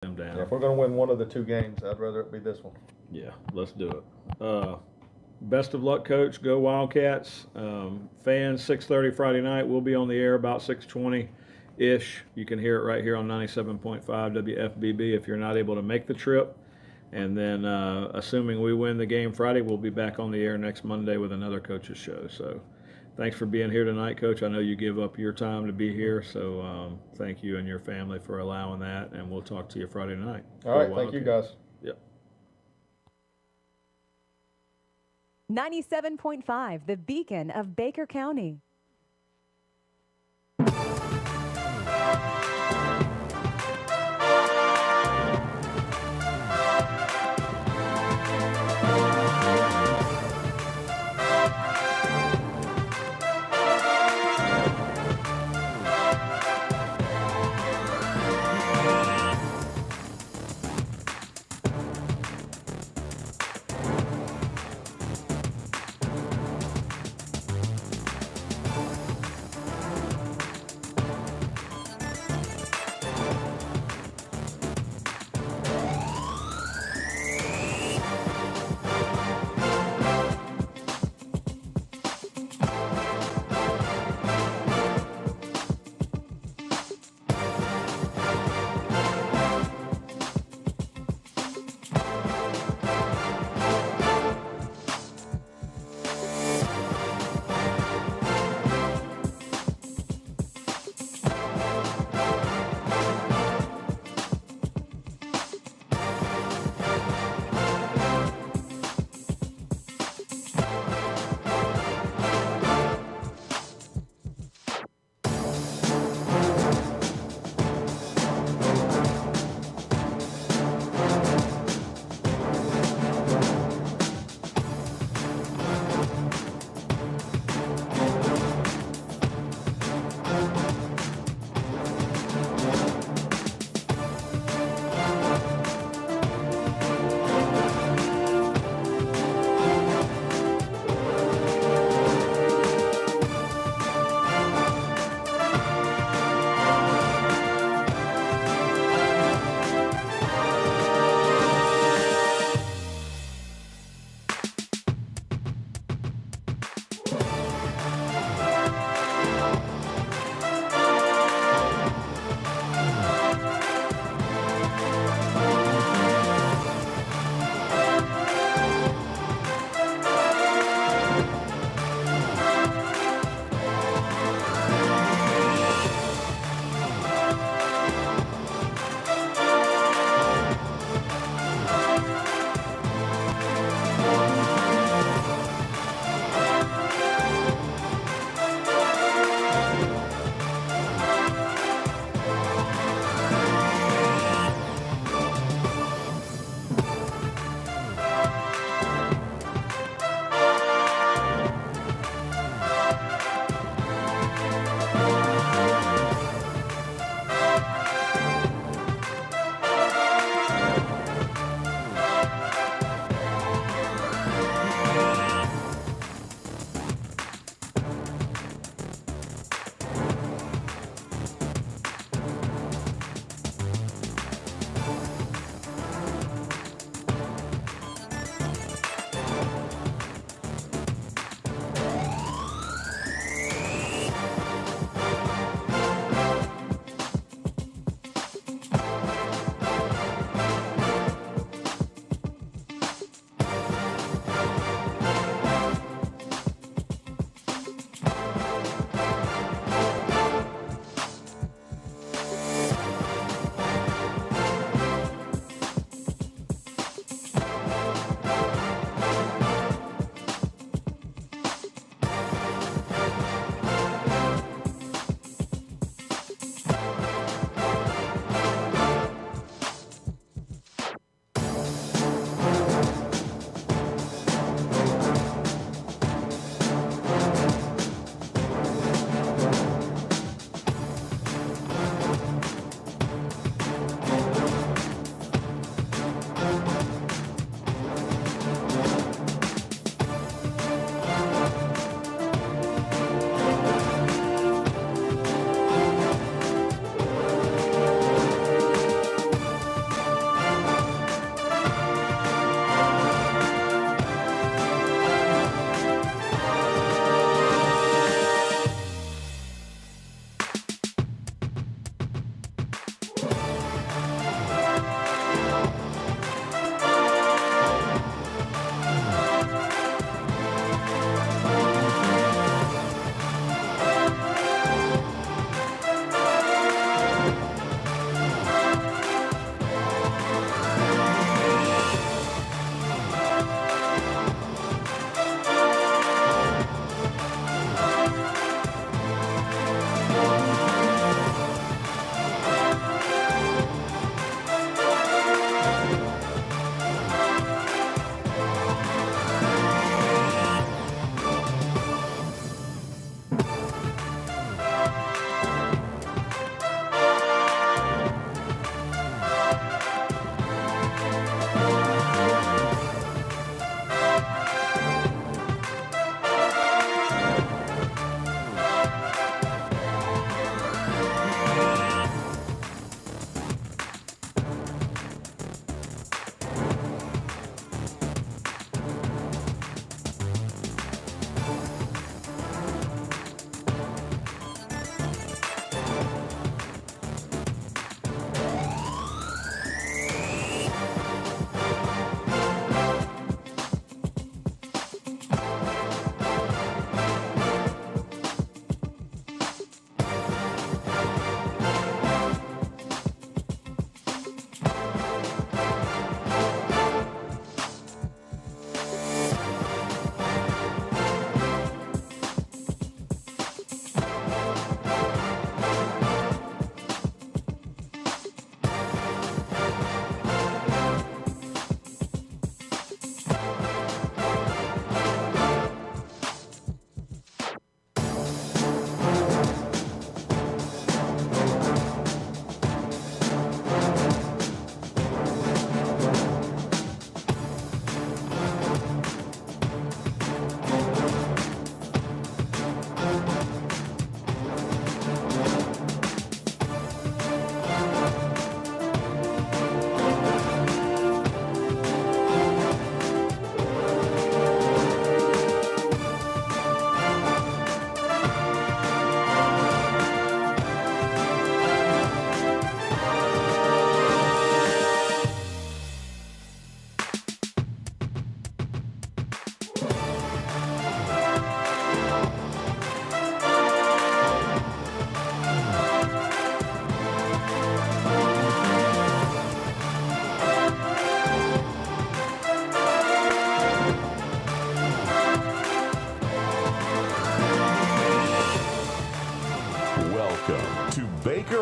them down. Yeah, if we're going to win one of the two games, I'd rather it be this one. Yeah, let's do it. Best of luck, Coach. Go Wildcats. Fans, 6:30 Friday night. We'll be on the air about 6:20-ish. You can hear it right here on 97.5 WFBB if you're not able to make the trip. And then, assuming we win the game Friday, we'll be back on the air next Monday with another coach's show. So thanks for being here tonight, Coach. I know you give up your time to be here, so thank you and your family for allowing that, and we'll talk to you Friday night. All right, thank you, guys. Yep. 97.5, the beacon of Baker County.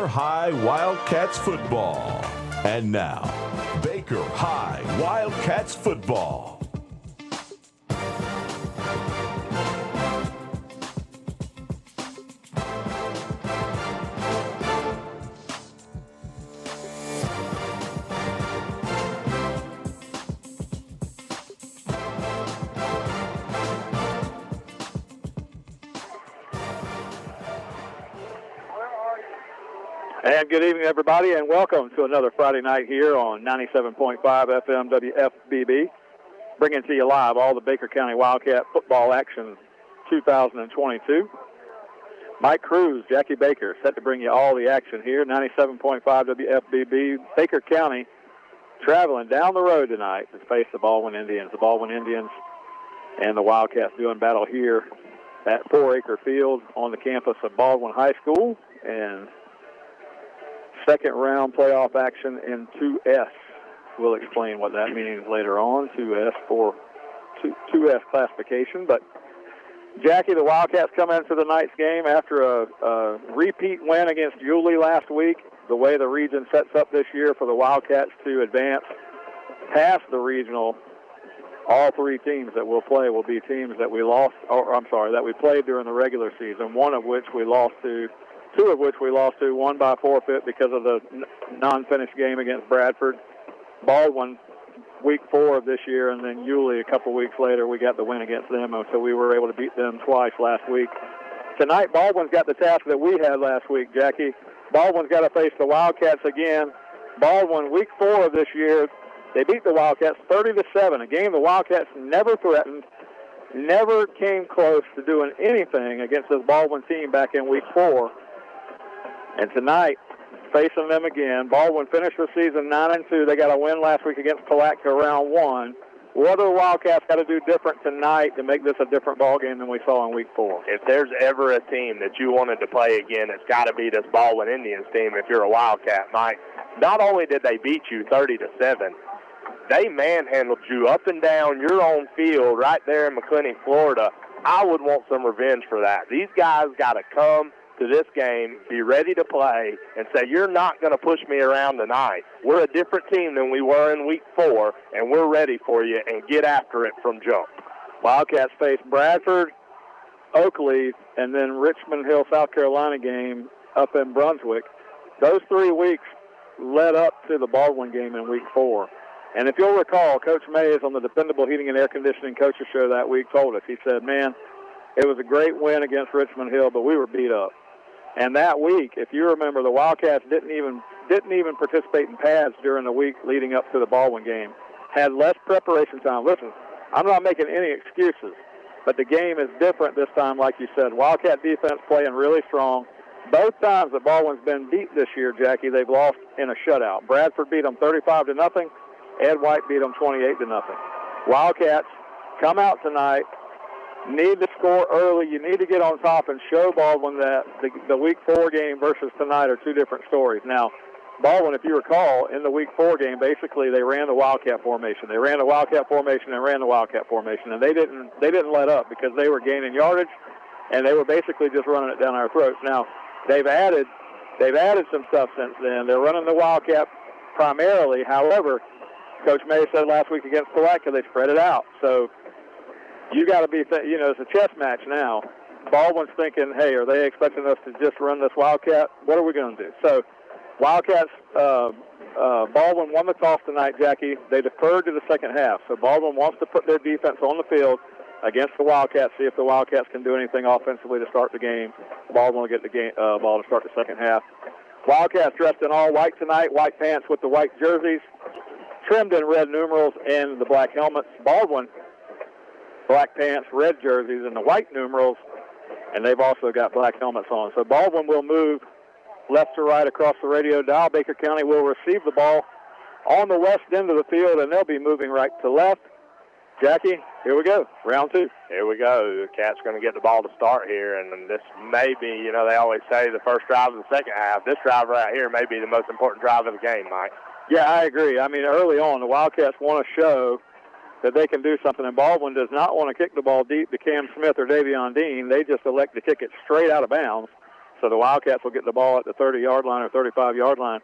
High Wildcats football. And now, Baker High Wildcats football. And good evening, everybody, and welcome to another Friday night here on 97.5 FM WFBB, bringing to you live all the Baker County Wildcat football action 2022. Mike Cruz, Jackie Baker, set to bring you all the action here, 97.5 WFBB. Baker County traveling down the road tonight to face the Baldwin Indians. The Baldwin Indians and the Wildcats doing battle here at 4-acre field on the campus of Baldwin High School, and second round playoff action in 2S. We'll explain what that means later on. 2S for 2S classification. But Jackie, the Wildcats come into the night's game after a repeat win against Yulee last week. The way the region sets up this year for the Wildcats to advance past the regional, all three teams that we'll play will be teams that we lost, that we played during the regular season, two of which we lost to, one by forfeit because of the non-finished game against Bradford. Baldwin, week 4 of this year, and then Yulee a couple weeks later, we got the win against them, and so we were able to beat them twice last week. Tonight, Baldwin's got the task that we had last week, Jackie. Baldwin's got to face the Wildcats again. Baldwin, week 4 of this year, they beat the Wildcats 30-7, a game the Wildcats never threatened, never came close to doing anything against this Baldwin team back in week 4. And tonight, facing them again, Baldwin finished the season 9-2. They got a win last week against Palatka round 1. What do the Wildcats got to do different tonight to make this a different ball game than we saw in week 4? If there's ever a team that you wanted to play again, it's got to be this Baldwin Indians team if you're a Wildcat, Mike. Not only did they beat you 30-7, they manhandled you up and down your own field right there in McClenny, Florida. I would want some revenge for that. These guys got to come to this game, be ready to play, and say, you're not going to push me around tonight. We're a different team than we were in week 4, and we're ready for you, and get after it from jump. Wildcats face Bradford, Oakley, and then Richmond Hill, South Carolina game up in Brunswick. Those 3 weeks led up to the Baldwin game in week 4. And if you'll recall, Coach Mays on the Dependable Heating and Air Conditioning Coaches Show that week told us, he said, man, it was a great win against Richmond Hill, but we were beat up. And that week, if you remember, the Wildcats didn't even participate in pads during the week leading up to the Baldwin game. Had less preparation time. Listen, I'm not making any excuses, but the game is different this time, like you said. Wildcat defense playing really strong. Both times that Baldwin's been beat this year, Jackie, they've lost in a shutout. Bradford beat them 35-0. Ed White beat them 28-0. Wildcats come out tonight. Need to score early. You need to get on top and show Baldwin that the week 4 game versus tonight are two different stories. Now, Baldwin, if you recall, in the week 4 game, basically they ran the Wildcat formation. They ran the Wildcat formation and ran the Wildcat formation, and they didn't let up because they were gaining yardage, and they were basically just running it down our throats. Now, they've added some stuff since then. They're running the Wildcat primarily. However, Coach May said last week against Palatka they spread it out. So you got to be, it's a chess match now. Baldwin's thinking, hey, are they expecting us to just run this Wildcat? What are we going to do? So Wildcats, Baldwin won the toss tonight, Jackie. They deferred to the second half. So Baldwin wants to put their defense on the field against the Wildcats, see if the Wildcats can do anything offensively to start the game. Baldwin will get the ball to start the second half. Wildcats dressed in all white tonight, white pants with the white jerseys, trimmed in red numerals and the black helmets. Baldwin, black pants, red jerseys, and the white numerals, and they've also got black helmets on. So Baldwin will move left to right across the radio dial. Baker County will receive the ball on the west end of the field, and they'll be moving right to left. Jackie, here we go, round 2. Here we go. The Cats going to get the ball to start here, and this may be, they always say the first drive of the second half. This drive right here may be the most important drive of the game, Mike. Yeah, I agree. I mean, early on, the Wildcats want to show that they can do something, and Baldwin does not want to kick the ball deep to Cam Smith or Davion Dean. They just elect to kick it straight out of bounds So the Wildcats will get the ball at the 30-yard line or 35-yard line.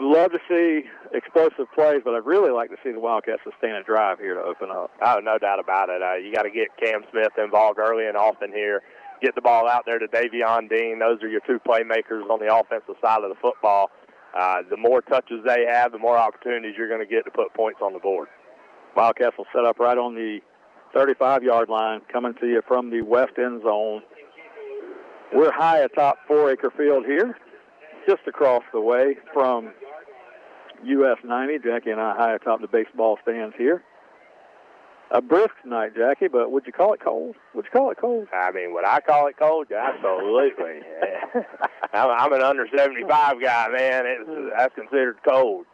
Love to see explosive plays, but I'd really like to see the Wildcats sustain a drive here to open up. Oh, no doubt about it. You got to get Cam Smith involved early and often here. Get the ball out there to Davion Dean. Those are your two playmakers on the offensive side of the football. The more touches they have, the more opportunities you're going to get to put points on the board. Wildcats will set up right on the 35-yard line, coming to you from the west end zone. We're high atop 4-acre field here, just across the way from US 90. Jackie and I high atop the baseball stands here. A brisk night, Jackie, but would you call it cold? Would you call it cold? I mean, would I call it cold? Absolutely. I'm an under 75 guy, man. That's considered cold.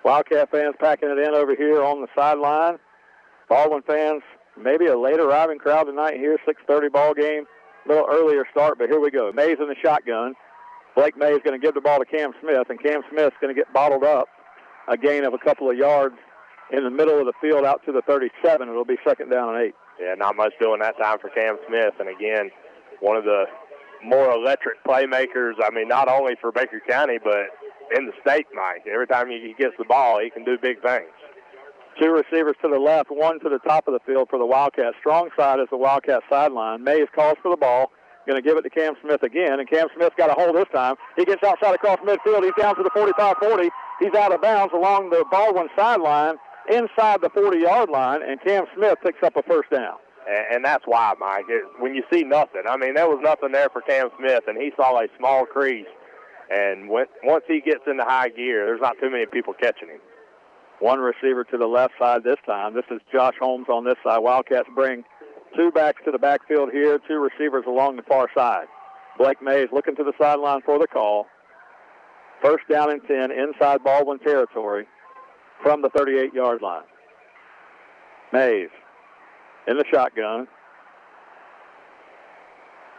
Wildcat fans packing it in over here on the sideline. Baldwin fans, maybe a late arriving crowd tonight here, 6:30 ball game. A little earlier start, but here we go. Mays in the shotgun. Blake Mays going to give the ball to Cam Smith, and Cam Smith's going to get bottled up. A gain of a couple of yards in the middle of the field out to the 37. It'll be 2nd down and 8. Yeah, not much doing that time for Cam Smith. And again, one of the more electric playmakers, I mean, not only for Baker County, but in the state, Mike. Every time he gets the ball, he can do big things. Two receivers to the left, one to the top of the field for the Wildcats. Strong side is the Wildcat sideline. Mays calls for the ball. Going to give it to Cam Smith again, and Cam Smith's got a hold this time. He gets outside across midfield. He's down to the 45-40. He's out of bounds along the Baldwin sideline, inside the 40-yard line, and Cam Smith picks up a 1st down. And that's why, Mike, when you see nothing, I mean, there was nothing there for Cam Smith, and he saw a small crease. And once he gets into high gear, there's not too many people catching him. One receiver to the left side this time. This is Josh Holmes on this side. Wildcats bring two backs to the backfield here, two receivers along the far side. Blake Mays looking to the sideline for the call. 1st down and 10 inside Baldwin territory from the 38-yard line. Mays in the shotgun.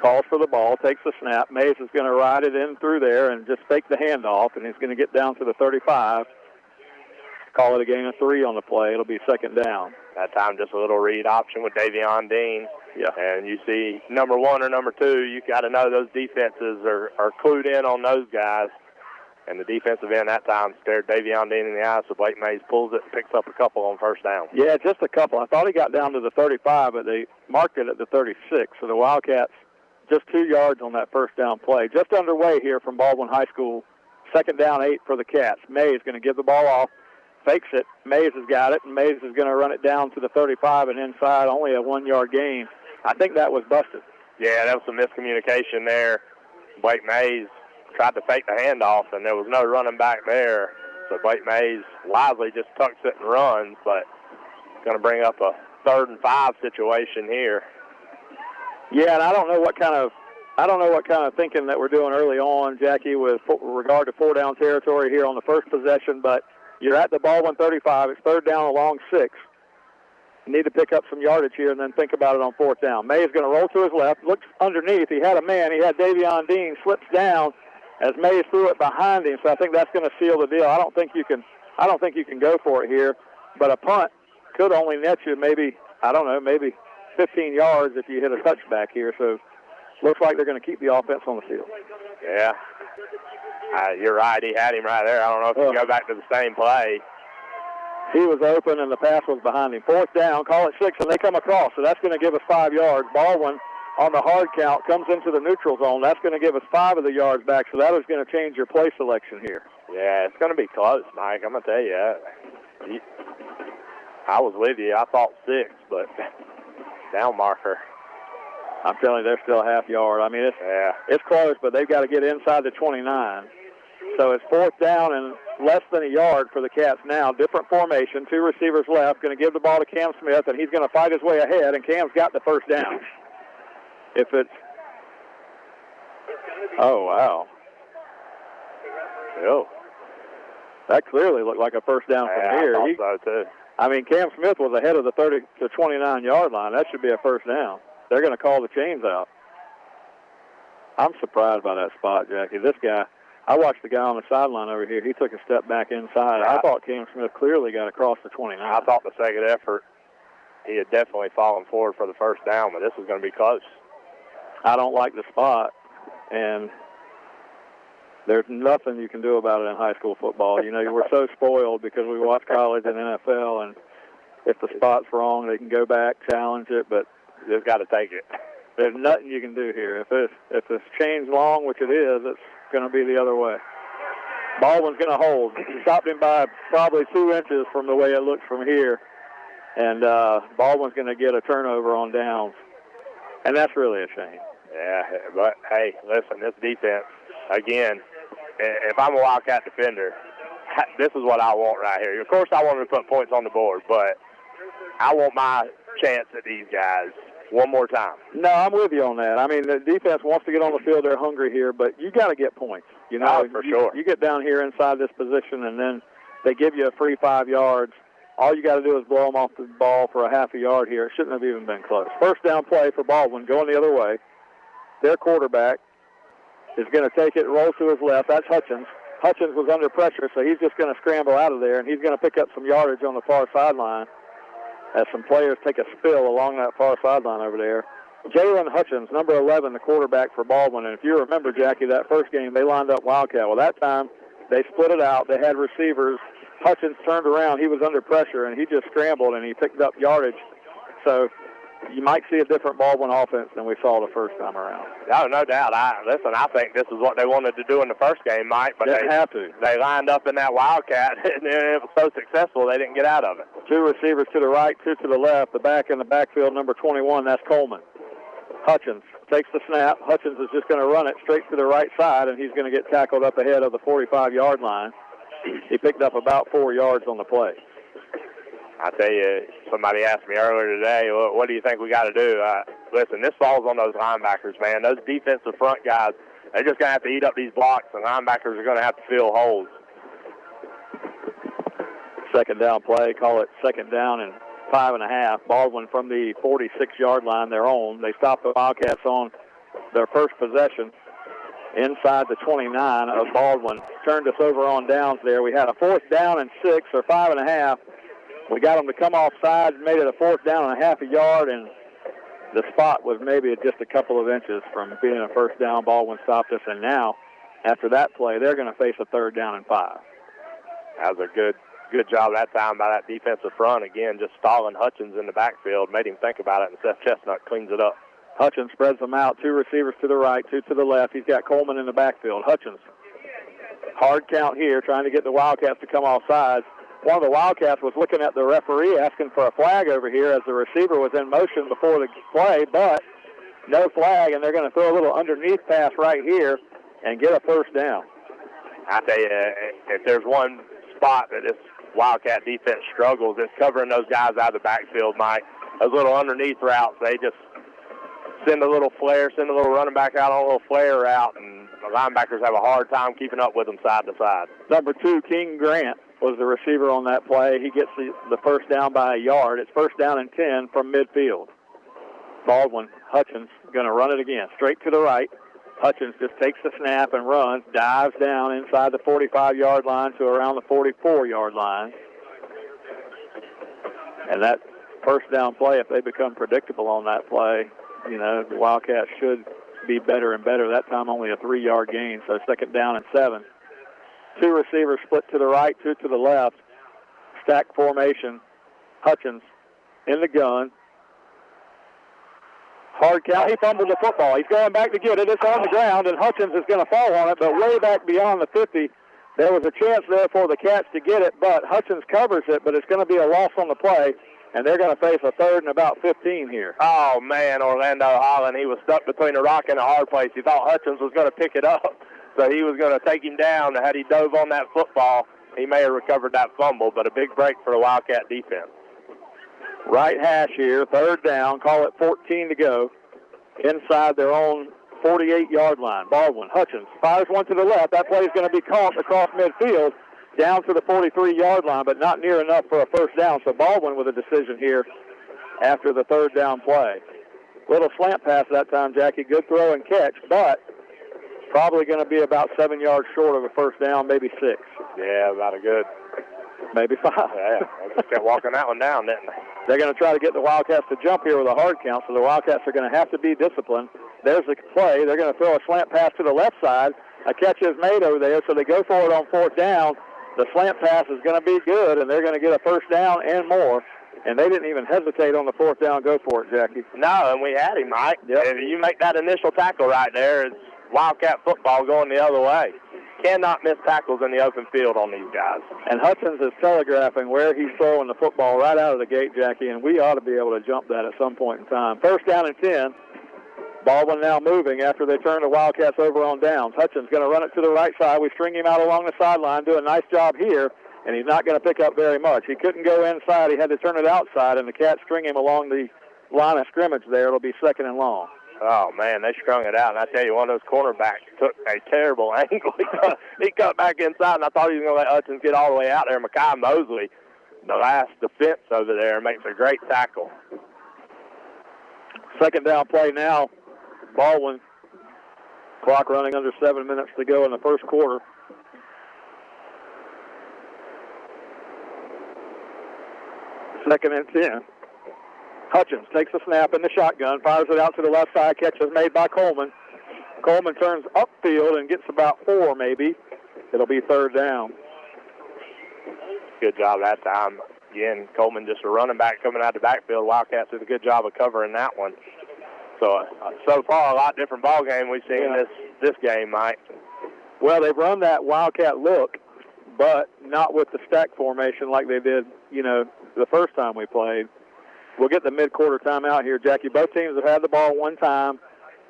Calls for the ball, takes the snap. Mays is going to ride it in through there and just fake the handoff, and he's going to get down to the 35. Call it a gain of 3 on the play. It'll be 2nd down. That time just a little read option with Davion Dean. Yeah. And you see number 1 or number 2, you got to know those defenses are clued in on those guys. And the defensive end that time stared Davion Dean in the eye, so Blake Mays pulls it and picks up a couple on 1st down. Yeah, just a couple. I thought he got down to the 35, but they marked it at the 36. So the Wildcats just 2 yards on that 1st down play. Just underway here from Baldwin High School. 2nd down 8 for the Cats. Mays going to give the ball off. Fakes it. Mays has got it, and Mays is going to run it down to the 35 and inside, only a 1-yard gain. I think that was busted. Yeah, that was some miscommunication there. Blake Mays tried to fake the handoff, and there was no running back there. So Blake Mays wisely just tucks it and runs, but going to bring up a 3rd and 5 situation here. Yeah, and I don't know what kind of thinking that we're doing early on, Jackie, with regard to 4-down territory here on the first possession, but you're at the Baldwin 35. It's 3rd down along 6. You need to pick up some yardage here and then think about it on 4th down. May is going to roll to his left, looks underneath. He had a man. He had Davion Dean, slips down as Mays threw it behind him. So I think that's going to seal the deal. I don't think you can go for it here, but a punt could only net you maybe 15 yards if you hit a touchback here. So looks like they're going to keep the offense on the field. Yeah. You're right. He had him right there. I don't know if you can go back to the same play. He was open, and the pass was behind him. 4th down, call it 6, and they come across. So that's going to give us 5 yards. Baldwin on the hard count comes into the neutral zone. That's going to give us 5 of the yards back, so that is going to change your play selection here. Yeah, it's going to be close, Mike. I'm going to tell you. I was with you. I thought 6, but down marker. I'm telling you, they're still a half yard. I mean, it's close, but they've got to get inside the 29. So it's 4th down and less than a yard for the Cats now. Different formation, 2 receivers left. Going to give the ball to Cam Smith, and he's going to fight his way ahead, and Cam's got the 1st down. Oh, wow. Oh. That clearly looked like a 1st down from here. I thought so, too. I mean, Cam Smith was ahead of the 30 to 29-yard line. That should be a 1st down. They're going to call the chains out. I'm surprised by that spot, Jackie. This guy, I watched the guy on the sideline over here. He took a step back inside. I thought Cam Smith clearly got across the 29. I thought the second effort, he had definitely fallen forward for the 1st down, but this was going to be close. I don't like the spot, and there's nothing you can do about it in high school football. You know, we're so spoiled because we watch college and NFL, and if the spot's wrong, they can go back, challenge it, but Just got to take it. there's nothing you can do here. If it's changed long, which it is, it's going to be the other way. Baldwin's going to hold. Stopped him by probably 2 inches from the way it looks from here, and Baldwin's going to get a turnover on downs, and that's really a shame. Yeah, but, hey, listen, this defense, again, if I'm a Wildcat defender, this is what I want right here. Of course, I want to put points on the board, but I want my chance at these guys one more time. No, I'm with you on that. I mean, the defense wants to get on the field. They're hungry here, but you got to get points. You know, For sure. You get down here inside this position, and then they give you a free 5 yards. All you got to do is blow them off the ball for a half a yard here. It shouldn't have even been close. First down play for Baldwin, going the other way. Their quarterback is going to take it, roll to his left. That's Hutchins. Hutchins was under pressure, so he's just going to scramble out of there, and he's going to pick up some yardage on the far sideline as some players take a spill along that far sideline over there. Jalen Hutchins, number 11, the quarterback for Baldwin. And if you remember, Jackie, that first game, they lined up Wildcat. Well, that time they split it out. They had receivers. Hutchins turned around. He was under pressure, and he just scrambled, and he picked up yardage. So you might see a different Baldwin offense than we saw the first time around. No doubt. I think this is what they wanted to do in the first game, Mike, but They have to. They lined up in that Wildcat, and it was so successful they didn't get out of it. 2 receivers to the right, 2 to the left. The back in the backfield, number 21, that's Coleman. Hutchins takes the snap. Hutchins is just going to run it straight to the right side, and he's going to get tackled up ahead of the 45-yard line. He picked up about 4 yards on the play. I tell you, somebody asked me earlier today, what do you think we got to do? Listen, this falls on those linebackers, man. Those defensive front guys, they're just going to have to eat up these blocks, and linebackers are going to have to fill holes. Second down play, call it second down and 5.5. Baldwin from the 46-yard line, their own. They stopped the Wildcats on their first possession inside the 29 of Baldwin. Turned us over on downs there. We had a 4th down and 6 or 5.5. We got them to come off sides, made it a 4th down and a half a yard, and the spot was maybe just a couple of inches from being a first down. Baldwin stopped us, and now, after that play, they're going to face a 3rd down and 5. That was a good job that time by that defensive front. Again, just stalling Hutchins in the backfield, made him think about it, and Seth Chestnut cleans it up. Hutchins spreads them out. 2 receivers to the right, 2 to the left. He's got Coleman in the backfield. Hutchins, hard count here, trying to get the Wildcats to come off sides. One of the Wildcats was looking at the referee asking for a flag over here as the receiver was in motion before the play, but no flag, and they're going to throw a little underneath pass right here and get a first down. I tell you, if there's one spot that this Wildcat defense struggles, it's covering those guys out of the backfield, Mike. Those little underneath routes, they just send a little flare, send a little running back out on a little flare route, and the linebackers have a hard time keeping up with them side to side. Number 2, King Grant, was the receiver on that play. He gets the first down by a yard. It's 1st down and 10 from midfield. Baldwin, Hutchins, going to run it again, straight to the right. Hutchins just takes the snap and runs, dives down inside the 45-yard line to around the 44-yard line. And that first down play, if they become predictable on that play, you know, the Wildcats should be better and better. That time only a 3-yard gain, so 2nd down and 7. 2 receivers split to the right, 2 to the left. Stack formation. Hutchins in the gun. Hard count. He fumbled the football. He's going back to get it. It's on the ground, and Hutchins is going to fall on it, but way back beyond the 50. There was a chance there for the Cats to get it, but Hutchins covers it, but it's going to be a loss on the play, and they're going to face a 3rd and about 15 here. Oh, man, Orlando Holland, he was stuck between a rock and a hard place. He thought Hutchins was going to pick it up. So he was going to take him down. Had he dove on that football, he may have recovered that fumble, but a big break for the Wildcat defense. Right hash here, 3rd down, call it 14 to go, inside their own 48-yard line. Baldwin, Hutchins, fires one to the left. That play is going to be caught across midfield, down to the 43-yard line, but not near enough for a first down. So Baldwin with a decision here after the 3rd down play. Little slant pass that time, Jackie. Good throw and catch, but probably going to be about 7 yards short of a first down, maybe 6. Yeah, about a good. Maybe 5. Yeah, they just kept walking that one down, didn't they? They're going to try to get the Wildcats to jump here with a hard count, so the Wildcats are going to have to be disciplined There's the play. They're going to throw a slant pass to the left side. A catch is made over there, so they go for it on 4th down. The slant pass is going to be good, and they're going to get a first down and more. And they didn't even hesitate on the 4th down. Go for it, Jackie. No, and we had him, Mike. Yep. If you make that initial tackle right there, it's Wildcat football going the other way. Cannot miss tackles in the open field on these guys. And Hutchins is telegraphing where he's throwing the football right out of the gate, Jackie, and we ought to be able to jump that at some point in time. First down and 10. Baldwin now moving after they turn the Wildcats over on downs. Hutchins going to run it to the right side. We string him out along the sideline, do a nice job here, and he's not going to pick up very much. He couldn't go inside. He had to turn it outside, and the Cats string him along the line of scrimmage there. It'll be 2nd and long. Oh, man, they strung it out. And I tell you, one of those cornerbacks took a terrible angle. He cut back inside, and I thought he was going to let Hutchins get all the way out there. Mekhi Mosley, the last defense over there, makes a great tackle. 2nd down play now. Baldwin. Clock running under 7 minutes to go in the first quarter. Second and 10. Hutchins takes the snap in the shotgun, fires it out to the left side. Catch is made by Coleman. Coleman turns upfield and gets about 4 maybe. It'll be 3rd down. Good job that time. Again, Coleman just a running back coming out of the backfield. Wildcats did a good job of covering that one. So far, a lot different ball game we've seen this game, Mike. Well, they've run that Wildcat look, but not with the stack formation like they did, the first time we played. We'll get the mid-quarter timeout here, Jackie. Both teams have had the ball one time.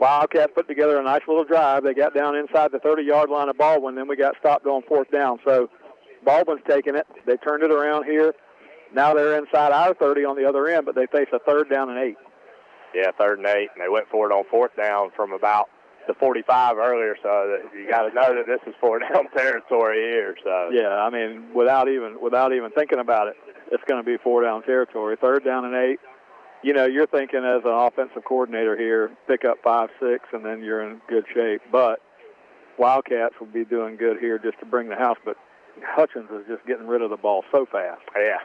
Wildcats put together a nice little drive. They got down inside the 30-yard line of Baldwin. Then we got stopped on 4th down. So Baldwin's taking it. They turned it around here. Now they're inside our 30 on the other end, but they face a 3rd down and 8. Yeah, 3rd and 8, and they went for it on 4th down from about the 45 earlier. So you got to know that this is 4th down territory here. So yeah, I mean, without even thinking about it, it's going to be 4th down territory. 3rd down and 8. You're thinking as an offensive coordinator here, pick up 5, 6, and then you're in good shape. But Wildcats will be doing good here just to bring the house. But Hutchins is just getting rid of the ball so fast. Yeah.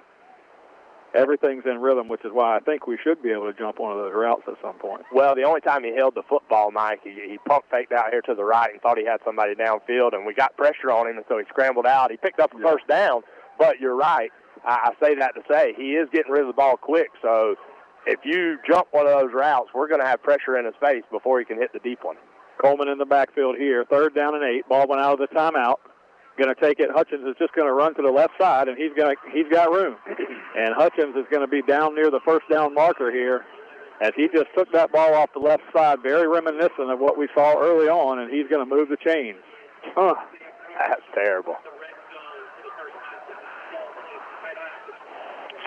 Everything's in rhythm, which is why I think we should be able to jump one of those routes at some point. Well, the only time he held the football, Mike, he pump faked out here to the right and thought he had somebody downfield, and we got pressure on him, and so he scrambled out. He picked up a first down, but you're right. I say that to say he is getting rid of the ball quick, so if you jump one of those routes, we're going to have pressure in his face before he can hit the deep one. Coleman in the backfield here, 3rd down and 8. Baldwin out of the timeout. Going to take it. Hutchins is just going to run to the left side, and he's got room. And Hutchins is going to be down near the 1st down marker here, as he just took that ball off the left side, very reminiscent of what we saw early on, and he's going to move the chains. That's terrible.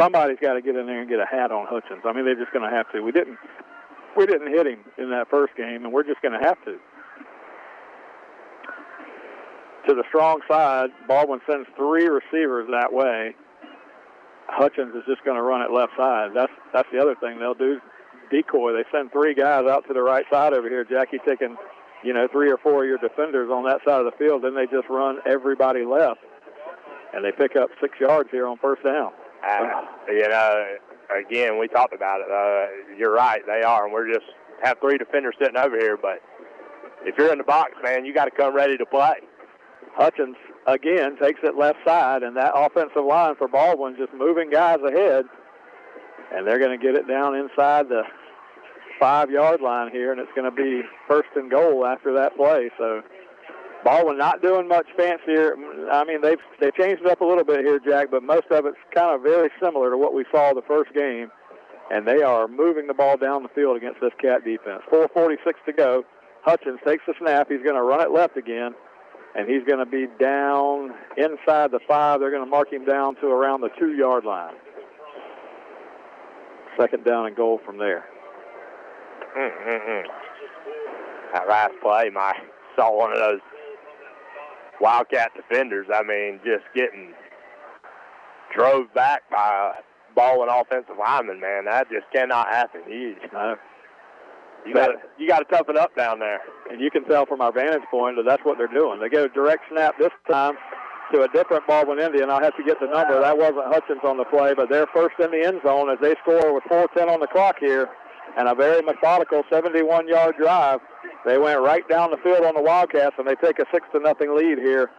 Somebody's got to get in there and get a hat on Hutchins. I mean, they're just going to have to. We didn't hit him in that first game, and we're just going to have to. To the strong side, Baldwin sends 3 receivers that way. Hutchins is just going to run it left side. That's the other thing they'll do. Decoy. They send 3 guys out to the right side over here. Jackie taking, 3 or 4 of your defenders on that side of the field. Then they just run everybody left, and they pick up 6 yards here on 1st down. Again, we talked about it. You're right, they are, and we're just have 3 defenders sitting over here. But if you're in the box, man, you got to come ready to play. Hutchins, again, takes it left side, and that offensive line for Baldwin just moving guys ahead. And they're going to get it down inside the 5-yard line here, and it's going to be 1st and goal after that play. So Baldwin not doing much fancier. I mean, they've changed it up a little bit here, Jack, but most of it's kind of very similar to what we saw the first game. And they are moving the ball down the field against this Cat defense. 4:46 to go. Hutchins takes the snap. He's going to run it left again. And he's going to be down inside the 5. They're going to mark him down to around the 2-yard line. 2nd down and goal from there. That last play, I saw one of those Wildcat defenders, just getting drove back by a Baldwin offensive lineman, man. That just cannot happen. You got to toughen up down there. And you can tell from our vantage point that that's what they're doing. They get a direct snap this time to a different Baldwin Indian. I'll have to get the number. That wasn't Hutchins on the play, but they're first in the end zone as they score with 4:10 on the clock here, and a very methodical 71-yard drive. They went right down the field on the Wildcats, and they take a 6-0 lead here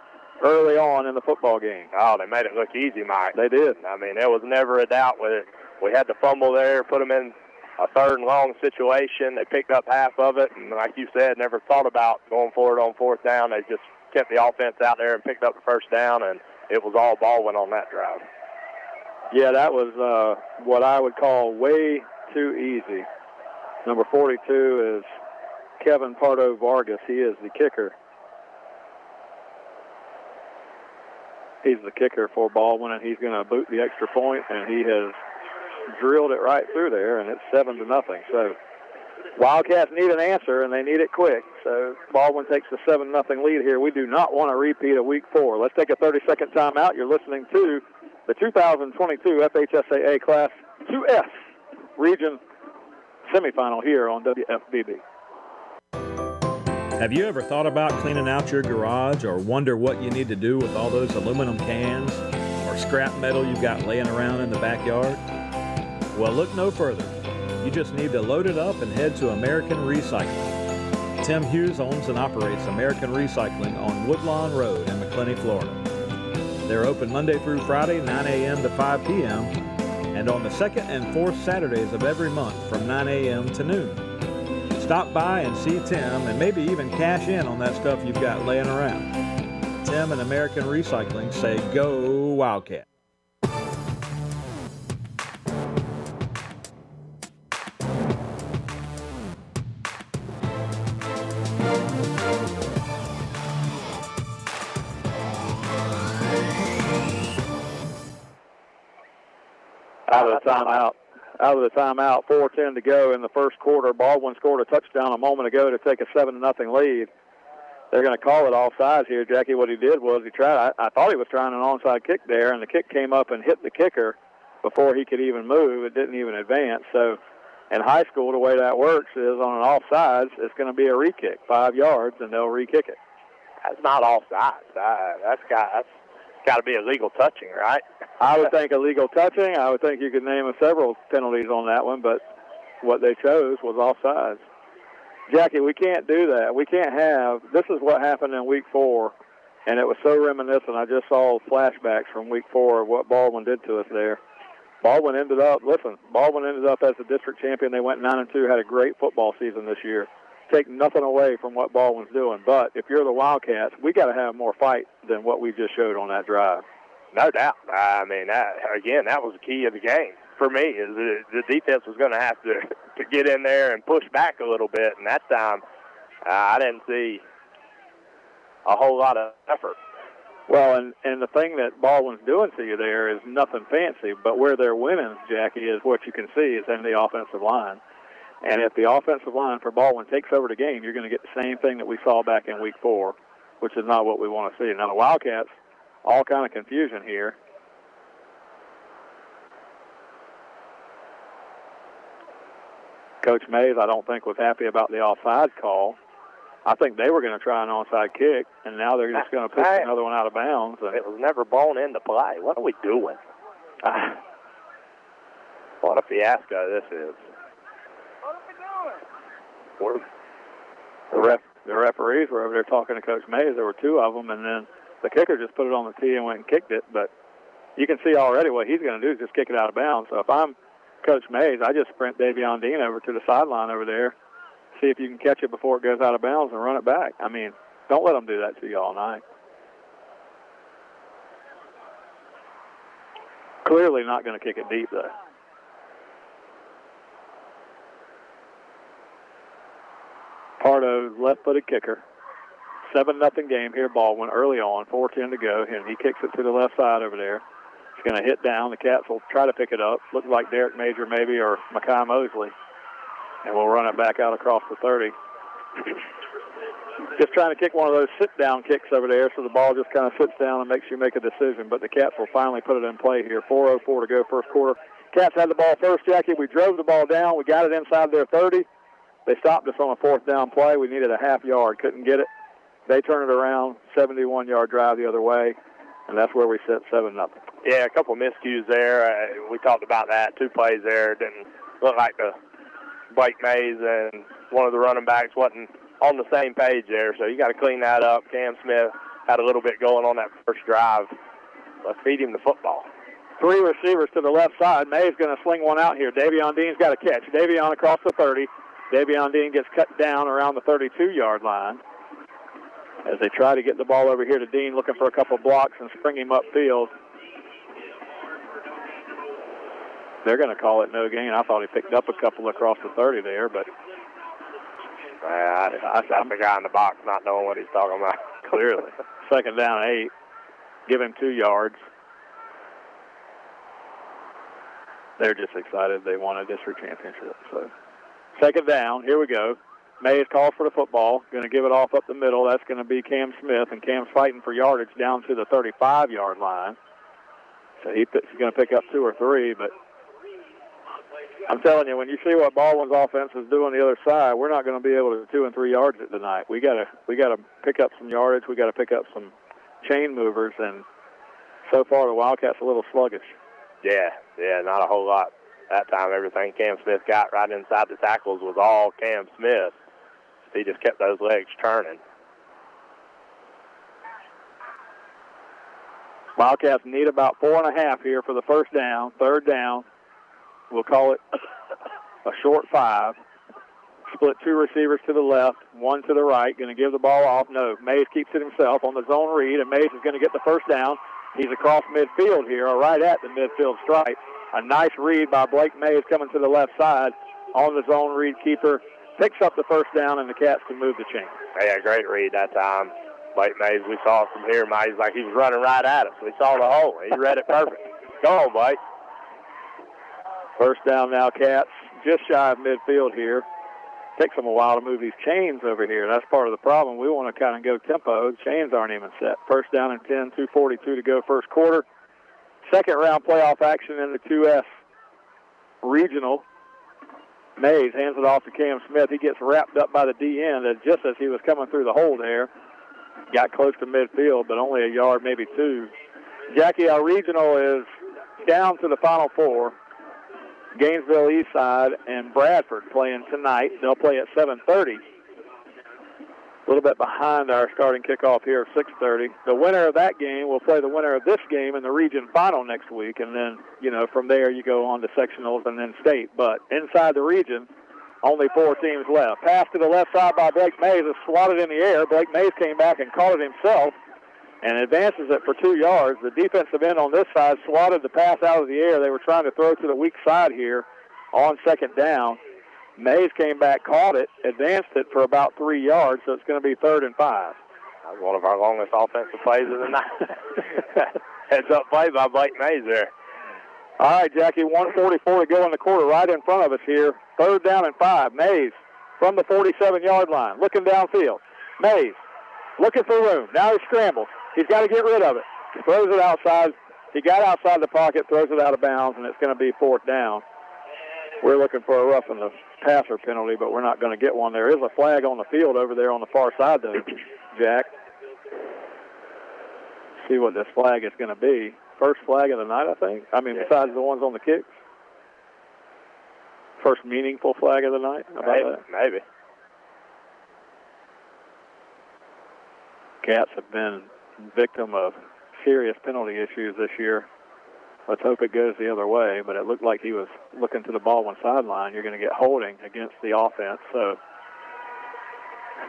early on in the football game. Oh, they made it look easy, Mike. They did. I mean, there was never a doubt with it. We had the fumble there, put them in a 3rd and long situation. They picked up half of it, and like you said, never thought about going forward on 4th down. They just kept the offense out there and picked up the 1st down, and it was all Baldwin on that drive. Yeah, that was what I would call way too easy. Number 42 is Kevin Pardo Vargas. He is the kicker. He's the kicker for Baldwin, and he's going to boot the extra point, and he has drilled it right through there, and it's 7-0. So Wildcats need an answer, and they need it quick. So Baldwin takes the 7-0 lead here. We do not want to repeat a week 4. Let's take a 30-second timeout. You're listening to the 2022 FHSAA Class 2S Region Semifinal here on WFBB. Have you ever thought about cleaning out your garage or wonder what you need to do with all those aluminum cans or scrap metal you've got laying around in the backyard? Well, look no further. You just need to load it up and head to American Recycling. Tim Hughes owns and operates American Recycling on Woodlawn Road in McClenny, Florida. They're open Monday through Friday, 9 a.m. to 5 p.m., and on the 2nd and 4th Saturdays of every month from 9 a.m. to noon. Stop by and see Tim and maybe even cash in on that stuff you've got laying around. Tim and American Recycling say go Wildcat. Out of the timeout, 4:10 to go in the first quarter. Baldwin scored a touchdown a moment ago to take a 7-0 lead. They're going to call it offsides here. Jackie, what he did was he tried, I thought he was trying an onside kick there, and the kick came up and hit the kicker before he could even move. It didn't even advance. So in high school, the way that works is on an offsides, it's going to be a re-kick, 5 yards, and they'll re-kick it. That's not offsides. That's got to be illegal touching, right? I would think illegal touching. I would think you could name several penalties on that one, but what they chose was offsides. Jackie, we can't do that. We can't have – this is what happened in Week 4, and it was so reminiscent. I just saw flashbacks from Week 4 of what Baldwin did to us there. Baldwin ended up as the district champion. They went 9-2, had a great football season this year. Take nothing away from what Baldwin's doing, but if you're the Wildcats, we got to have more fight than what we just showed on that drive. No doubt. I mean, that was the key of the game for me. Is the defense was going to have to get in there and push back a little bit, and that time I didn't see a whole lot of effort. Well, and the thing that Baldwin's doing to you there is nothing fancy, but where they're winning, Jackie, is what you can see is in the offensive line. And if the offensive line for Baldwin takes over the game, you're going to get the same thing that we saw back in Week 4, which is not what we want to see. Now, the Wildcats, all kind of confusion here. Coach Mays, I don't think, was happy about the offside call. I think they were going to try an onside kick, and now they're just going to push another one out of bounds. And it was never blown into play. What are we doing? What a fiasco this is. The referees were over there talking to Coach Mays. There were 2 of them, and then the kicker just put it on the tee and went and kicked it. But you can see already what he's going to do is just kick it out of bounds. So if I'm Coach Mays, I just sprint Davion Dean over to the sideline over there, see if you can catch it before it goes out of bounds and run it back. I mean, don't let them do that to you all night. Clearly not going to kick it deep, though. Pardo's left-footed kicker. 7-0 game here, Baldwin, early on, 4:10 to go, and he kicks it to the left side over there. It's going to hit down. The Cats will try to pick it up. Looks like Derek Major maybe or Makai Mosley. And we'll run it back out across the 30. Just trying to kick one of those sit-down kicks over there so the ball just kind of sits down and makes you make a decision. But the Cats will finally put it in play here. 4:04 to go, first quarter. Cats had the ball first, Jackie. We drove the ball down. We got it inside their 30. They stopped us on a 4th down play. We needed a half yard. Couldn't get it. They turned it around, 71-yard drive the other way, and that's where we sit 7-0. Yeah, a couple of miscues there. We talked about that. 2 plays there. Didn't look like the Blake Mays and one of the running backs wasn't on the same page there, so you got to clean that up. Cam Smith had a little bit going on that first drive. Let's feed him the football. 3 receivers to the left side. May's going to sling one out here. Davion Dean's got a catch. Davion across the 30. Davion Dean gets cut down around the 32-yard line as they try to get the ball over here to Dean, looking for a couple blocks and spring him upfield. They're going to call it no gain. I thought he picked up a couple across the 30 there, but that's the guy in the box not knowing what he's talking about. Clearly. 2nd down, 8. Give him 2 yards. They're just excited they won a district championship. So 2nd down, here we go. Mays calls for the football, going to give it off up the middle. That's going to be Cam Smith, and Cam's fighting for yardage down to the 35-yard line. So he's going to pick up 2 or 3, but I'm telling you, when you see what Baldwin's offense is doing the other side, we're not going to be able to 2 and 3 yards it tonight. We got to pick up some yardage. We got to pick up some chain movers, and so far the Wildcats a little sluggish. Yeah, not a whole lot. That time, everything Cam Smith got right inside the tackles was all Cam Smith. He just kept those legs turning. Wildcats need about 4.5 here for the first down. 3rd down, we'll call it a short 5. Split 2 receivers to the left, 1 to the right. Going to give the ball off. No, Mays keeps it himself on the zone read, and Mays is going to get the first down. He's across midfield here, or right at the midfield stripe. A nice read by Blake Mays coming to the left side on the zone read keeper. Picks up the first down, and the Cats can move the chain. Yeah, great read that time. Blake Mays, we saw from here, Mays, like he was running right at us. We saw the hole. He read it perfect. Go on, Blake. First down now, Cats. Just shy of midfield here. Takes them a while to move these chains over here. That's part of the problem. We want to kind of go tempo. The chains aren't even set. First down and 10, 2:42 to go first quarter. 2nd round playoff action in the 2S regional. Mays hands it off to Cam Smith. He gets wrapped up by the DN just as he was coming through the hole there. Got close to midfield, but only a yard, maybe 2. Jackie, our regional is down to the Final 4. Gainesville Eastside and Bradford playing tonight. They'll play at 7:30. A little bit behind our starting kickoff here at 6:30. The winner of that game will play the winner of this game in the region final next week, and then, from there you go on to sectionals and then state. But inside the region, only 4 teams left. Pass to the left side by Blake Mays is swatted in the air. Blake Mays came back and caught it himself and advances it for 2 yards. The defensive end on this side swatted the pass out of the air. They were trying to throw to the weak side here on 2nd down. Mays came back, caught it, advanced it for about 3 yards, so it's going to be 3rd and 5. That was one of our longest offensive plays of the night. Heads up play by Blake Mays there. All right, Jackie, 1:44 to go in the quarter right in front of us here. 3rd down and 5. Mays from the 47-yard line, looking downfield. Mays looking for room. Now he scrambles. He's got to get rid of it. He throws it outside. He got outside the pocket, throws it out of bounds, and it's going to be 4th down. We're looking for a roughing the passer penalty, but we're not going to get one. There is a flag on the field over there on the far side, though, Jack. See what this flag is going to be. First flag of the night, I think. Besides the ones on the kicks. First meaningful flag of the night. How about that? Maybe. Cats have been victim of serious penalty issues this year. Let's hope it goes the other way, but it looked like he was looking to the Baldwin sideline. You're going to get holding against the offense, so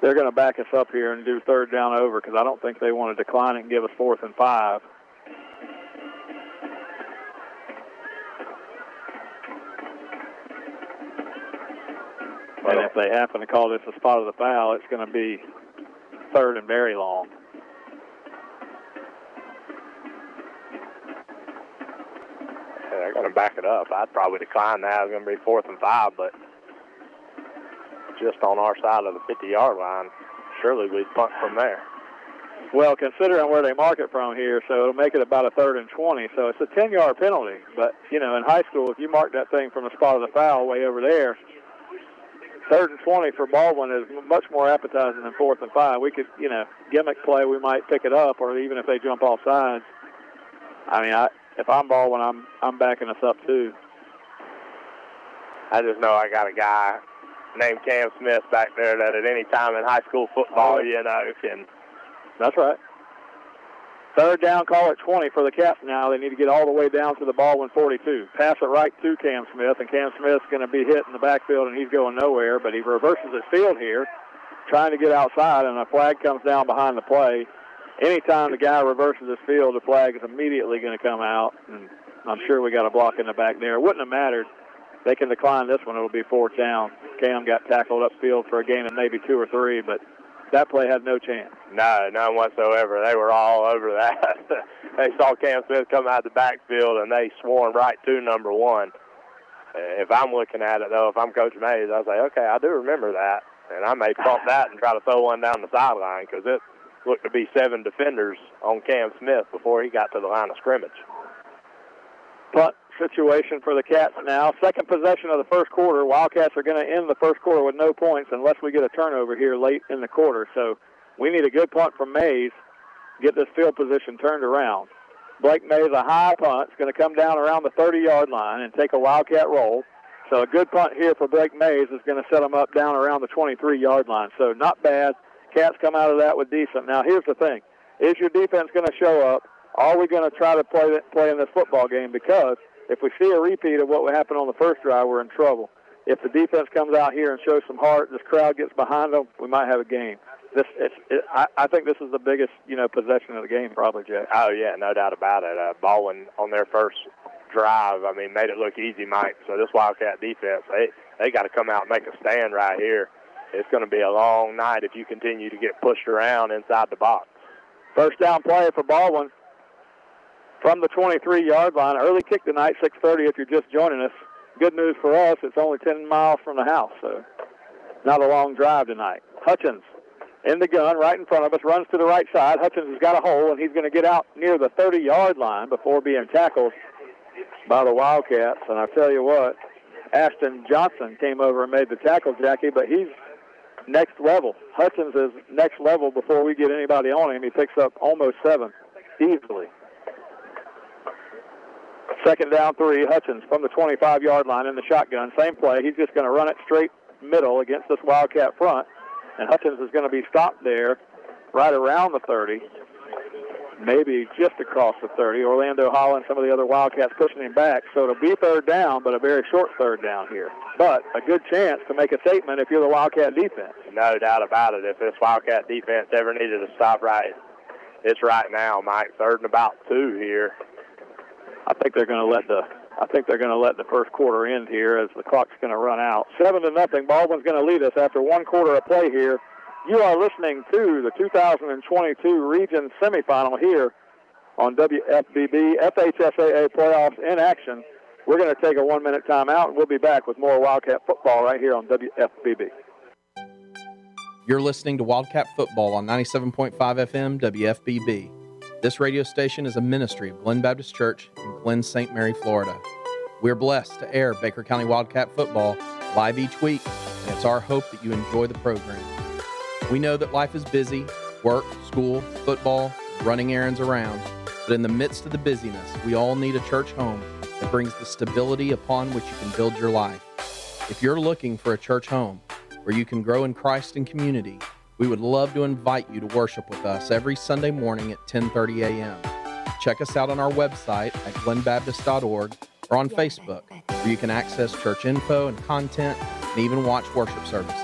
they're going to back us up here and do 3rd down over because I don't think they want to decline it and give us 4th and 5. And if they happen to call this a spot of the foul, it's going to be 3rd and very long. They're going to back it up. I'd probably decline that. It's going to be 4th and 5, but just on our side of the 50-yard line, surely we'd punt from there. Well, considering where they mark it from here, so it'll make it about a 3rd and 20. So it's a 10-yard penalty. But, in high school, if you mark that thing from the spot of the foul way over there, 3rd and 20 for Baldwin is much more appetizing than 4th and 5. We could, gimmick play, we might pick it up, or even if they jump off sides. If I'm Baldwin, I'm backing us up too. I just know I got a guy named Cam Smith back there that at any time in high school football, can. That's right. Third down, call it 20 for the Cats now. They need to get all the way down to the Baldwin 42. Pass it right to Cam Smith, and Cam Smith's going to be hit in the backfield, and he's going nowhere, but he reverses his field here, trying to get outside, and a flag comes down behind the play. Anytime the guy reverses his field, the flag is immediately going to come out, and I'm sure we got a block in the back there. It wouldn't have mattered. They can decline this one. It'll be fourth down. Cam got tackled upfield for a gain of maybe 2 or 3, but that play had no chance. No, none whatsoever. They were all over that. They saw Cam Smith come out of the backfield, and they swarmed right to number 1. If I'm looking at it, though, if I'm Coach Mays, I'll say, okay, I do remember that. And I may pump that and try to throw one down the sideline because it looked to be 7 defenders on Cam Smith before he got to the line of scrimmage. Punt situation for the Cats now. Second possession of the first quarter. Wildcats are going to end the first quarter with no points unless we get a turnover here late in the quarter. So we need a good punt from Mays, get this field position turned around. Blake Mays, a high punt. It's going to come down around the 30-yard line and take a Wildcat roll. So a good punt here for Blake Mays is going to set them up down around the 23-yard line. So not bad. Cats come out of that with decent. Now here's the thing. Is your defense going to show up? Are we going to try to play in this football game? Because if we see a repeat of what happened on the first drive, we're in trouble. If the defense comes out here and shows some heart, this crowd gets behind them, we might have a game. I think this is the biggest, possession of the game, probably, Jay. Oh, yeah, no doubt about it. Baldwin on their first drive, made it look easy, Mike. So this Wildcat defense, they got to come out and make a stand right here. It's going to be a long night if you continue to get pushed around inside the box. First down play for Baldwin from the 23-yard line. Early kick tonight, 6:30 if you're just joining us. Good news for us, it's only 10 miles from the house, so not a long drive tonight. Hutchins in the gun right in front of us, runs to the right side. Hutchins has got a hole, and he's going to get out near the 30-yard line before being tackled by the Wildcats. And I tell you what, Ashton Johnson came over and made the tackle, Jackie, but he's next level. Hutchins is next level before we get anybody on him. He picks up almost 7 easily. Second down 3, Hutchins from the 25-yard line in the shotgun. Same play. He's just going to run it straight middle against this Wildcat front. And Hutchins is going to be stopped there right around the 30, maybe just across the 30. Orlando Holland, some of the other Wildcats pushing him back. So it'll be third down, but a very short third down here. But a good chance to make a statement if you're the Wildcat defense. No doubt about it. If this Wildcat defense ever needed to stop right, it's right now, Mike. Third and about 2 here. I think they're going to let the first quarter end here as the clock's going to run out. 7-0. Baldwin's going to lead us after 1 quarter of play here. You are listening to the 2022 Region Semifinal here on WFBB FHSAA playoffs in action. We're going to take a 1-minute timeout, and we'll be back with more Wildcat football right here on WFBB. You're listening to Wildcat Football on 97.5 FM WFBB. This radio station is a ministry of Glen Baptist Church in Glen, St. Mary, Florida. We're blessed to air Baker County Wildcat football live each week, and it's our hope that you enjoy the program. We know that life is busy, work, school, football, running errands around, but in the midst of the busyness, we all need a church home that brings the stability upon which you can build your life. If you're looking for a church home where you can grow in Christ and community, we would love to invite you to worship with us every Sunday morning at 10:30 a.m. Check us out on our website at glenbaptist.org or on Facebook, where you can access church info and content and even watch worship services.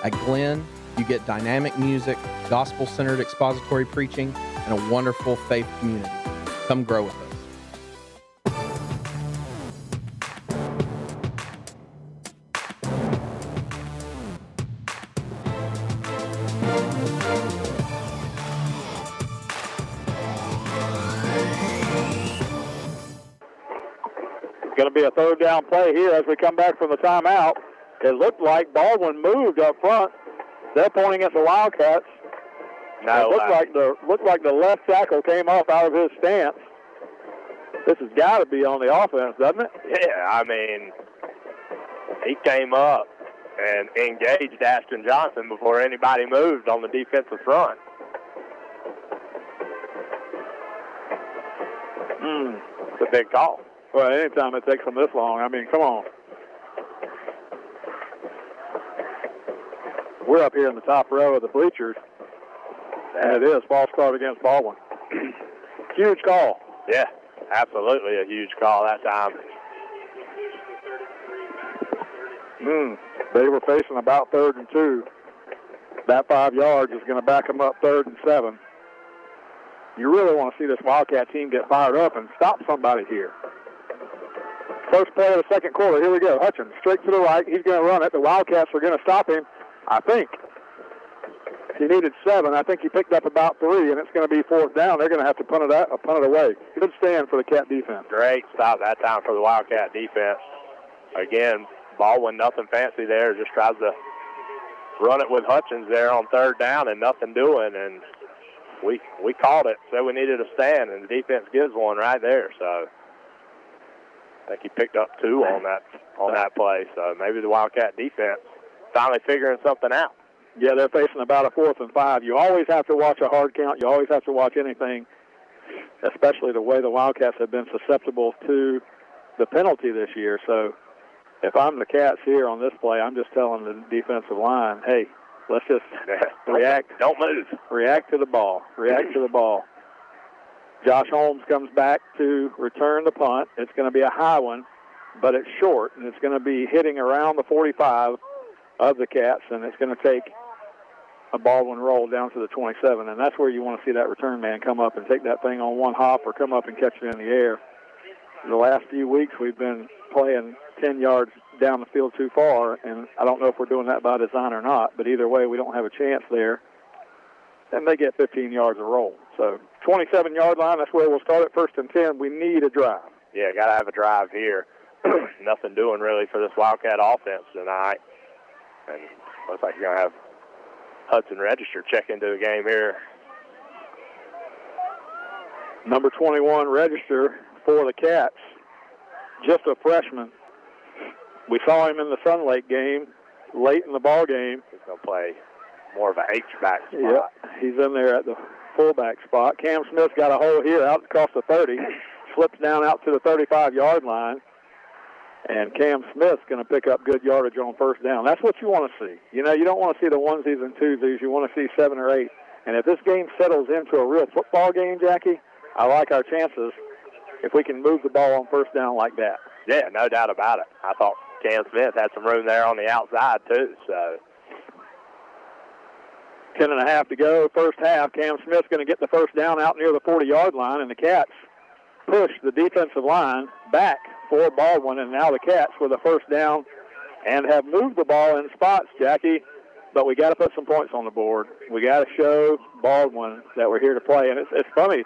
At Glen, you get dynamic music, gospel-centered expository preaching, and a wonderful faith community. Come grow with us. Going to be a third down play here as we come back from the timeout. It looked like Baldwin moved up front. They're pointing at the Wildcats. No, it looked like the left tackle came off out of his stance. This has got to be on the offense, doesn't it? Yeah, he came up and engaged Ashton Johnson before anybody moved on the defensive front. It's a big call. Well, anytime it takes them this long, come on. We're up here in the top row of the bleachers, and it is false start against Baldwin. Huge call. Yeah, absolutely a huge call that time. They were facing about 3rd and 2. That 5 yards is going to back them up 3rd and 7. You really want to see this Wildcat team get fired up and stop somebody here. First play of the second quarter. Here we go. Hutchins straight to the right. He's going to run it. The Wildcats are going to stop him, I think. He needed 7. I think he picked up about 3, and it's going to be 4th down. They're going to have to punt it away. Good stand for the Cat defense. Great stop that time for the Wildcat defense. Again, Baldwin, nothing fancy there. Just tries to run it with Hutchins there on 3rd down and nothing doing. And we called it, said we needed a stand, and the defense gives one right there. So I think he picked up 2 on that play. So maybe the Wildcat defense finally figuring something out. Yeah, they're facing about a 4th and 5. You always have to watch a hard count. You always have to watch anything, especially the way the Wildcats have been susceptible to the penalty this year. So if I'm the Cats here on this play, I'm just telling the defensive line, hey, let's just react. Don't move. React to the ball. React to the ball. Josh Holmes comes back to return the punt. It's going to be a high one, but it's short, and it's going to be hitting around the 45 of the Cats, and it's going to take a Baldwin roll down to the 27, and that's where you want to see that return man come up and take that thing on one hop or come up and catch it in the air. The last few weeks we've been playing 10 yards down the field too far, and I don't know if we're doing that by design or not, but either way we don't have a chance there. And they get 15 yards a roll. So 27-yard line, that's where we'll start at 1st and 10. We need a drive. Yeah, got to have a drive here. Nothing doing really for this Wildcat offense tonight. And looks like you're going to have Hudson Register check into the game here. Number 21, Register for the Cats. Just a freshman. We saw him in the Sun Lake game late in the ball game. He's going to play more of a H-back spot. Yep, he's in there at the fullback spot. Cam Smith's got a hole here out across the 30. Slips down out to the 35-yard line. And Cam Smith's going to pick up good yardage on 1st down. That's what you want to see. You know, you don't want to see the onesies and twosies. You want to see 7 or 8. And if this game settles into a real football game, Jackie, I like our chances if we can move the ball on 1st down like that. Yeah, no doubt about it. I thought Cam Smith had some room there on the outside, too. So 10.5 to go, 1st half. Cam Smith's going to get the 1st down out near the 40-yard line, and the Cats push the defensive line back for Baldwin, and now the Cats with a 1st down and have moved the ball in spots, Jackie, but we got to put some points on the board. We got to show Baldwin that we're here to play, and it's funny.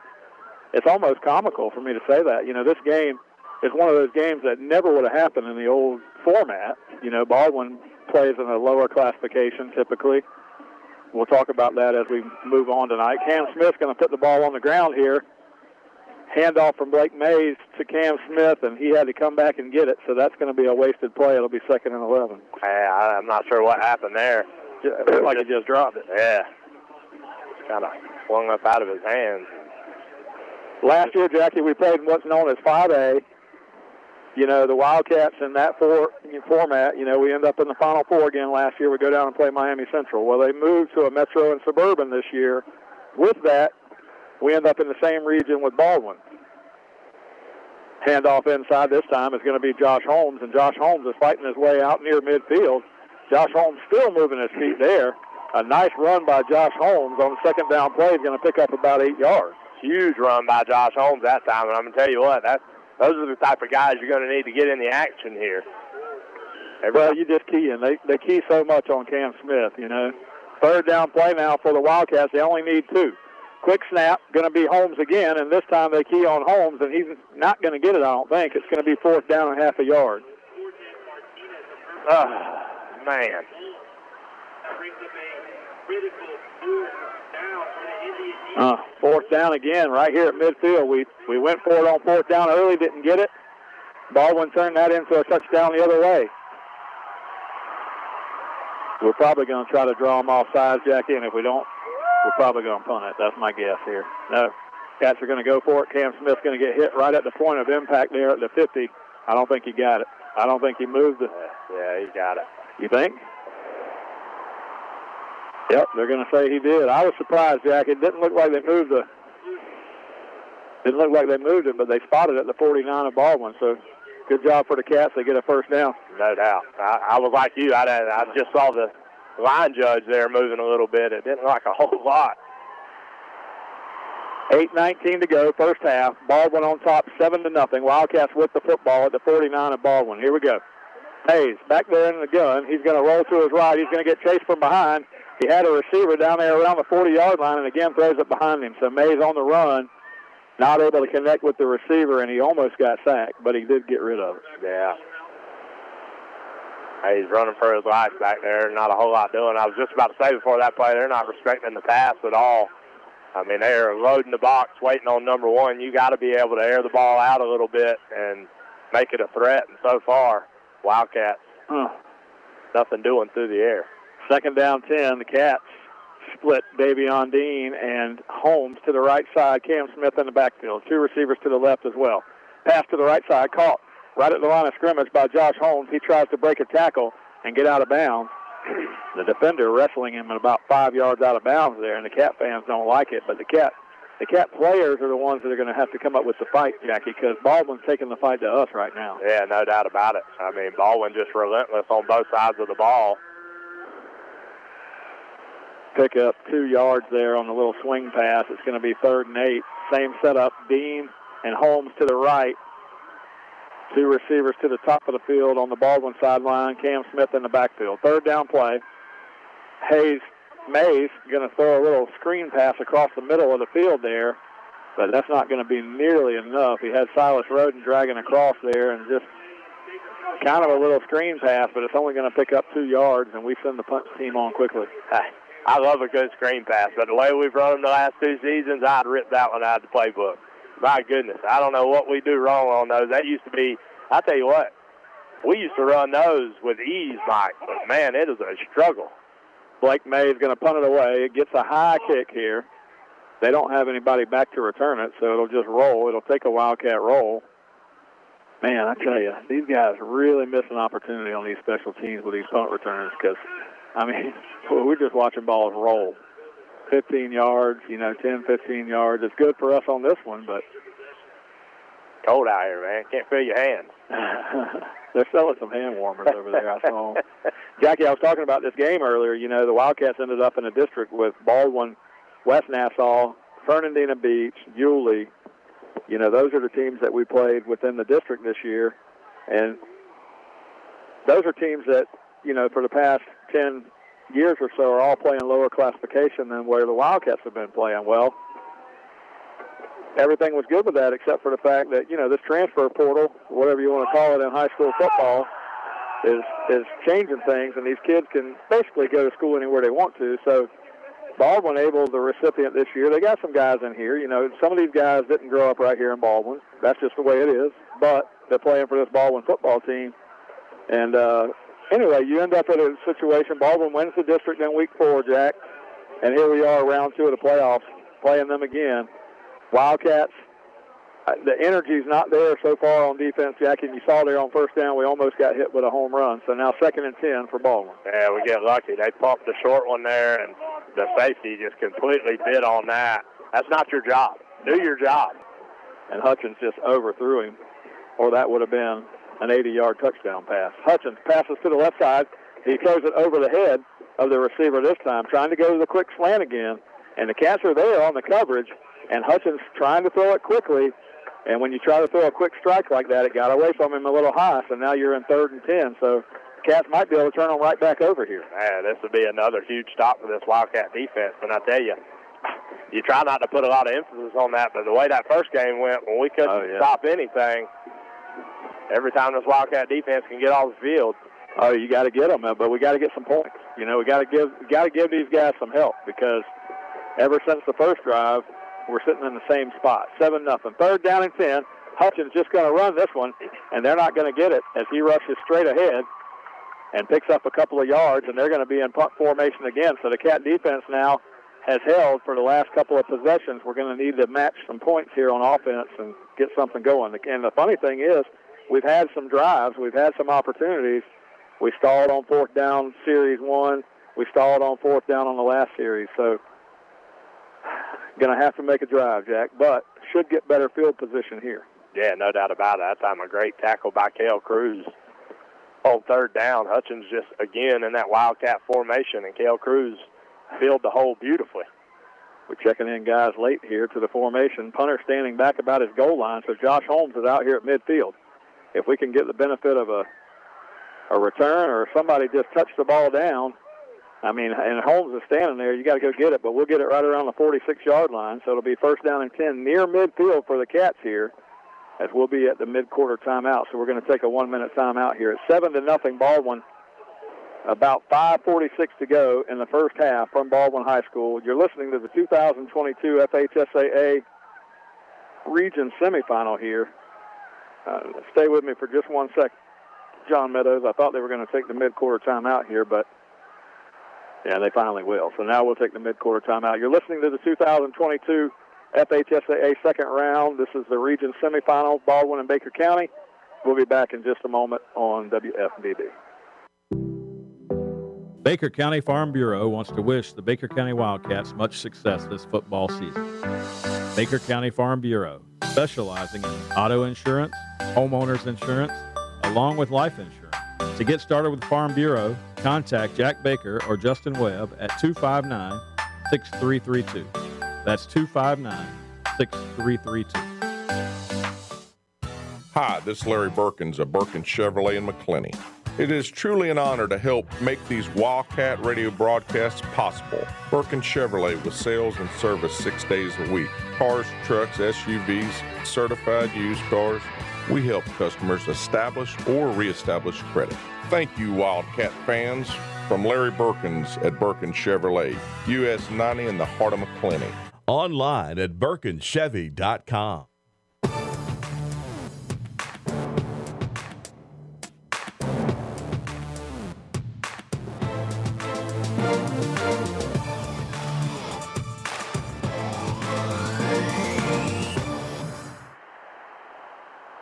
It's almost comical for me to say that. You know, this game is one of those games that never would have happened in the old format. You know, Baldwin plays in a lower classification typically. We'll talk about that as we move on tonight. Cam Smith's going to put the ball on the ground here. Handoff from Blake Mays to Cam Smith, and he had to come back and get it, so that's going to be a wasted play. It'll be 2nd and 11. I'm not sure what happened there. It looked like he just dropped it. Yeah. Kind of flung up out of his hands. Last year, Jackie, we played in what's known as 5A. You know, the Wildcats in that format, you know, we end up in the Final Four again last year. We go down and play Miami Central. Well, they moved to a Metro and Suburban this year. With that, we end up in the same region with Baldwin. Handoff inside this time is going to be Josh Holmes, and Josh Holmes is fighting his way out near midfield. Josh Holmes still moving his feet there. A nice run by Josh Holmes on the 2nd down play is going to pick up about 8 yards. Huge run by Josh Holmes that time, and I'm going to tell you what, those are the type of guys you're going to need to get in the action here. Well, you just key in. They key so much on Cam Smith, you know. 3rd down play now for the Wildcats. They only need 2. Quick snap, going to be Holmes again, and this time they key on Holmes, and he's not going to get it, I don't think. It's going to be 4th down and half a yard. Oh, man. 4th down again right here at midfield. We went for it on 4th down early, didn't get it. Baldwin turned that into a touchdown the other way. We're probably going to try to draw them off sides, Jackie, and if we don't, we're probably going to punt it. That's my guess here. No, Cats are going to go for it. Cam Smith's going to get hit right at the point of impact there at the 50. I don't think he got it. I don't think he moved it. Yeah, he got it. You think? Yep, they're going to say he did. I was surprised, Jack. It didn't look like they moved it, but they spotted it at the 49 of Baldwin. So good job for the Cats. They get a first down. No doubt. I was like you. I just saw the line judge there moving a little bit. It didn't look like a whole lot. 8:19 to go, first half. Baldwin on top, 7-0. Wildcats with the football at the 49 of Baldwin. Here we go. Hayes back there in the gun. He's going to roll to his right. He's going to get chased from behind. He had a receiver down there around the 40-yard line, and again throws it behind him. So Mays on the run, not able to connect with the receiver, and he almost got sacked, but he did get rid of it. Yeah. He's running for his life back there. Not a whole lot doing. I was just about to say before that play, they're not respecting the pass at all. I mean, they're loading the box, waiting on number one. You got to be able to air the ball out a little bit and make it a threat. And so far, Wildcats, nothing doing through the air. Second down 10. The Cats split Davion Dean and Holmes to the right side. Cam Smith in the backfield. Two receivers to the left as well. Pass to the right side, caught right at the line of scrimmage by Josh Holmes. He tries to break a tackle and get out of bounds. The defender wrestling him at about 5 yards out of bounds there, and the Cat fans don't like it. But the Cat players are the ones that are going to have to come up with the fight, Jackie, because Baldwin's taking the fight to us right now. Yeah, no doubt about it. I mean, Baldwin just relentless on both sides of the ball. Pick up 2 yards there on the little swing pass. It's going to be 3rd and 8. Same setup, Dean and Holmes to the right. Two receivers to the top of the field on the Baldwin sideline. Cam Smith in the backfield. 3rd down play. Mays going to throw a little screen pass across the middle of the field there, but that's not going to be nearly enough. He had Silas Roden dragging across there and just kind of a little screen pass, but it's only going to pick up 2 yards, and we send the punt team on quickly. I love a good screen pass, but the way we've run them the last 2 seasons, I'd rip that one out of the playbook. My goodness, I don't know what we do wrong on those. That used to be, I'll tell you what, we used to run those with ease, Mike, but man, it is a struggle. Blake May is going to punt it away. It gets a high kick here. They don't have anybody back to return it, so it'll just roll. It'll take a Wildcat roll. Man, I tell you, these guys really miss an opportunity on these special teams with these punt returns because, I mean, we're just watching balls roll. 15 yards, 10, 15 yards. It's good for us on this one, but. Cold out here, man. Can't feel your hands. They're selling some hand warmers over there, I saw. Jackie, I was talking about this game earlier. The Wildcats ended up in a district with Baldwin, West Nassau, Fernandina Beach, Yulee. Those are the teams that we played within the district this year. And those are teams that, for the past 10 years or so are all playing lower classification than where the Wildcats have been playing. Well, everything was good with that except for the fact that, this transfer portal, whatever you want to call it in high school football, is changing things, and these kids can basically go to school anywhere they want to. So Baldwin the recipient this year, they got some guys in here. Some of these guys didn't grow up right here in Baldwin. That's just the way it is. But they're playing for this Baldwin football team. And anyway, you end up in a situation. Baldwin wins the district in week 4, Jack. And here we are, round 2 of the playoffs, playing them again. Wildcats, the energy's not there so far on defense, Jack. And you saw there on first down, we almost got hit with a home run. So now 2nd and 10 for Baldwin. Yeah, we get lucky. They pumped the short one there, and the safety just completely bid on that. That's not your job. Do your job. And Hutchins just overthrew him, or that would have been an 80-yard touchdown pass. Hutchins passes to the left side. He throws it over the head of the receiver this time, trying to go to the quick slant again. And the Cats are there on the coverage, and Hutchins trying to throw it quickly. And when you try to throw a quick strike like that, it got away from him a little high, so now you're in 3rd and 10. So the Cats might be able to turn them right back over here. Man, this would be another huge stop for this Wildcat defense. And I tell you, you try not to put a lot of emphasis on that, but the way that first game went, when we couldn't stop anything, every time this Wildcat defense can get off the field. Oh, you got to get them, but we got to get some points. We got to give these guys some help because ever since the first drive, we're sitting in the same spot, 7-0. 3rd down and 10. Hutchins just going to run this one, and they're not going to get it as he rushes straight ahead and picks up a couple of yards, and they're going to be in punt formation again. So the Cat defense now has held for the last couple of possessions. We're going to need to match some points here on offense and get something going. And the funny thing is, we've had some drives. We've had some opportunities. We stalled on 4th down, Series 1. We stalled on 4th down on the last series, so going to have to make a drive, Jack, but should get better field position here. Yeah, no doubt about it. That time a great tackle by Cale Cruz. On 3rd down, Hutchins just again in that Wildcat formation, and Cale Cruz filled the hole beautifully. We're checking in guys late here to the formation. Punter standing back about his goal line, so Josh Holmes is out here at midfield. If we can get the benefit of a return or somebody just touch the ball down, I mean, and Holmes is standing there, you got to go get it, but we'll get it right around the 46-yard line, so it'll be 1st down and 10 near midfield for the Cats here, as we'll be at the mid-quarter timeout. So we're going to take a 1-minute timeout here. It's 7-0 Baldwin. About 5:46 to go in the first half from Baldwin High School. You're listening to the 2022 FHSAA Region Semifinal here. Stay with me for just 1 second, John Meadows. I thought they were going to take the mid-quarter timeout here, but yeah, they finally will. So now we'll take the mid-quarter timeout. You're listening to the 2022 FHSAA second round. This is the region semifinal, Baldwin and Baker County. We'll be back in just a moment on WFBB. Baker County Farm Bureau wants to wish the Baker County Wildcats much success this football season. Baker County Farm Bureau, specializing in auto insurance, homeowners insurance, along with life insurance. To get started with Farm Bureau, contact Jack Baker or Justin Webb at 259-6332. That's 259-6332. Hi, this is Larry Birkins of Birkins Chevrolet in McClenny. It is truly an honor to help make these Wildcat radio broadcasts possible. Birkins Chevrolet with sales and service 6 days a week. Cars, trucks, SUVs, certified used cars. We help customers establish or reestablish credit. Thank you, Wildcat fans. From Larry Birkins at Birkins Chevrolet, US 90 in the heart of McClenny. Online at BirkinsChevy.com.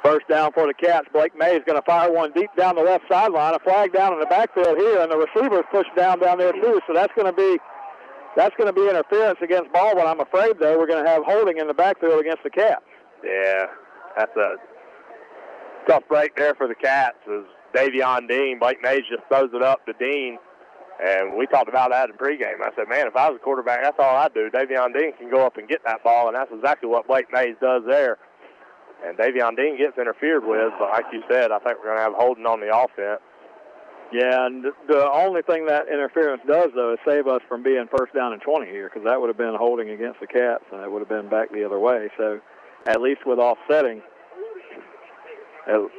First down for the Cats. Blake May is going to fire one deep down the left sideline. A flag down in the backfield here, and the receiver's pushed down there too. So that's going to be interference against Baldwin. I'm afraid, though, we're going to have holding in the backfield against the Cats. Yeah, that's a tough break there for the Cats. As Davion Dean, Blake Mays just throws it up to Dean, and we talked about that in pregame. I said, man, if I was a quarterback, that's all I'd do. Davion Dean can go up and get that ball, and that's exactly what Blake Mays does there. And Davion Dean gets interfered with, but like you said, I think we're going to have holding on the offense. Yeah, and the only thing that interference does, though, is save us from being 1st down and 20 here, because that would have been holding against the Cats, and it would have been back the other way. So at least with offsetting, I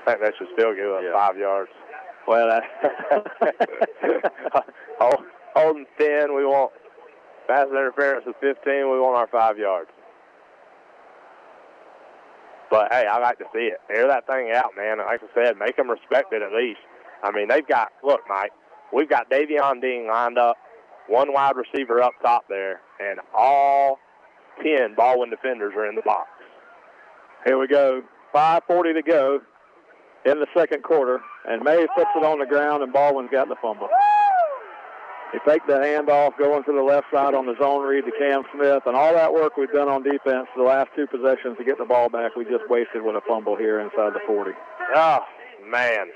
think they should still give us 5 yards. Well, holding 10, we want pass interference of 15, we want our 5 yards. But, hey, I like to see it. Air that thing out, man. Like I said, make them respect it at least. I mean, look, Mike, we've got Davion Dean lined up, one wide receiver up top there, and all 10 Baldwin defenders are in the box. Here we go. 5:40 to go in the second quarter, and Mays puts it on the ground, and Baldwin's got the fumble. He faked the handoff going to the left side on the zone read to Cam Smith, and all that work we've done on defense the last 2 possessions to get the ball back, we just wasted with a fumble here inside the 40. Oh, man.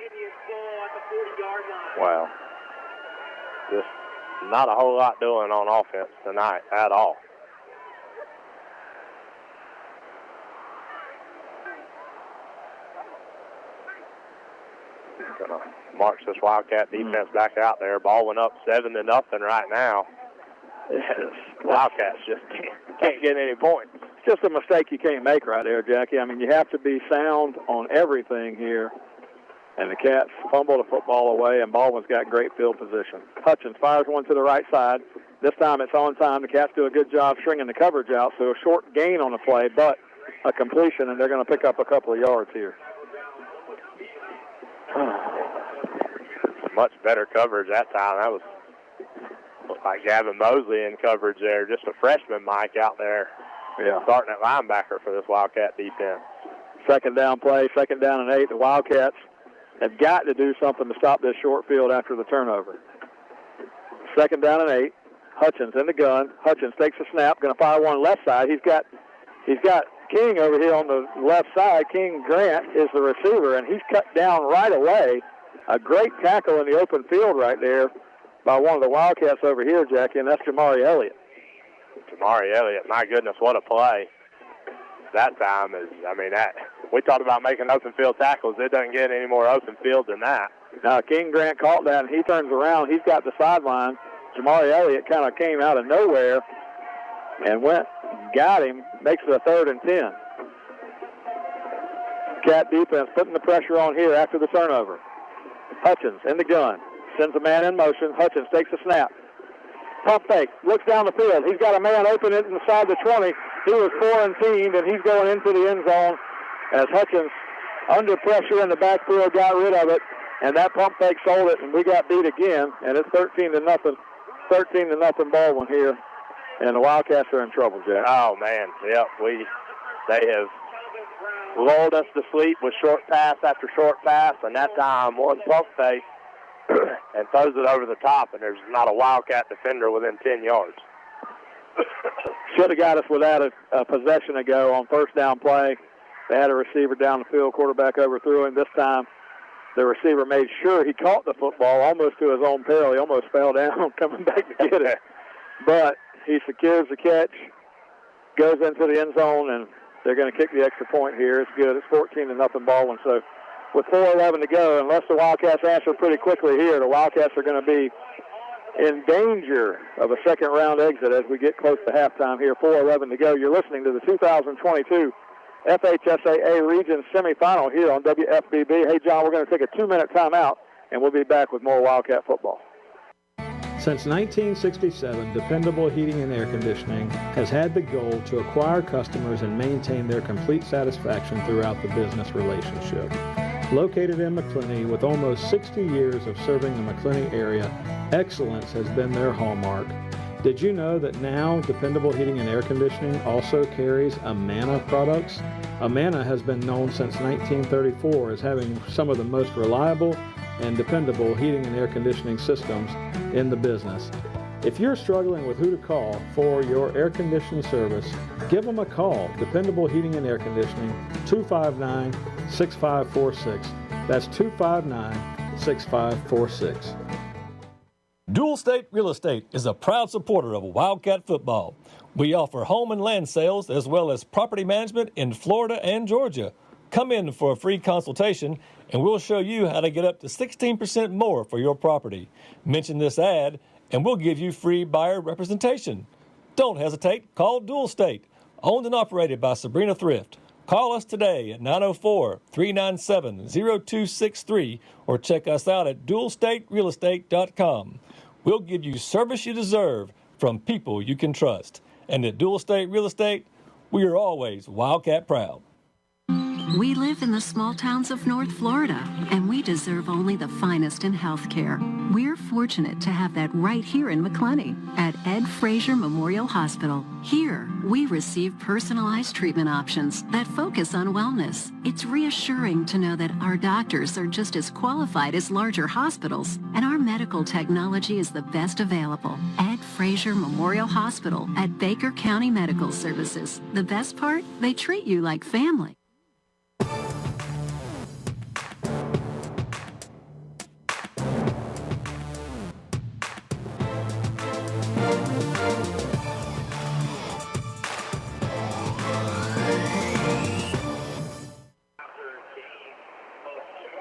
Wow. Just not a whole lot doing on offense tonight at all. Gonna march this Wildcat defense back out there. Baldwin up 7-0 right now. Yes. Wildcats just can't get any points. It's just a mistake you can't make right there, Jackie. I mean, you have to be sound on everything here. And the Cats fumble the football away, and Baldwin's got great field position. Hutchins fires one to the right side. This time it's on time. The Cats do a good job stringing the coverage out, so a short gain on the play, but a completion, and they're going to pick up a couple of yards here. Much better coverage that time. That was looked like Gavin Mosley in coverage there. Just a freshman Mike out there. Yeah. Starting at linebacker for this Wildcat defense. Second down play, 2nd down and 8. The Wildcats have got to do something to stop this short field after the turnover. 2nd down and 8. Hutchins in the gun. Hutchins takes a snap, going to fire one left side. He's got King over here on the left side. King Grant is the receiver, and he's cut down right away. A great tackle in the open field right there by one of the Wildcats over here, Jackie, and that's Jamari Elliott. Jamari Elliott, my goodness, what a play. That time is, we talked about making open field tackles. It doesn't get any more open field than that. Now, King Grant caught that, and he turns around. He's got the sideline. Jamari Elliott kind of came out of nowhere and got him, makes it a 3rd and 10. Cat defense putting the pressure on here after the turnover. Hutchins in the gun, sends a man in motion. Hutchins takes a snap. Pump fake, looks down the field. He's got a man open inside the 20. He was quarantined, and he's going into the end zone as Hutchins, under pressure in the backfield, got rid of it, and that pump fake sold it, and we got beat again, and it's 13-0. 13-0 Baldwin here, and the Wildcats are in trouble, Jack. Oh, man, yep, they have lulled us to sleep with short pass after short pass, and that time one pump fake and throws it over the top, and there's not a Wildcat defender within 10 yards. Should have got us with that a possession ago on 1st down play. They had a receiver down the field, quarterback overthrew him. This time the receiver made sure he caught the football almost to his own peril. He almost fell down coming back to get it. But he secures the catch, goes into the end zone, and they're going to kick the extra point here. It's good. It's 14-0 Baldwin. So with 4:11 to go, unless the Wildcats answer pretty quickly here, the Wildcats are going to be in danger of a 2nd-round exit as we get close to halftime here. 4:11 to go. You're listening to the 2022 FHSAA Region Semifinal here on WFBB. Hey, John, we're going to take a 2-minute timeout, and we'll be back with more Wildcat football. Since 1967, Dependable Heating and Air Conditioning has had the goal to acquire customers and maintain their complete satisfaction throughout the business relationship. Located in McClenny with almost 60 years of serving the McClenny area, excellence has been their hallmark. Did you know that now Dependable Heating and Air Conditioning also carries Amana products? Amana has been known since 1934 as having some of the most reliable and dependable heating and air conditioning systems in the business. If you're struggling with who to call for your air conditioning service, give them a call. Dependable Heating and Air Conditioning, 259-6546. That's 259-6546. Dual State Real Estate is a proud supporter of Wildcat football. We offer home and land sales as well as property management in Florida and Georgia. Come in for a free consultation and we'll show you how to get up to 16% more for your property. Mention this ad and we'll give you free buyer representation. Don't hesitate, call Dual State, owned and operated by Sabrina Thrift. Call us today at 904-397-0263 or check us out at dualstaterealestate.com. We'll give you service you deserve from people you can trust. And at Dual State Real Estate, we are always Wildcat proud. We live in the small towns of North Florida, and we deserve only the finest in health care. We're fortunate to have that right here in McClenny at Ed Frazier Memorial Hospital. Here, we receive personalized treatment options that focus on wellness. It's reassuring to know that our doctors are just as qualified as larger hospitals, and our medical technology is the best available. Ed Frazier Memorial Hospital at Baker County Medical Services. The best part? They treat you like family.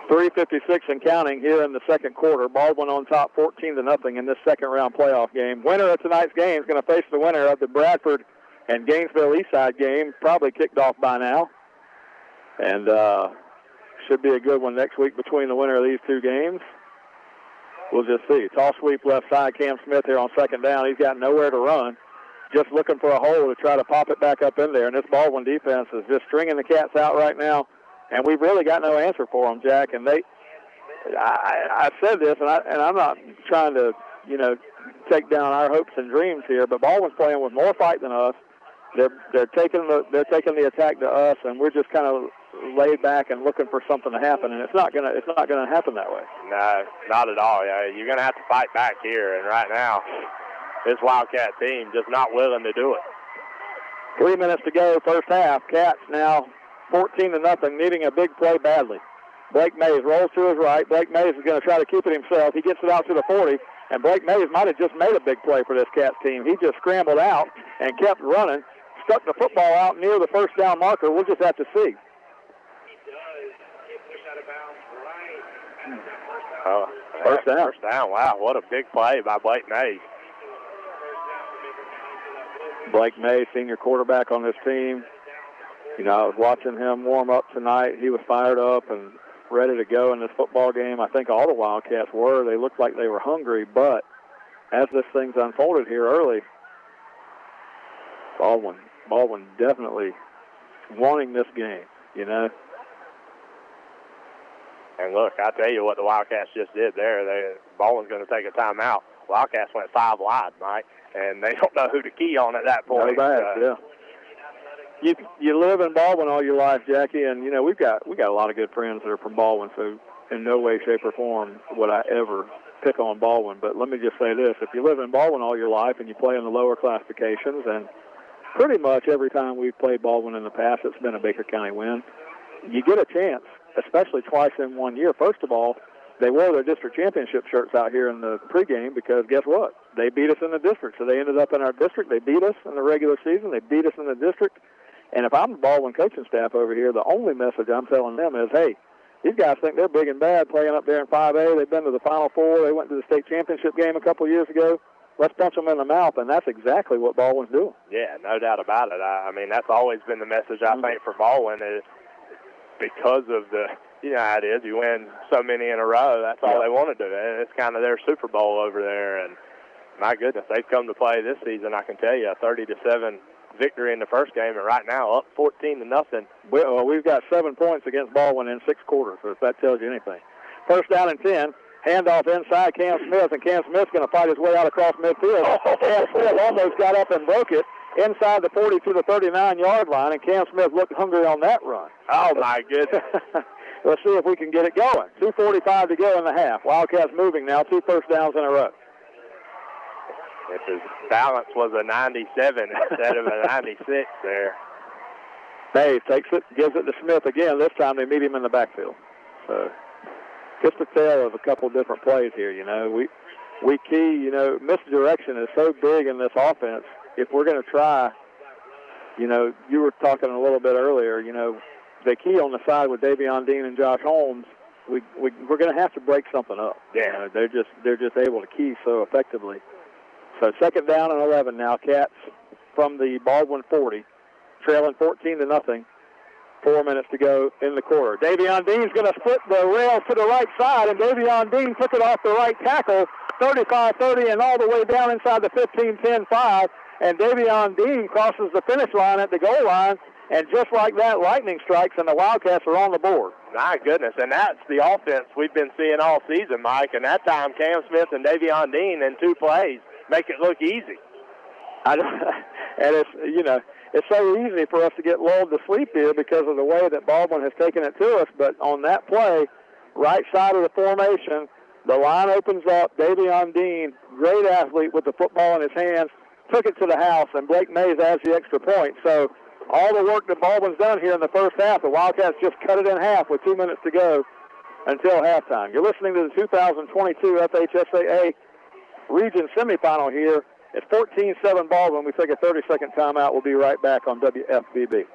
.356 and counting here in the second quarter. Baldwin on top 14-0 in this second round playoff game. Winner of tonight's game is going to face the winner of the Bradford and Gainesville Eastside game, probably kicked off by now. And should be a good one next week between the winner of these two games. We'll just see. Toss sweep left side, Cam Smith here on second down. He's got nowhere to run. Just looking for a hole to try to pop it back up in there. And this Baldwin defense is just stringing the cats out right now. And we've really got no answer for them, Jack. And I said this, and I'm not trying to, take down our hopes and dreams here, but Baldwin's playing with more fight than us. they're taking the attack to us, and we're just kind of laid back and looking for something to happen, and it's not gonna happen that way. No, not at all. Yeah, you're gonna have to fight back here, and right now, this Wildcat team just not willing to do it. 3 minutes to go, first half. Cats now 14-0, needing a big play badly. Blake Mays rolls to his right. Blake Mays is going to try to keep it himself. He gets it out to the 40, and Blake Mays might have just made a big play for this Cats team. He just scrambled out and kept running, stuck the football out near the first down marker. We'll just have to see. Oh, first down. First down. Wow, what a big play by Blake Mays. Blake Mays, senior quarterback on this team. You know, I was watching him warm up tonight. He was fired up and ready to go in this football game. I think all the Wildcats were. They looked like they were hungry, but as this thing's unfolded here early, Baldwin definitely wanting this game, you know. And look, I tell you what the Wildcats just did there. Baldwin's going to take a timeout. Wildcats went 5 wide, Mike, and they don't know who to key on at that point. No bad, yeah. You live in Baldwin all your life, Jackie, and you know we got a lot of good friends that are from Baldwin. So in no way, shape, or form would I ever pick on Baldwin. But let me just say this: if you live in Baldwin all your life and you play in the lower classifications, and pretty much every time we've played Baldwin in the past, it's been a Baker County win. You get a chance, especially twice in 1 year. First of all, they wore their district championship shirts out here in the pregame because guess what? They beat us in the district. So they ended up in our district. They beat us in the regular season. They beat us in the district. And if I'm the Baldwin coaching staff over here, the only message I'm telling them is, hey, these guys think they're big and bad playing up there in 5A. They've been to the Final Four. They went to the state championship game a couple years ago. Let's punch them in the mouth, and that's exactly what Baldwin's doing. Yeah, no doubt about it. I mean, that's always been the message, I think, for Baldwin is because of the, you know how it is, you win so many in a row, that's all they want to do. It's kind of their Super Bowl over there, and my goodness, they've come to play this season, I can tell you, a 30-7 victory in the first game, and right now up 14-0. We've got 7 points against Baldwin in 6 quarters, so if that tells you anything. First down and 10. Handoff inside Cam Smith, and Cam Smith's going to fight his way out across midfield. Cam Smith almost got up and broke it inside the 40 to the 39-yard line, and Cam Smith looked hungry on that run. Oh, my goodness. Let's see if we can get it going. 2:45 to go in the half. Wildcats moving now, 2 first downs in a row. If his balance was a 97 instead of a 96 there. Mays takes it, gives it to Smith again. This time they meet him in the backfield. So just a tale of a couple different plays here, you know. We key, you know, misdirection is so big in this offense. If we're going to try, you know, you were talking a little bit earlier, you know, they key on the side with Davion Dean and Josh Holmes. We're going to have to break something up. Yeah. You know, they're just able to key so effectively. So second down and 11 now. Cats from the Baldwin 40, trailing 14-0. 4 minutes to go in the quarter. Davion Dean's going to split the rail to the right side, and Davion Dean took it off the right tackle, 35-30, and all the way down inside the 15-10-5. And Davion Dean crosses the finish line at the goal line, and just like that, lightning strikes, and the Wildcats are on the board. My goodness, and that's the offense we've been seeing all season, Mike. And that time, Cam Smith and Davion Dean in 2 plays make it look easy. And it's, you know, it's so easy for us to get lulled to sleep here because of the way that Baldwin has taken it to us. But on that play, right side of the formation, the line opens up. Davion Dean, great athlete with the football in his hands, took it to the house, and Blake Mays adds the extra point. So all the work that Baldwin's done here in the first half, the Wildcats just cut it in half with 2 minutes to go until halftime. You're listening to the 2022 FHSAA Region Semifinal here. It's 14-7 Baldwin. We take a 30-second timeout. We'll be right back on WFBB.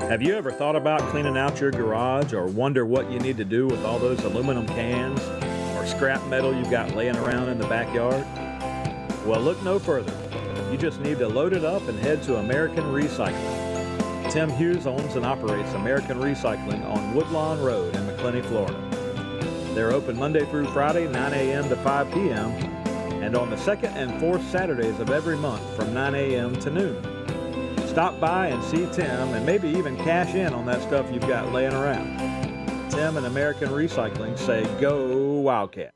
Have you ever thought about cleaning out your garage or wonder what you need to do with all those aluminum cans or scrap metal you've got laying around in the backyard? Well, look no further. You just need to load it up and head to American Recycling. Tim Hughes owns and operates American Recycling on Woodlawn Road in McClenny, Florida. They're open Monday through Friday, 9 a.m. to 5 p.m., and on the second and fourth Saturdays of every month from 9 a.m. to noon. Stop by and see Tim and maybe even cash in on that stuff you've got laying around. Tim and American Recycling say, go Wildcat.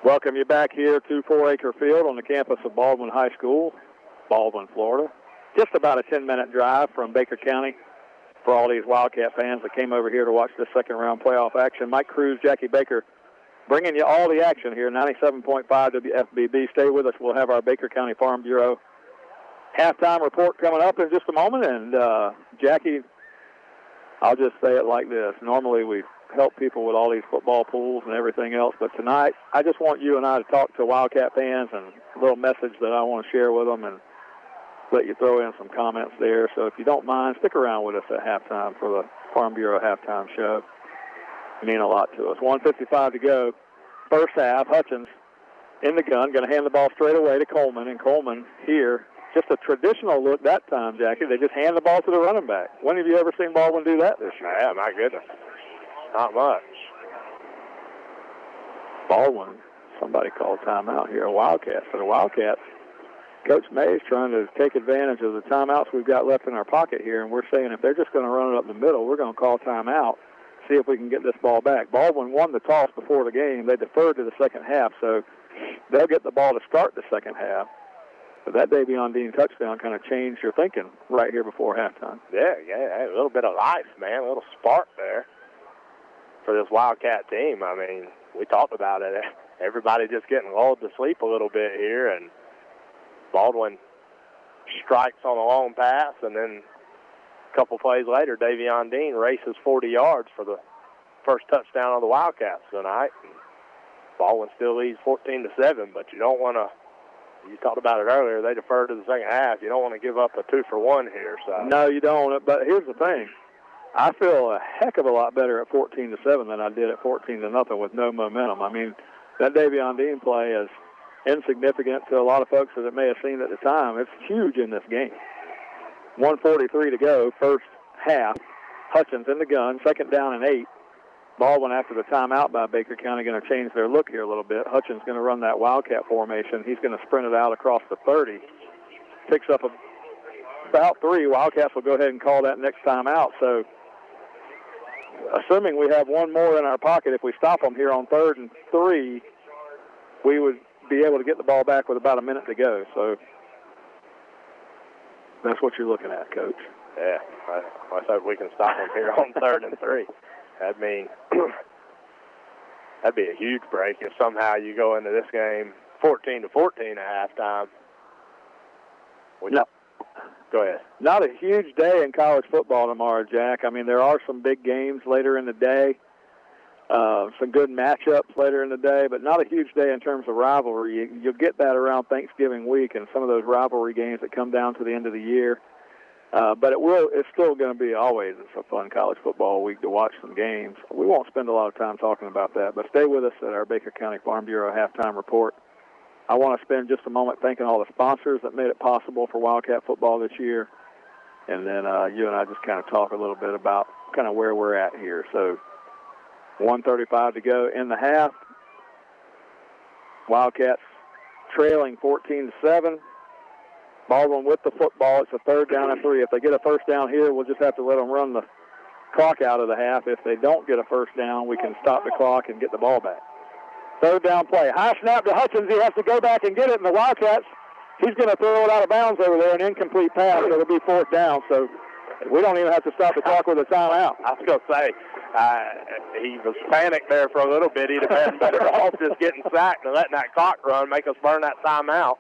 Welcome you back here to 4-acre field on the campus of Baldwin High School, Baldwin, Florida. Just about a 10-minute drive from Baker County for all these Wildcat fans that came over here to watch this second-round playoff action. Mike Cruz, Jackie Baker, bringing you all the action here, 97.5 WFBB. Stay with us. We'll have our Baker County Farm Bureau halftime report coming up in just a moment. And, Jackie, I'll just say it like this. Normally we help people with all these football pools and everything else, but tonight I just want you and I to talk to Wildcat fans and a little message that I want to share with them and let you throw in some comments there. So if you don't mind, stick around with us at halftime for the Farm Bureau halftime show. It mean a lot to us. 1:55 to go. First half, Hutchins in the gun, going to hand the ball straight away to Coleman, and Coleman here, just a traditional look that time, Jackie. They just hand the ball to the running back. When have you ever seen Baldwin do that this year? Yeah, my goodness. Not much. Baldwin, somebody called timeout here, a Wildcat. For the Wildcats, Coach Mays trying to take advantage of the timeouts we've got left in our pocket here, and we're saying if they're just going to run it up the middle, we're going to call timeout, see if we can get this ball back. Baldwin won the toss before the game. They deferred to the second half, so they'll get the ball to start the second half. But that Davion Dean touchdown kind of changed your thinking right here before halftime. Yeah, a little bit of life, man, a little spark there for this Wildcat team. I mean, we talked about it. Everybody just getting lulled to sleep a little bit here, and Baldwin strikes on a long pass, and then a couple plays later, Davion Dean races 40 yards for the first touchdown of the Wildcats tonight. And Baldwin still leads 14-7, but you don't want to, you talked about it earlier, they deferred to the second half. You don't want to give up a 2-for-1 here. So. No, you don't. But here's the thing. I feel a heck of a lot better at 14-7 than I did at 14-0 with no momentum. I mean, that Davion Dean play is insignificant to a lot of folks that it may have seen at the time. It's huge in this game. 1:43 to go, first half. Hutchins in the gun, second down and 8. Baldwin, after the timeout by Baker County, going to change their look here a little bit. Hutchins going to run that Wildcat formation. He's going to sprint it out across the 30. Picks up about 3. Wildcats will go ahead and call that next timeout. So, assuming we have one more in our pocket, if we stop them here on 3rd and 3, we would be able to get the ball back with about a minute to go. So that's what you're looking at, Coach. Yeah, I hope we can stop them here on 3rd and 3. That'd mean that'd be a huge break if somehow you go into this game 14-14 at halftime. No. Go ahead. Not a huge day in college football tomorrow, Jack. I mean, there are some big games later in the day, some good matchups later in the day, but not a huge day in terms of rivalry. You'll get that around Thanksgiving week and some of those rivalry games that come down to the end of the year. But it's still going to be always a fun college football week to watch some games. We won't spend a lot of time talking about that, but stay with us at our Baker County Farm Bureau halftime report. I want to spend just a moment thanking all the sponsors that made it possible for Wildcat football this year. And then you and I just kind of talk a little bit about kind of where we're at here. So 1:35 to go in the half. Wildcats trailing 14-7. Baldwin with the football. It's a 3rd down and 3. If they get a first down here, we'll just have to let them run the clock out of the half. If they don't get a first down, we can stop the clock and get the ball back. 3rd down play. High snap to Hutchins. He has to go back and get it, and the Wildcats, he's going to throw it out of bounds over there, an incomplete pass. It'll be 4th down, so we don't even have to stop the clock with a timeout. I was going to say, he was panicked there for a little bit. He'd have been better off just getting sacked and letting that clock run, make us burn that timeout.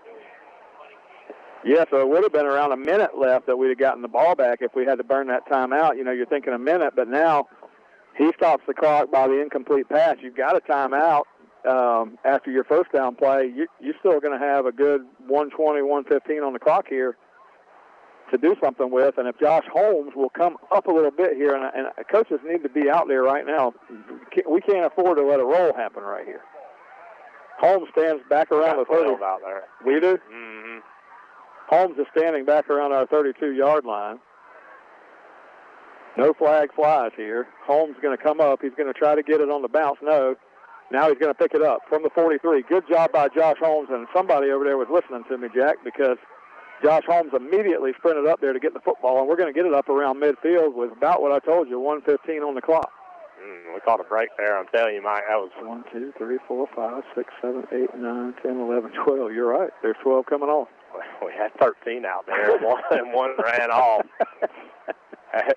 Yeah, so it would have been around a minute left that we'd have gotten the ball back if we had to burn that timeout. You know, you're thinking a minute, but now he stops the clock by the incomplete pass. You've got a timeout. After your first down play, you're still going to have a good 1:20, 1:15 on the clock here to do something with. And if Josh Holmes will come up a little bit here, and coaches need to be out there right now, we can't afford to let a roll happen right here. Holmes stands back around the 30. Out there. We do? Mm-hmm. Holmes is standing back around our 32-yard line. No flag flies here. Holmes is going to come up. He's going to try to get it on the bounce. No. Now he's going to pick it up from the 43. Good job by Josh Holmes, and somebody over there was listening to me, Jack, because Josh Holmes immediately sprinted up there to get the football, and we're going to get it up around midfield with about what I told you, 1:15 on the clock. We caught a break there. I'm telling you, Mike, that was 1, 2, 3, 4, 5, 6, 7, 8, 9, 10, 11, 12. You're right. There's 12 coming off. We had 13 out there, and one ran off.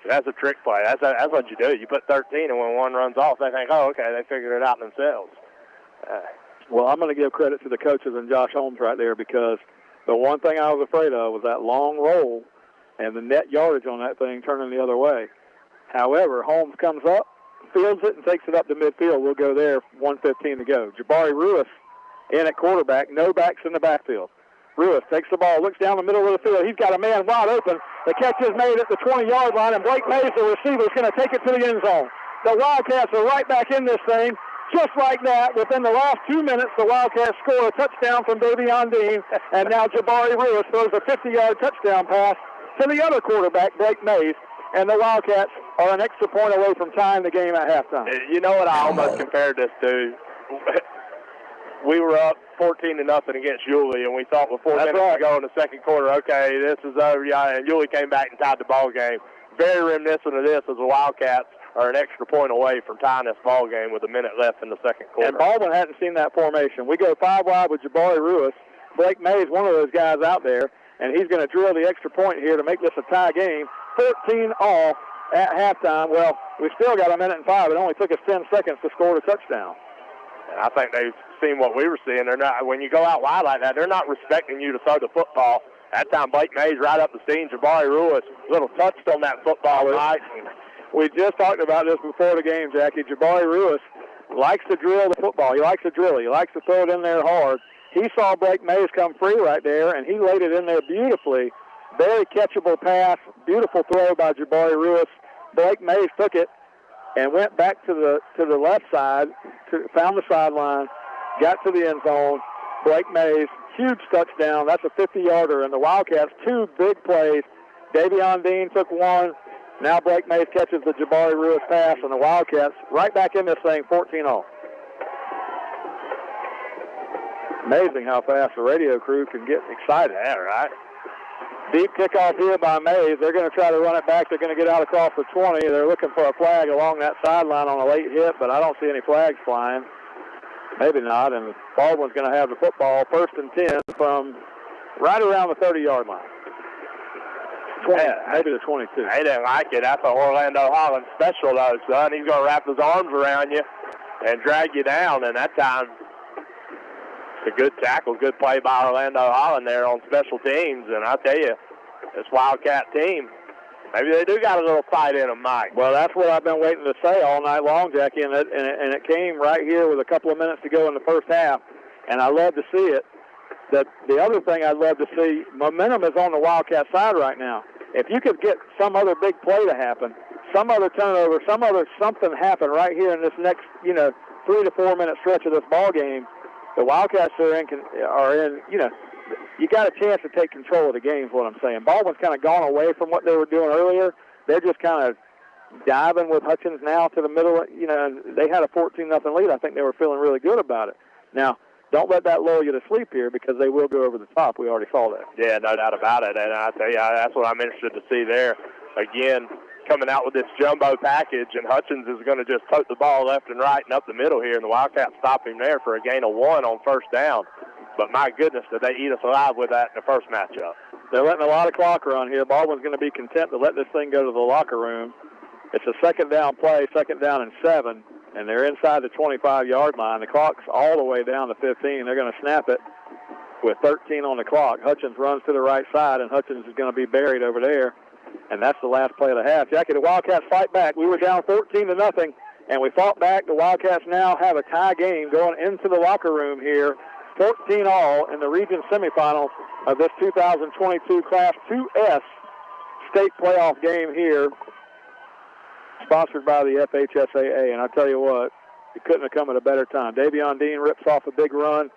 That's a trick play. That's what you do. You put 13, and when one runs off, they think, oh, okay, they figured it out themselves. Well, I'm going to give credit to the coaches and Josh Holmes right there, because the one thing I was afraid of was that long roll and the net yardage on that thing turning the other way. However, Holmes comes up, fields it, and takes it up to midfield. We'll go there, 1:15 to go. Jabari Ruiz in at quarterback, no backs in the backfield. Ruiz takes the ball, looks down the middle of the field. He's got a man wide open. The catch is made at the 20-yard line, and Blake Mays, the receiver, is going to take it to the end zone. The Wildcats are right back in this thing. Just like that, within the last 2 minutes, the Wildcats score a touchdown from Davion Dean, and now Jabari Ruiz throws a 50-yard touchdown pass to the other quarterback, Blake Mays, and the Wildcats are an extra point away from tying the game at halftime. You know what I almost compared this to? We were up 14-0 against Yulee, and we thought with 4 minutes to go in the second quarter, okay, this is over. Yeah, and Yulee came back and tied the ball game. Very reminiscent of this, as the Wildcats are an extra point away from tying this ball game with a minute left in the second quarter. And Baldwin hadn't seen that formation. We go 5 wide with Jabari Ruiz. Blake Mays, one of those guys out there, and he's going to drill the extra point here to make this a tie game. 14 all at halftime. Well, we still got a minute and 5. It only took us 10 seconds to score the touchdown. And I think they've seen what we were seeing. They're not, when you go out wide like that, they're not respecting you to throw the football. That time, Blake Mays right up the seam. Jabari Ruiz, little touched on that football tonight. We just talked about this before the game, Jackie. Jabari Ruiz likes to drill the football. He likes to drill it. He likes to throw it in there hard. He saw Blake Mays come free right there, and he laid it in there beautifully. Very catchable pass. Beautiful throw by Jabari Ruiz. Blake Mays took it and went back to the left side, found the sideline, got to the end zone. Blake Mays, huge touchdown. That's a 50-yarder, and the Wildcats, 2 big plays. Davion Dean took one. Now Blake Mays catches the Jabari Ruiz pass, and the Wildcats right back in this thing, 14-0. Amazing how fast the radio crew can get excited. Yeah, right. Deep kickoff here by Mays. They're going to try to run it back. They're going to get out across the 20. They're looking for a flag along that sideline on a late hit, but I don't see any flags flying. Maybe not, and Baldwin's going to have the football 1st and 10 from right around the 30-yard line. 20, maybe the 22. They didn't like it. That's an Orlando Holland special, though, son. He's going to wrap his arms around you and drag you down, and that time it's a good tackle, good play by Orlando Holland there on special teams, and I tell you, this Wildcat team, maybe they do got a little fight in them, Mike. Well, that's what I've been waiting to say all night long, Jackie, and it came right here with a couple of minutes to go in the first half, and I love to see it. The other thing I'd love to see, momentum is on the Wildcat side right now. If you could get some other big play to happen, some other turnover, something happen right here in this next, 3 to 4 minute stretch of this ball game, the Wildcats are in, you got a chance to take control of the game is what I'm saying. Baldwin's kind of gone away from what they were doing earlier. They're just kind of diving with Hutchins now to the middle. They had a 14-0 lead. I think they were feeling really good about it. Now, don't let that lull you to sleep here, because they will go over the top. We already saw that. Yeah, no doubt about it. And I tell you, that's what I'm interested to see there. Again, coming out with this jumbo package, and Hutchins is going to just tote the ball left and right and up the middle here, and the Wildcats stop him there for a gain of 1 on 1st down. But my goodness, did they eat us alive with that in the first matchup. They're letting a lot of clock run here. Baldwin's going to be content to let this thing go to the locker room. It's a 2nd down play, 2nd down and 7. And they're inside the 25-yard line. The clock's all the way down to 15. They're going to snap it with 13 on the clock. Hutchins runs to the right side, and Hutchins is going to be buried over there. And that's the last play of the half. Jackie, the Wildcats fight back. We were down 14-0, and we fought back. The Wildcats now have a tie game going into the locker room here. 14 all in the region semifinals of this 2022 Class 2S state playoff game here, sponsored by the FHSAA. And I tell you what, it couldn't have come at a better time. Davion Dean rips off a big run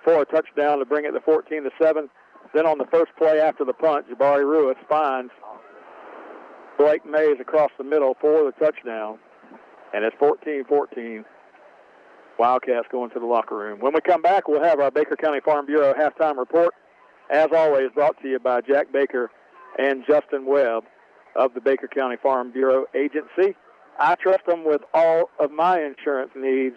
for a touchdown to bring it to 14-7. Then on the first play after the punt, Jabari Ruiz finds Blake Mays across the middle for the touchdown. And it's 14-14. Wildcats going to the locker room. When we come back, we'll have our Baker County Farm Bureau halftime report. As always, brought to you by Jack Baker and Justin Webb of the Baker County Farm Bureau Agency. I trust them with all of my insurance needs.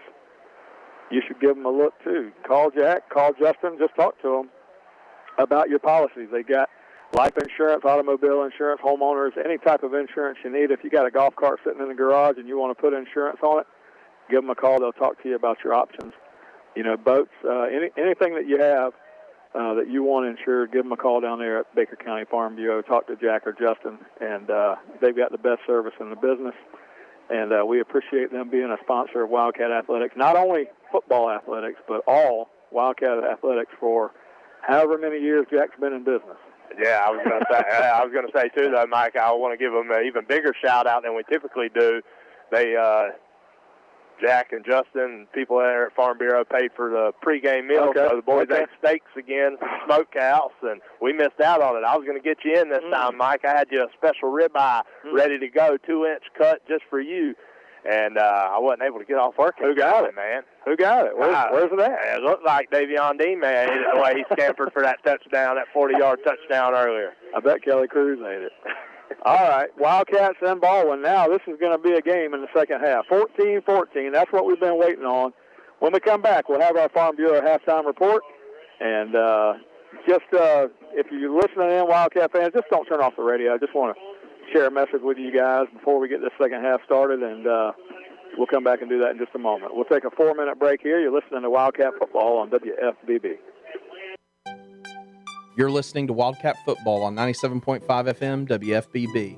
You should give them a look, too. Call Jack, call Justin, just talk to them about your policies. They got life insurance, automobile insurance, homeowners, any type of insurance you need. If you got a golf cart sitting in the garage and you want to put insurance on it, give them a call. They'll talk to you about your options. You know, boats, anything that you have that you want insured, give them a call down there at Baker County Farm Bureau. Talk to Jack or Justin, and they've got the best service in the business. And we appreciate them being a sponsor of Wildcat Athletics, not only football athletics, but all Wildcat Athletics for however many years Jack's been in business. Yeah, I was going to say too, though, Mike. I want to give them an even bigger shout out than we typically do. They, Jack and Justin, people there at Farm Bureau paid for the pregame meal, so the boys ate steaks again from Smokehouse, and we missed out on it. I was going to get you in this time, Mike. I had you a special ribeye ready to go, 2-inch cut just for you, and I wasn't able to get off work. Who got it, man? Who got it? Where's it at? It looked like Davion Dean, man, the way he scampered for that touchdown, that 40-yard touchdown earlier. I bet Kelly Cruz ate it. All right, Wildcats and Baldwin. Now this is going to be a game in the second half. 14-14, that's what we've been waiting on. When we come back, we'll have our Farm Bureau halftime report. And if you're listening in, Wildcat fans, just don't turn off the radio. I just want to share a message with you guys before we get this second half started, and we'll come back and do that in just a moment. We'll take a 4-minute break here. You're listening to Wildcat Football on WFBB. You're listening to Wildcat Football on 97.5 FM WFBB.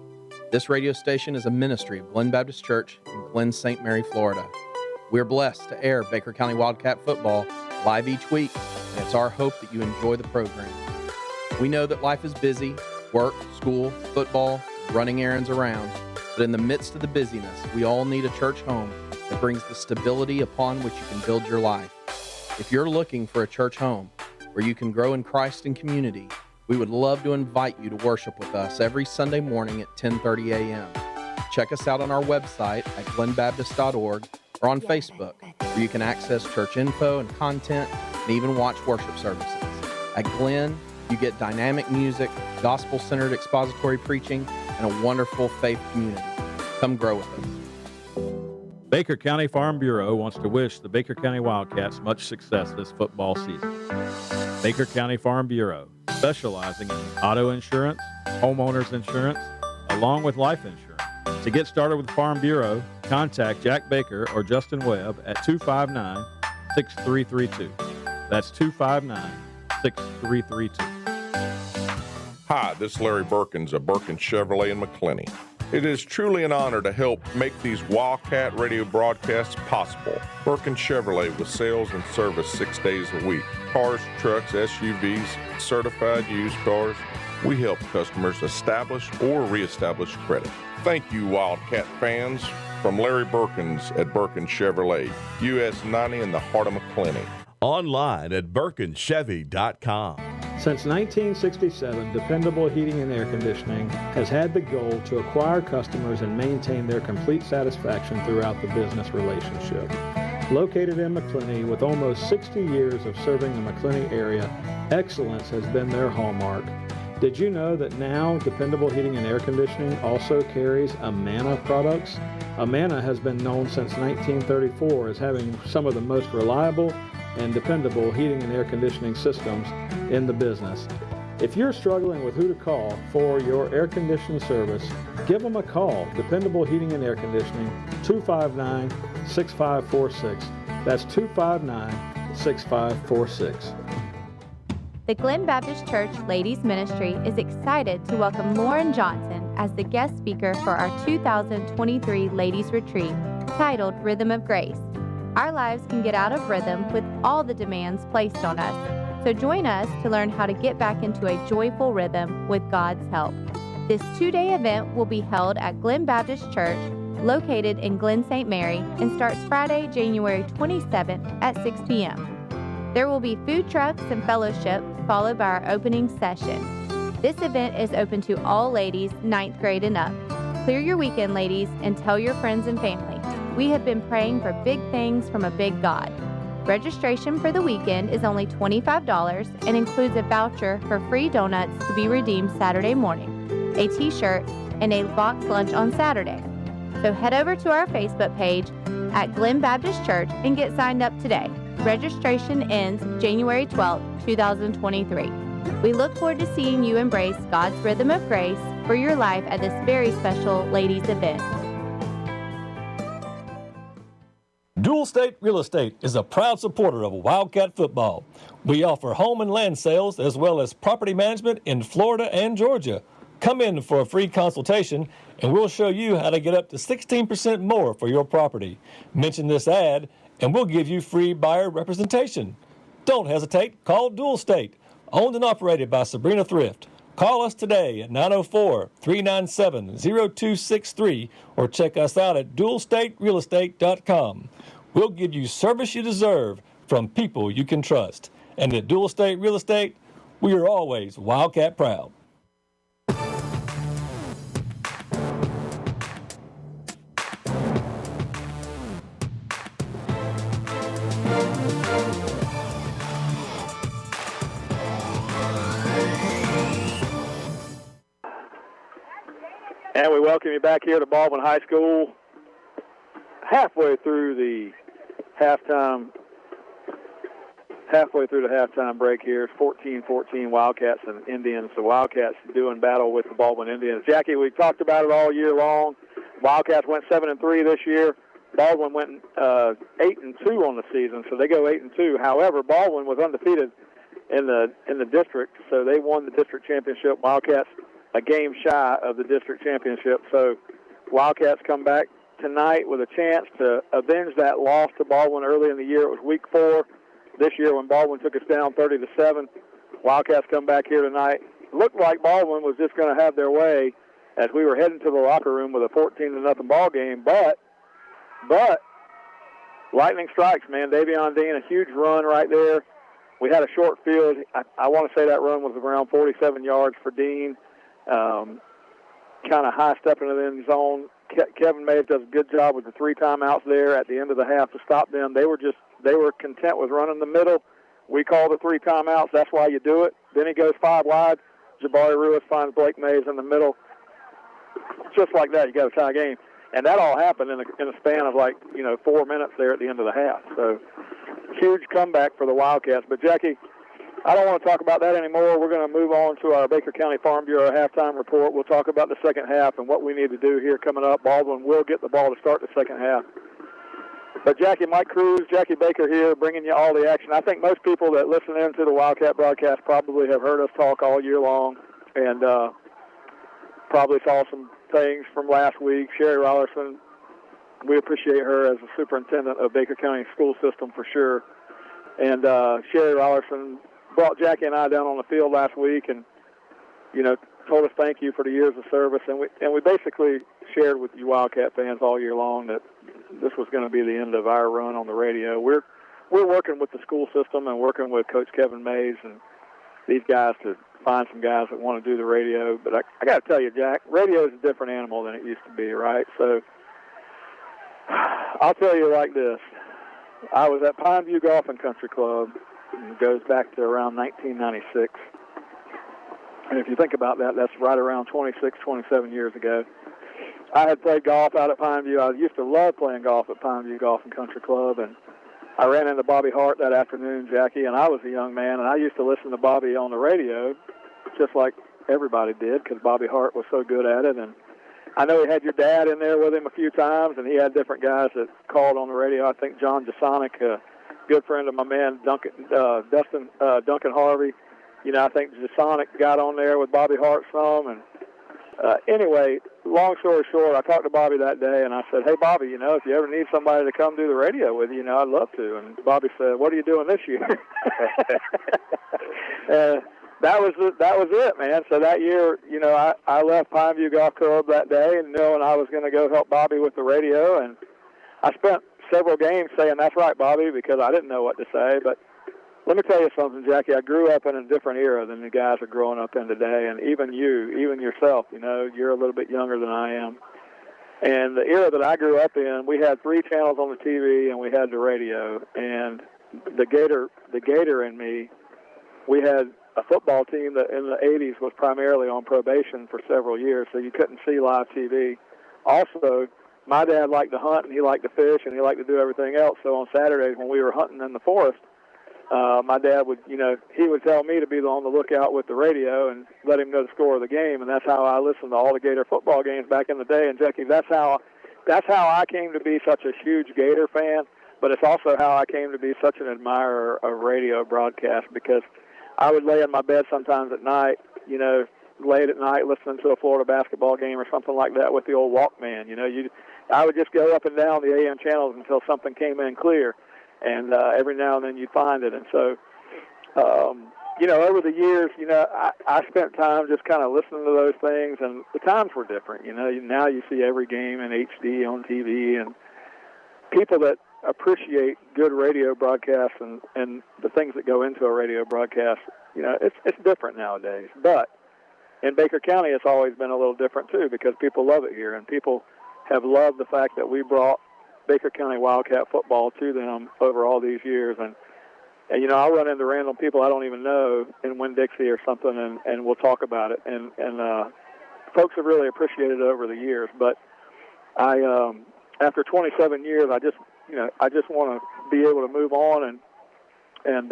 This radio station is a ministry of Glen Baptist Church in Glen St. Mary, Florida. We're blessed to air Baker County Wildcat Football live each week, and it's our hope that you enjoy the program. We know that life is busy, work, school, football, running errands around, but in the midst of the busyness, we all need a church home that brings the stability upon which you can build your life. If you're looking for a church home where you can grow in Christ and community, we would love to invite you to worship with us every Sunday morning at 10:30 a.m. Check us out on our website at glenbaptist.org or on Facebook, where you can access church info and content and even watch worship services. At Glen, you get dynamic music, gospel-centered expository preaching, and a wonderful faith community. Come grow with us. Baker County Farm Bureau wants to wish the Baker County Wildcats much success this football season. Baker County Farm Bureau, specializing in auto insurance, homeowners insurance, along with life insurance. To get started with Farm Bureau, contact Jack Baker or Justin Webb at 259-6332. That's 259-6332. Hi, this is Larry Berkins of Berkins Chevrolet in McClenny. It is truly an honor to help make these Wildcat radio broadcasts possible. Berkins Chevrolet with sales and service 6 days a week. Cars, trucks, SUVs, certified used cars. We help customers establish or reestablish credit. Thank you, Wildcat fans. From Larry Berkins at Berkins Chevrolet, US 90 in the heart of McClenny. Online at BerkinsChevy.com. Since 1967, Dependable Heating and Air Conditioning has had the goal to acquire customers and maintain their complete satisfaction throughout the business relationship. Located in McClenny with almost 60 years of serving the McClenny area, excellence has been their hallmark. Did you know that now Dependable Heating and Air Conditioning also carries Amana products? Amana has been known since 1934 as having some of the most reliable and dependable heating and air conditioning systems in the business. If you're struggling with who to call for your air conditioning service, give them a call. Dependable Heating and Air Conditioning, 259-6546. That's 259-6546. The Glen Baptist Church Ladies Ministry is excited to welcome Lauren Johnson as the guest speaker for our 2023 Ladies Retreat, titled Rhythm of Grace. Our lives can get out of rhythm with all the demands placed on us, so join us to learn how to get back into a joyful rhythm with God's help. This 2-day event will be held at Glen Baptist Church, located in Glen St. Mary, and starts Friday, January 27th at 6 p.m. There will be food trucks and fellowship, followed by our opening session. This event is open to all ladies 9th grade and up. Clear your weekend, ladies, and tell your friends and family. We have been praying for big things from a big God. Registration for the weekend is only $25 and includes a voucher for free donuts to be redeemed Saturday morning, a t-shirt, and a box lunch on Saturday. So head over to our Facebook page at Glen Baptist Church and get signed up today. Registration ends January 12th, 2023. We look forward to seeing you embrace God's rhythm of grace for your life at this very special ladies event. Dual State Real Estate is a proud supporter of Wildcat football. We offer home and land sales as well as property management in Florida and Georgia. Come in for a free consultation and we'll show you how to get up to 16% more for your property. Mention this ad and we'll give you free buyer representation. Don't hesitate, call Dual State, owned and operated by Sabrina Thrift. Call us today at 904-397-0263 or check us out at dualstaterealestate.com. We'll give you service you deserve from people you can trust. And at Dual State Real Estate, we are always Wildcat proud. And we welcome you back here to Baldwin High School. Halfway through the halftime break here. It's 14-14 Wildcats and Indians. The Wildcats doing battle with the Baldwin Indians. Jackie, we talked about it all year long. Wildcats went 7-3 this year. Baldwin went 8-2 on the season, so they go 8-2. However, Baldwin was undefeated in the district, so they won the district championship. Wildcats a game shy of the district championship. So Wildcats come back tonight with a chance to avenge that loss to Baldwin early in the year. It was week 4 this year when Baldwin took us down 30-7. Wildcats come back here tonight. Looked like Baldwin was just going to have their way as we were heading to the locker room with a 14-0 ball game. But lightning strikes, man. Davion Dean, a huge run right there. We had a short field. I want to say that run was around 47 yards for Dean. Kind of high stepping in the end zone. Kevin Mays does a good job with the 3 timeouts there at the end of the half to stop them. They were content with running the middle. We call the 3 timeouts. That's why you do it. Then he goes 5 wide. Jabari Ruiz finds Blake Mays in the middle. Just like that, you got a tie game. And that all happened in a span of 4 minutes there at the end of the half. So huge comeback for the Wildcats. But Jackie, I don't want to talk about that anymore. We're going to move on to our Baker County Farm Bureau halftime report. We'll talk about the second half and what we need to do here coming up. Baldwin will get the ball to start the second half. But Jackie, Mike Cruz, Jackie Baker here, bringing you all the action. I think most people that listen in to the Wildcat broadcast probably have heard us talk all year long and probably saw some things from last week. Sherry Rollerson, we appreciate her as the superintendent of Baker County school system for sure. And Sherry Rollerson brought Jackie and I down on the field last week and, told us thank you for the years of service. And we basically shared with you Wildcat fans all year long that this was going to be the end of our run on the radio. We're working with the school system and working with Coach Kevin Mays and these guys to find some guys that want to do the radio. But I got to tell you, Jack, radio is a different animal than it used to be, right? So I'll tell you like this. I was at Pine View Golf and Country Club. It goes back to around 1996. And if you think about that, that's right around 26, 27 years ago. I had played golf out at Pine View. I used to love playing golf at Pine View Golf and Country Club. And I ran into Bobby Hart that afternoon, Jackie, and I was a young man, and I used to listen to Bobby on the radio, just like everybody did, because Bobby Hart was so good at it. And I know he had your dad in there with him a few times, and he had different guys that called on the radio. I think John Jasonic, a good friend of my man, Duncan Harvey. I think Jasonic got on there with Bobby Hart some. And anyway, long story short, I talked to Bobby that day, and I said, hey, Bobby, if you ever need somebody to come do the radio with you, I'd love to. And Bobby said, what are you doing this year? That was it, man. So that year, I left Pine View Golf Club that day and knowing I was going to go help Bobby with the radio. And I spent several games saying, that's right, Bobby, because I didn't know what to say. But let me tell you something, Jackie. I grew up in a different era than the guys are growing up in today. And even yourself, you're a little bit younger than I am. And the era that I grew up in, we had 3 channels on the TV and we had the radio. And the Gator in me, we had a football team that in the 80s was primarily on probation for several years, so you couldn't see live TV. Also, my dad liked to hunt, and he liked to fish, and he liked to do everything else. So on Saturdays when we were hunting in the forest, my dad would, he would tell me to be on the lookout with the radio and let him know the score of the game, and that's how I listened to all the Gator football games back in the day. And Jackie, that's how I came to be such a huge Gator fan, but it's also how I came to be such an admirer of radio broadcast, because I would lay in my bed sometimes at night, late at night listening to a Florida basketball game or something like that with the old Walkman. I would just go up and down the AM channels until something came in clear, and every now and then you'd find it. And so, over the years, I spent time just kind of listening to those things, and the times were different. Now you see every game in HD on TV, and people that appreciate good radio broadcasts and the things that go into a radio broadcast, it's different nowadays. But in Baker County, it's always been a little different too, because people love it here, and people have loved the fact that we brought Baker County Wildcat football to them over all these years. And I'll run into random people I don't even know in Winn-Dixie or something, and we'll talk about it. And folks have really appreciated it over the years. But after 27 years, I just want to be able to move on and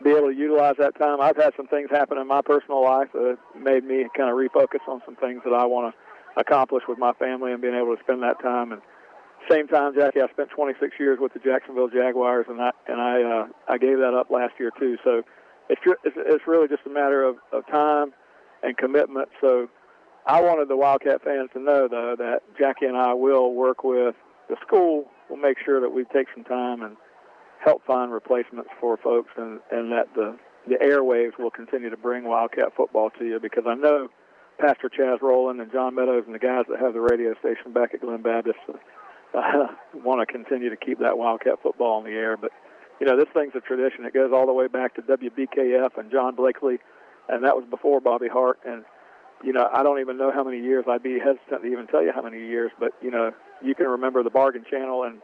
be able to utilize that time. I've had some things happen in my personal life that made me kind of refocus on some things that I want to accomplish with my family and being able to spend that time. And same time, Jackie, I spent 26 years with the Jacksonville Jaguars, and I gave that up last year too. So it's really just a matter of time and commitment. So I wanted the Wildcat fans to know, though, that Jackie and I will work with the school. We'll make sure that we take some time and help find replacements for folks, and that the airwaves will continue to bring Wildcat football to you, because I know Pastor Chaz Rowland and John Meadows and the guys that have the radio station back at Glen Baptist want to continue to keep that Wildcat football in the air. But, this thing's a tradition. It goes all the way back to WBKF and John Blakely, and that was before Bobby Hart. And, I don't even know how many years. I'd be hesitant to even tell you how many years, but, you can remember the Bargain Channel, and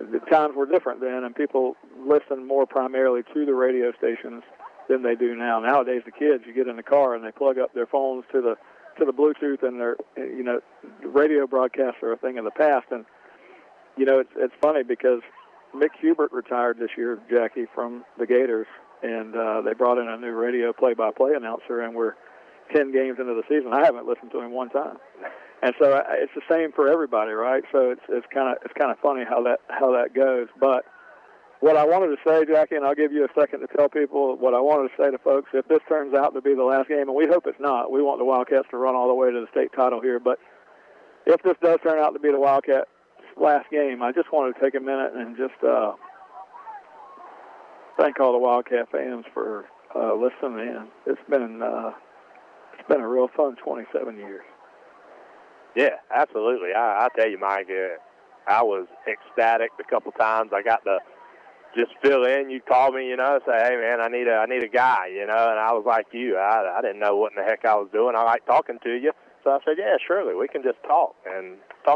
the times were different then, and people listen more primarily to the radio stations than they do now. Nowadays, the kids, you get in the car and they plug up their phones to the Bluetooth, and their, radio broadcasts are a thing of the past. And, it's funny because Mick Hubert retired this year, Jackie, from the Gators, and they brought in a new radio play-by-play announcer, and we're 10 games into the season. I haven't listened to him one time. And so it's the same for everybody, right? So it's kind of funny how that goes. But what I wanted to say, Jackie, and I'll give you a second to tell people what I wanted to say to folks, if this turns out to be the last game, and we hope it's not. We want the Wildcats to run all the way to the state title here. But if this does turn out to be the Wildcats' last game, I just wanted to take a minute and just thank all the Wildcat fans for listening in. It's been a real fun 27 years. Yeah, absolutely. I tell you, Mike, I was ecstatic the couple times I got to just fill in. You called me, say, hey, man, I need a guy, and I was like you. I didn't know what in the heck I was doing. I like talking to you. So I said, yeah, surely, we can just talk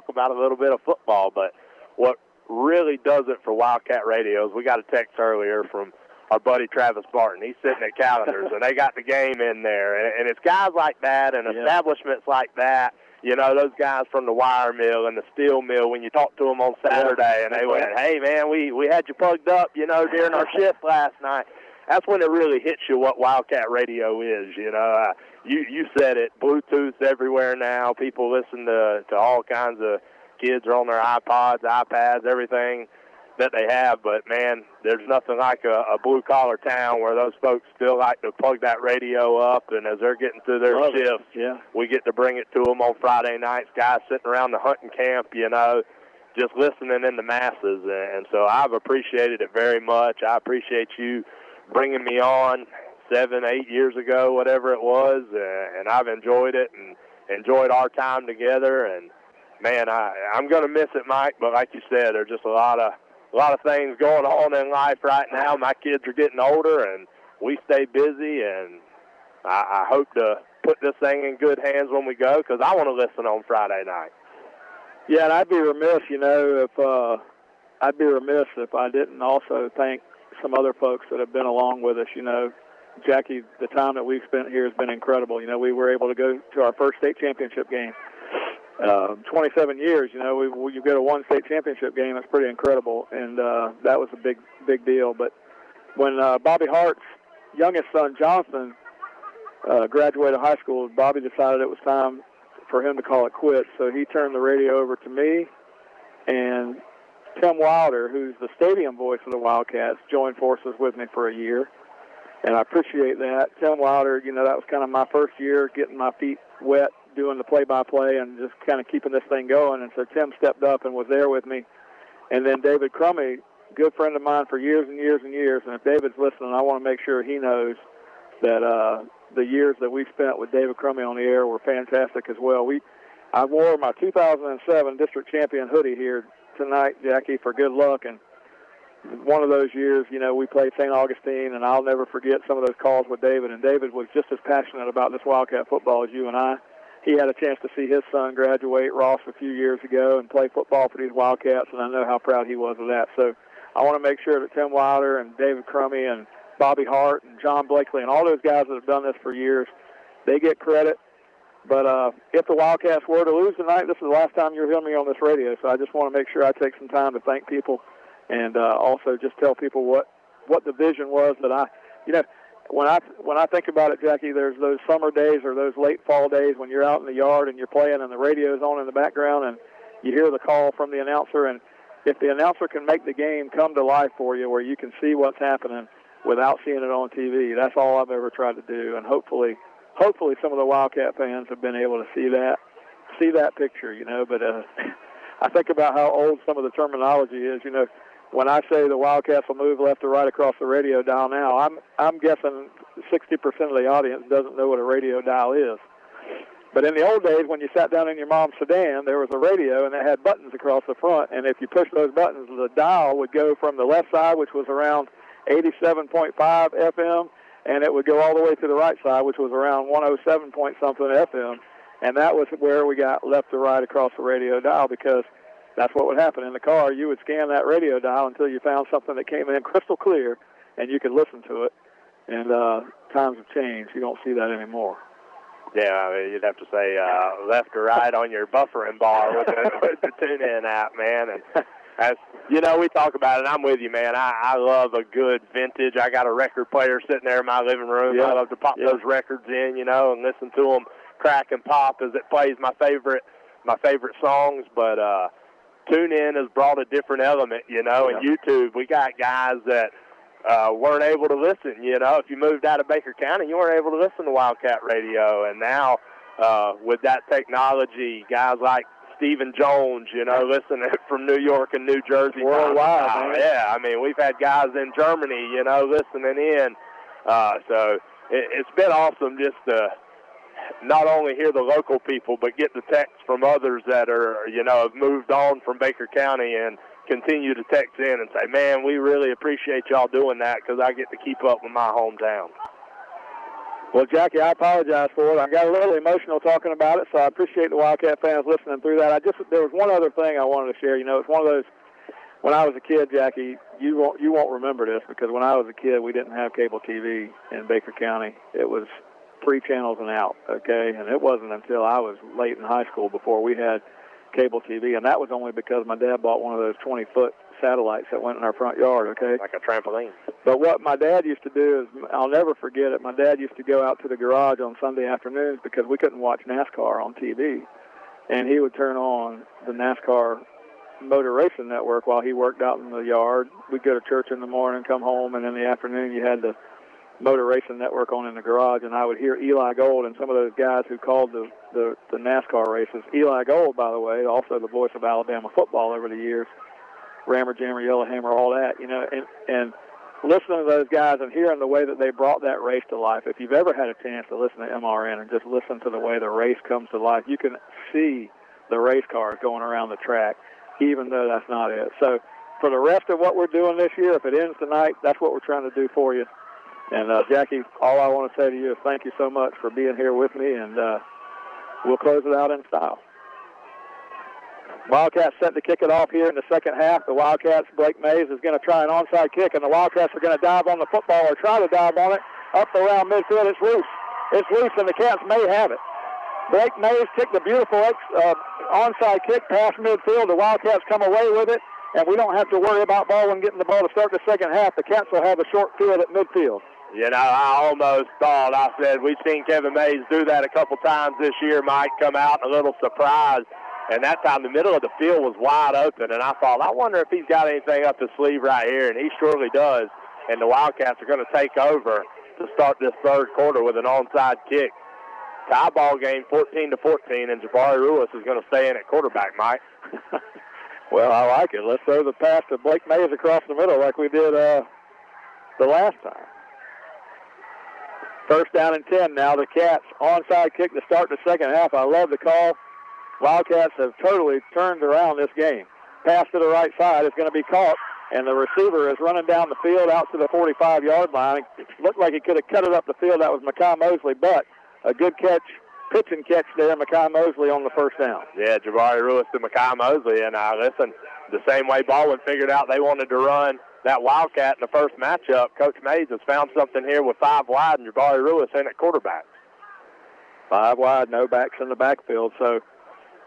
about a little bit of football. But what really does it for Wildcat Radio is we got a text earlier from our buddy Travis Barton. He's sitting at Calendars, and they got the game in there. And it's guys like that and establishments like that, those guys from the wire mill and the steel mill, when you talk to them on Saturday and they went, hey, man, we had you plugged up, during our shift last night. That's when it really hits you what Wildcat Radio is, You said it, Bluetooth everywhere now. People listen to all kinds of kids are on their iPods, iPads, everything that they have. But, man, there's nothing like a blue-collar town where those folks still like to plug that radio up, and as they're getting through their shifts, we get to bring it to them on Friday nights, guys sitting around the hunting camp, just listening in the masses. And so I've appreciated it very much. I appreciate you bringing me on 7, 8 years ago, whatever it was, and I've enjoyed it and enjoyed our time together. And, man, I'm going to miss it, Mike, but like you said, there's just a lot of things going on in life right now. My kids are getting older, and we stay busy, and I hope to put this thing in good hands when we go, because I want to listen on Friday night. Yeah, and I'd be remiss, if I didn't also thank some other folks that have been along with us. Jackie, the time that we've spent here has been incredible. We were able to go to our first state championship game 27 years, you know, you get a one state championship game. That's pretty incredible, and that was a big deal. But when Bobby Hart's youngest son, Jonathan, graduated high school, Bobby decided it was time for him to call it quits. So he turned the radio over to me, and Tim Wilder, who's the stadium voice of the Wildcats, joined forces with me for a year, and I appreciate that. Tim Wilder, you know, that was kind of my first year getting my feet wet, doing the play-by-play and just kind of keeping this thing going. And so Tim stepped up and was there with me. And then David Crummy, good friend of mine for years and years and years, and if David's listening, I want to make sure he knows that the years that we spent with David Crummy on the air were fantastic as well. I wore my 2007 district champion hoodie here tonight, Jackie, for good luck. And one of those years, you know, we played St. Augustine, and I'll never forget some of those calls with David. And David was just as passionate about this Wildcat football as you and I. He had a chance to see his son graduate, Ross, a few years ago and play football for these Wildcats, and I know how proud he was of that. So I want to make sure that Tim Wilder and David Crummy and Bobby Hart and John Blakely and all those guys that have done this for years, they get credit. But if the Wildcats were to lose tonight, this is the last time you're hearing me on this radio, so I just want to make sure I take some time to thank people and also just tell people what the vision was that when I think about it, Jackie, there's those summer days or those late fall days when you're out in the yard and you're playing and the radio's on in the background and you hear the call from the announcer, and if the announcer can make the game come to life for you where you can see what's happening without seeing it on TV, that's all I've ever tried to do. And hopefully some of the Wildcat fans have been able to see that picture, you know. But I think about how old some of the terminology is, you know. When I say the Wildcats will move left or right across the radio dial now, I'm guessing 60% of the audience doesn't know what a radio dial is. But in the old days, when you sat down in your mom's sedan, there was a radio, and it had buttons across the front. And if you pushed those buttons, the dial would go from the left side, which was around 87.5 FM, and it would go all the way to the right side, which was around 107 point something FM. And that was where we got left to right across the radio dial, because that's what would happen in the car. You would scan that radio dial until you found something that came in crystal clear, and you could listen to it. And times have changed. You don't see that anymore. Yeah, I mean, you'd have to say left or right on your buffering bar with the tune-in app, man. And as you know, we talk about it. I'm with you, man. I love a good vintage. I got a record player sitting there in my living room. I love to pop those records in, you know, and listen to them crack and pop as it plays my favorite songs. But TuneIn has brought a different element, you know. And YouTube, we got guys that weren't able to listen, you know. If you moved out of Baker County, you weren't able to listen to Wildcat Radio. And now with that technology, guys like Stephen Jones, you know, listening from New York and New Jersey. Worldwide, man. Yeah, I mean, we've had guys in Germany, you know, listening in. So it's been awesome just to not only hear the local people, but get the texts from others that are, you know, have moved on from Baker County and continue to text in and say, man, we really appreciate y'all doing that because I get to keep up with my hometown. Well, Jackie, I apologize for it. I got a little emotional talking about it, so I appreciate the Wildcat fans listening through that. There was one other thing I wanted to share. You know, it's one of those, when I was a kid, Jackie, you won't remember this, because when I was a kid, we didn't have cable TV in Baker County. It was 3 channels and out, okay? And it wasn't until I was late in high school before we had cable TV, and that was only because my dad bought one of those 20-foot satellites that went in our front yard, okay? Like a trampoline. But what my dad used to do is, I'll never forget it, my dad used to go out to the garage on Sunday afternoons because we couldn't watch NASCAR on TV, and he would turn on the NASCAR motor racing network while he worked out in the yard. We'd go to church in the morning, come home, and in the afternoon you had the motor racing network on in the garage, and I would hear Eli Gold and some of those guys who called the NASCAR races. Eli Gold, by the way, also the voice of Alabama football over the years, Rammer, Jammer, Yellowhammer, all that, you know, and listening to those guys and hearing the way that they brought that race to life. If you've ever had a chance to listen to MRN and just listen to the way the race comes to life, you can see the race cars going around the track, even though that's not it. So for the rest of what we're doing this year, if it ends tonight, that's what we're trying to do for you. And, Jackie, all I want to say to you is thank you so much for being here with me, and we'll close it out in style. Wildcats set to kick it off here in the second half. The Wildcats, Blake Mays is going to try an onside kick, and the Wildcats are going to dive on the football or try to dive on it up around midfield. It's loose. It's loose, and the Cats may have it. Blake Mays kicked the beautiful onside kick past midfield. The Wildcats come away with it, and we don't have to worry about Baldwin getting the ball to start the second half. The Cats will have a short field at midfield. You know, I almost thought, I said, we've seen Kevin Mays do that a couple times this year, Mike, come out a little surprised. And that time the middle of the field was wide open, and I thought, I wonder if he's got anything up his sleeve right here, and he surely does. And the Wildcats are going to take over to start this third quarter with an onside kick. Tie ball game 14-14, and Jabari Ruiz is going to stay in at quarterback, Mike. Well, I like it. Let's throw the pass to Blake Mays across the middle like we did the last time. First down and 10 now. The Cats onside kick to start the second half. I love the call. Wildcats have totally turned around this game. Pass to the right side is going to be caught, and the receiver is running down the field out to the 45-yard line. It looked like he could have cut it up the field. That was Mekhi Mosley, but a good catch, pitch and catch there, Mekhi Mosley on the first down. Yeah, Jabari Ruiz to Mekhi Mosley, and listen, the same way Baldwin figured out they wanted to run that Wildcat in the first matchup, Coach Mays has found something here with 5 wide and Jabari Ruiz in at quarterback. 5 wide, no backs in the backfield, so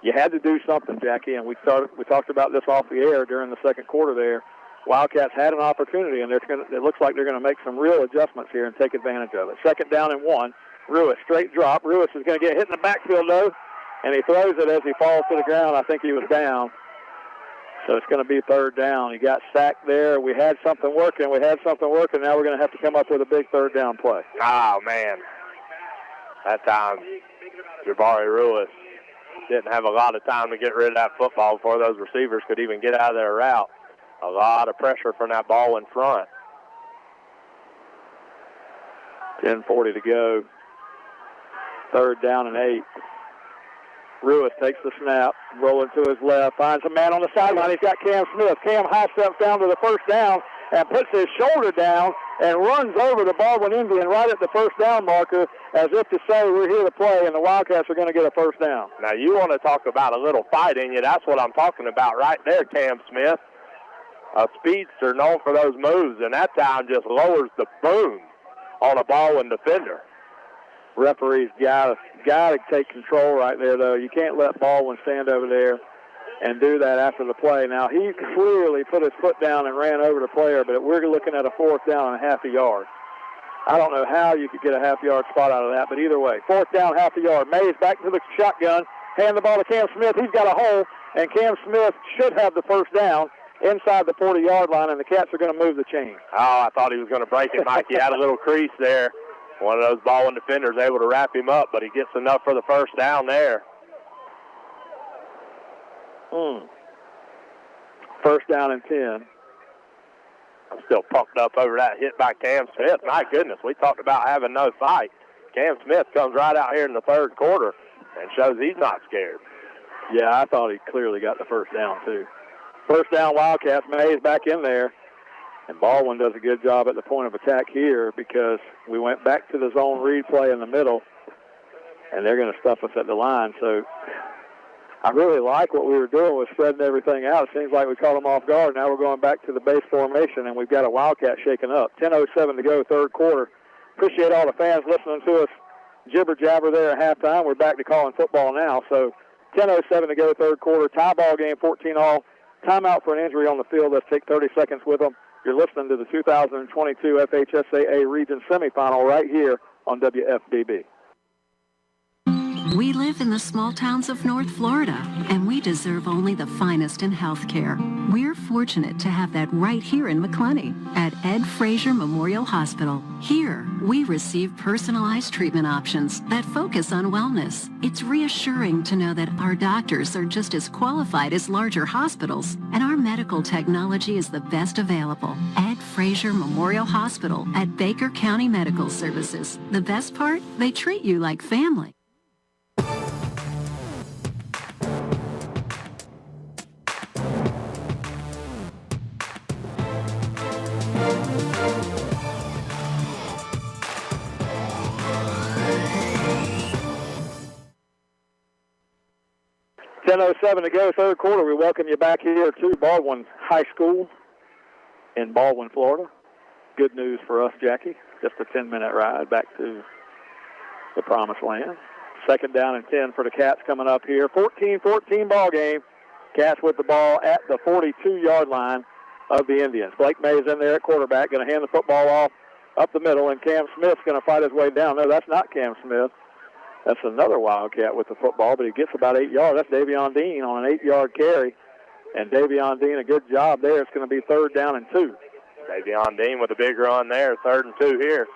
you had to do something, Jackie, and we talked about this off the air during the second quarter there. Wildcats had an opportunity, and it looks like they're going to make some real adjustments here and take advantage of it. Second down and 1. Ruiz, straight drop. Ruiz is going to get hit in the backfield, though, and he throws it as he falls to the ground. I think he was down. So it's going to be third down. He got sacked there. We had something working. Now we're going to have to come up with a big third down play. Oh, man. That time, Jabari Ruiz didn't have a lot of time to get rid of that football before those receivers could even get out of their route. A lot of pressure from that ball in front. 10:40 to go. Third down and 8. Ruiz takes the snap, rolling to his left, finds a man on the sideline. He's got Cam Smith. Cam high steps down to the first down and puts his shoulder down and runs over the Baldwin Indian right at the first down marker as if to say we're here to play, and the Wildcats are going to get a first down. Now, you want to talk about a little fight in you. That's what I'm talking about right there, Cam Smith. A speedster known for those moves, and that time just lowers the boom on a Baldwin defender. Referee's got to take control right there, though. You can't let Baldwin stand over there and do that after the play. Now, he clearly put his foot down and ran over the player, but we're looking at a fourth down and half a yard. I don't know how you could get a half-yard spot out of that, but either way, fourth down, half a yard. Mays back to the shotgun, hand the ball to Cam Smith. He's got a hole, and Cam Smith should have the first down inside the 40-yard line, and the Cats are going to move the chain. Oh, I thought he was going to break it, Mike. He had a little crease there. One of those Baldwin defenders able to wrap him up, but he gets enough for the first down there. First down and 10. I'm still pumped up over that hit by Cam Smith. My goodness, we talked about having no fight. Cam Smith comes right out here in the third quarter and shows he's not scared. Yeah, I thought he clearly got the first down, too. First down, Wildcats. Mays back in there. And Baldwin does a good job at the point of attack here because we went back to the zone read play in the middle, and they're going to stuff us at the line. So I really like what we were doing with spreading everything out. It seems like we caught them off guard. Now we're going back to the base formation, and we've got a Wildcat shaken up. 10:07 to go, third quarter. Appreciate all the fans listening to us jibber-jabber there at halftime. We're back to calling football now. So 10:07 to go, third quarter. Tie ball game, 14-all. Timeout for an injury on the field. Let's take 30 seconds with them. You're listening to the 2022 FHSAA Region Semifinal right here on WFBB. We live in the small towns of North Florida, and we deserve only the finest in healthcare. We're fortunate to have that right here in McClenny at Ed Frazier Memorial Hospital. Here, we receive personalized treatment options that focus on wellness. It's reassuring to know that our doctors are just as qualified as larger hospitals, and our medical technology is the best available. Ed Frazier Memorial Hospital at Baker County Medical Services. The best part? They treat you like family. .07 to go, third quarter. We welcome you back here to Baldwin High School in Baldwin, Florida. Good news for us, Jackie. Just a 10-minute ride back to the promised land. Second down and 10 for the Cats coming up here. 14-14 ball game. Cats with the ball at the 42-yard line of the Indians. Blake May's in there at quarterback, going to hand the football off up the middle, and Cam Smith's going to fight his way down. No, that's not Cam Smith. That's another Wildcat with the football, but he gets about 8 yards. That's Davion Dean on an 8-yard carry. And Davion Dean, a good job there. It's going to be 3rd down and 2. Davion Dean with a big run there. 3rd and 2 here.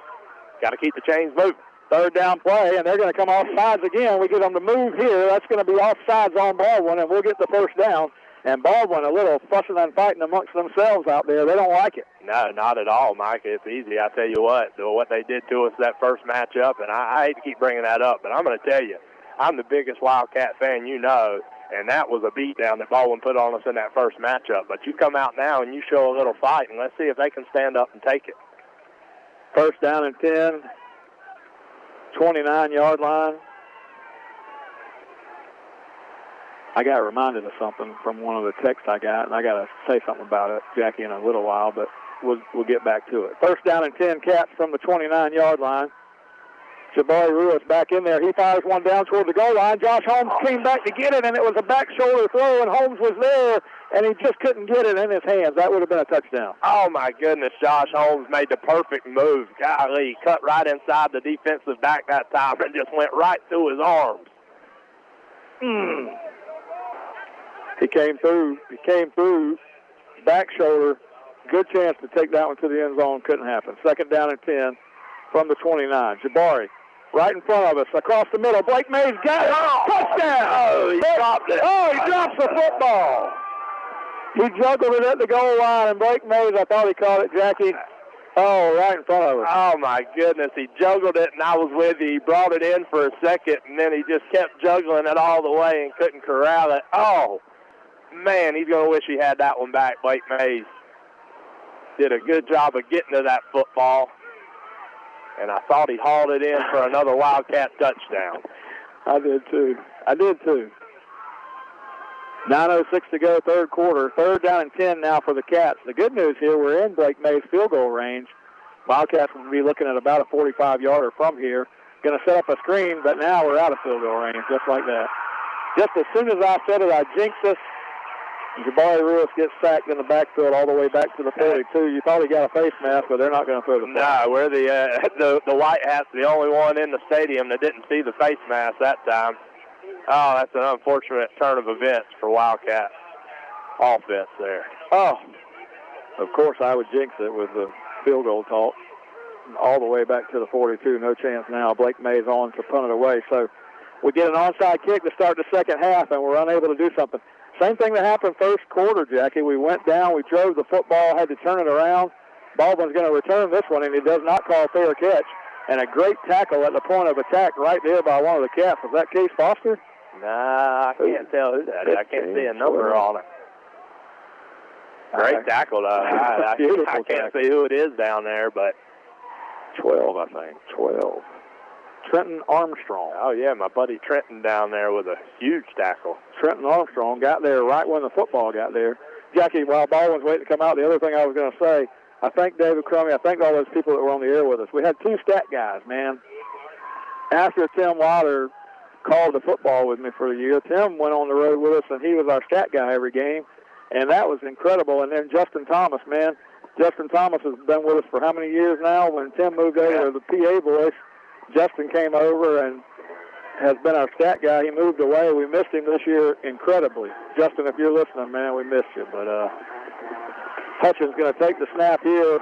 Got to keep the chains moving. 3rd down play, and they're going to come off sides again. We get them to move here. That's going to be off sides on Baldwin, and we'll get the 1st down. And Baldwin, a little fussing and fighting amongst themselves out there. They don't like it. No, not at all, Mike. It's easy. I tell you what they did to us that first matchup, and I hate to keep bringing that up, but I'm going to tell you, I'm the biggest Wildcat fan you know, and that was a beatdown that Baldwin put on us in that first matchup. But you come out now and you show a little fight, and let's see if they can stand up and take it. 1st down and 10, 29-yard line. I got reminded of something from one of the texts I got, and I got to say something about it, Jackie, in a little while, but we'll get back to it. 1st down and 10, Cats from the 29-yard line. Jabari Ruiz back in there. He fires one down toward the goal line. Josh Holmes came back to get it, and it was a back shoulder throw, and Holmes was there, and he just couldn't get it in his hands. That would have been a touchdown. Oh, my goodness. Josh Holmes made the perfect move. Golly, he cut right inside the defensive back that time and just went right through his arms. He came through, back shoulder. Good chance to take that one to the end zone. Couldn't happen. 2nd down and 10 from the 29. Jabari right in front of us, across the middle. Blake Mays got it. Touchdown! Oh, he dropped it. Oh, he drops the football. He juggled it at the goal line, and Blake Mays, I thought he caught it, Jackie. Oh, right in front of us. Oh, my goodness. He juggled it, and I was with you. He brought it in for a second, and then he just kept juggling it all the way and couldn't corral it. Oh, man, he's going to wish he had that one back. Blake Mays did a good job of getting to that football, and I thought he hauled it in for another Wildcat touchdown. I did too. 9:06 to go, 3rd quarter. 3rd down and 10 now for the Cats. The good news here, we're in Blake May's field goal range. Wildcats will be looking at about a 45-yarder from here. Going to set up a screen, but now we're out of field goal range, just like that. Just as soon as I said it, I jinxed us. Jabari Ruiz gets sacked in the backfield all the way back to the 42. You thought he got a face mask, but they're not going to throw the flag. No, we're the White Hats, the only one in the stadium that didn't see the face mask that time. Oh, that's an unfortunate turn of events for Wildcat offense there. Oh, of course I would jinx it with the field goal talk. All the way back to the 42. No chance now. Blake Mays on to punt it away. So we get an onside kick to start the second half, and we're unable to do something. Same thing that happened 1st quarter, Jackie. We went down, we drove the football, had to turn it around. Baldwin's going to return this one, and he does not call fair catch. And a great tackle at the point of attack right there by one of the Cats. Was that Case Foster? Nah, I can't tell who that is. I can't see a number on it. Great tackle, though. I can't see who it is down there, but 12, I think. 12. Trenton Armstrong. Oh, yeah, my buddy Trenton down there with a huge tackle. Trenton Armstrong got there right when the football got there. Jackie, while Baldwin's waiting to come out, the other thing I was going to say, I thank David Crummy, I thank all those people that were on the air with us. We had 2 stat guys, man. After Tim Wilder called the football with me for a year, Tim went on the road with us, and he was our stat guy every game, and that was incredible. And then Justin Thomas, man. Justin Thomas has been with us for how many years now? When Tim moved over to the PA voice, Justin came over and has been our stat guy. He moved away. We missed him this year incredibly. Justin, if you're listening, man, we missed you. But Hutchins going to take the snap here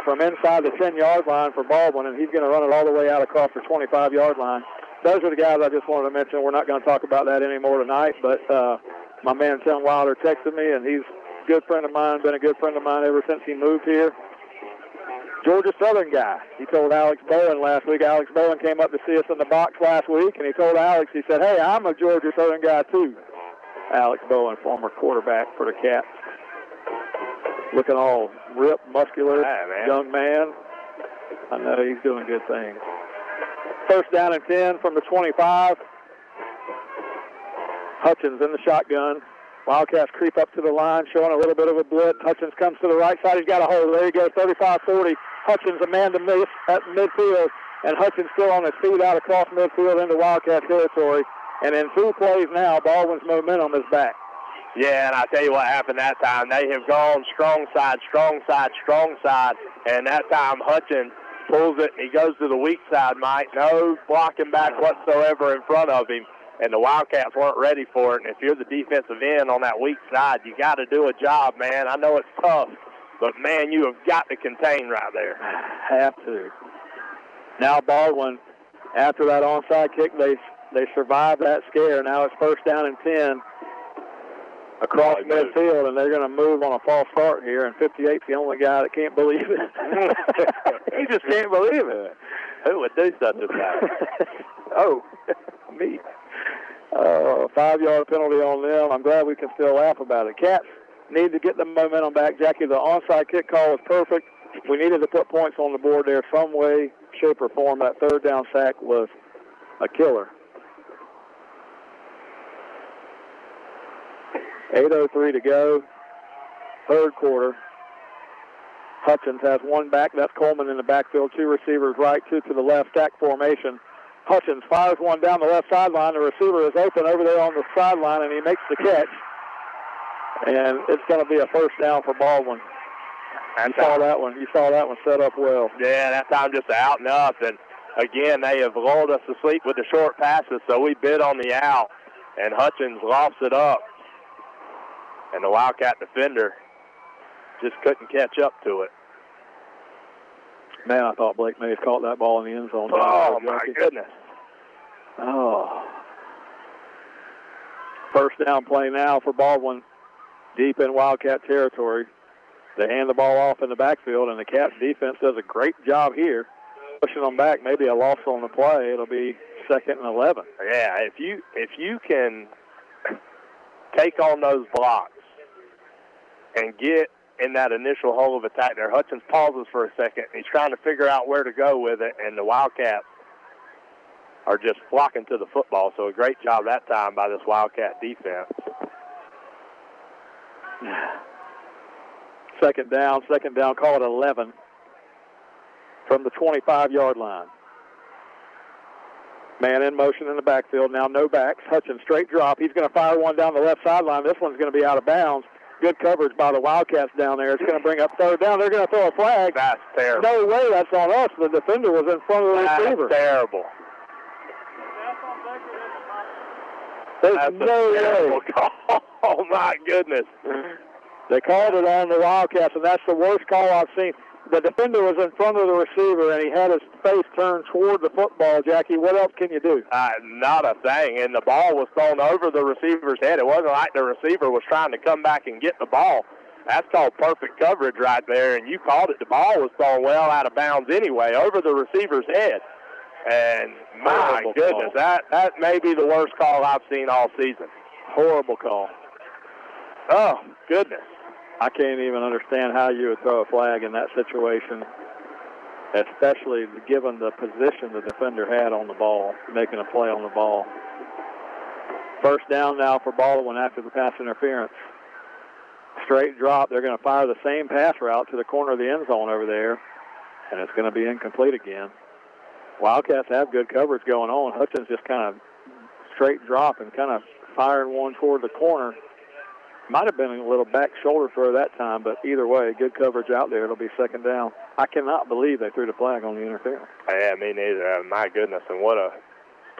from inside the 10-yard line for Baldwin, and he's going to run it all the way out across the 25-yard line. Those are the guys I just wanted to mention. We're not going to talk about that anymore tonight, but my man Tim Wilder texted me, and he's a good friend of mine, been a good friend of mine ever since he moved here. Georgia Southern guy. He told Alex Bowen last week. Alex Bowen came up to see us in the box last week, and he told Alex, he said, hey, I'm a Georgia Southern guy too. Alex Bowen, former quarterback for the Cats. Looking all ripped, muscular, young man. I know he's doing good things. 1st down and 10 from the 25. Hutchins in the shotgun. Wildcats creep up to the line, showing a little bit of a blitz. Hutchins comes to the right side. He's got a hole. There he goes, 35-40. Hutchins, a man to miss at midfield. and Hutchins still on his feet out across midfield into Wildcat territory. And in 2 plays now, Baldwin's momentum is back. Yeah, and I tell you what happened that time. They have gone strong side, strong side, strong side, and that time Hutchins pulls it, and he goes to the weak side, Mike. No blocking back whatsoever in front of him, and the Wildcats weren't ready for it. And if you're the defensive end on that weak side, you got to do a job, man. I know it's tough, but, man, you have got to contain right there. Have to. Now Baldwin, after that onside kick, they survived that scare. Now it's first down and 10 across midfield, and they're going to move on a false start here, and 58's the only guy that can't believe it. He just can't believe it. Who would do such a thing? Oh, me. 5-yard penalty on them. I'm glad we can still laugh about it. Cats need to get the momentum back. Jackie, the onside kick call was perfect. We needed to put points on the board there some way, shape, or form. That third down sack was a killer. 8:03 to go, third quarter. Hutchins has one back. That's Coleman in the backfield. 2 receivers right, 2 to the left, stack formation. Hutchins fires one down the left sideline. The receiver is open over there on the sideline, and he makes the catch. And it's going to be a first down for Baldwin. You saw that one. You saw that one set up well. Yeah, that time just out and up. And, again, they have lulled us to sleep with the short passes, so we bid on the out. And Hutchins lofts it up. And the Wildcat defender just couldn't catch up to it. Man, I thought Blake Mays caught that ball in the end zone. Oh, my goodness. Oh. First down play now for Baldwin, deep in Wildcat territory. They hand the ball off in the backfield, and the Cats defense does a great job here, pushing them back. Maybe a loss on the play. It'll be 2nd and 11. Yeah, if you can take on those blocks and get in that initial hole of attack there. Hutchins pauses for a second. He's trying to figure out where to go with it, and the Wildcats are just flocking to the football. So a great job that time by this Wildcat defense. Second down, call it 11 from the 25-yard line. Man in motion in the backfield. Now no backs. Hutchins straight drop. He's going to fire one down the left sideline. This one's going to be out of bounds. Good coverage by the Wildcats down there. It's going to bring up third down. They're going to throw a flag. That's terrible. No way that's on us. The defender was in front of the receiver. That's terrible. There's That's no a terrible way. call. Oh, my goodness. They called it on the Wildcats, and that's the worst call I've seen. The defender was in front of the receiver, and he had his face turned toward the football, Jackie. What else can you do? Not a thing, and the ball was thrown over the receiver's head. It wasn't like the receiver was trying to come back and get the ball. That's called perfect coverage right there, and you called it. The ball was thrown well out of bounds anyway, over the receiver's head. And, my goodness, that may be the worst call I've seen all season. Horrible call. Oh, goodness. I can't even understand how you would throw a flag in that situation, especially given the position the defender had on the ball, making a play on the ball. First down now for Baldwin after the pass interference. Straight drop. They're going to fire the same pass route to the corner of the end zone over there, and it's going to be incomplete again. Wildcats have good coverage going on. Hutchins just kind of straight drop and kind of firing one toward the corner. Might have been a little back shoulder throw that time, but either way, good coverage out there. It'll be second down. I cannot believe they threw the flag on the interference. Yeah, me neither. My goodness, and what a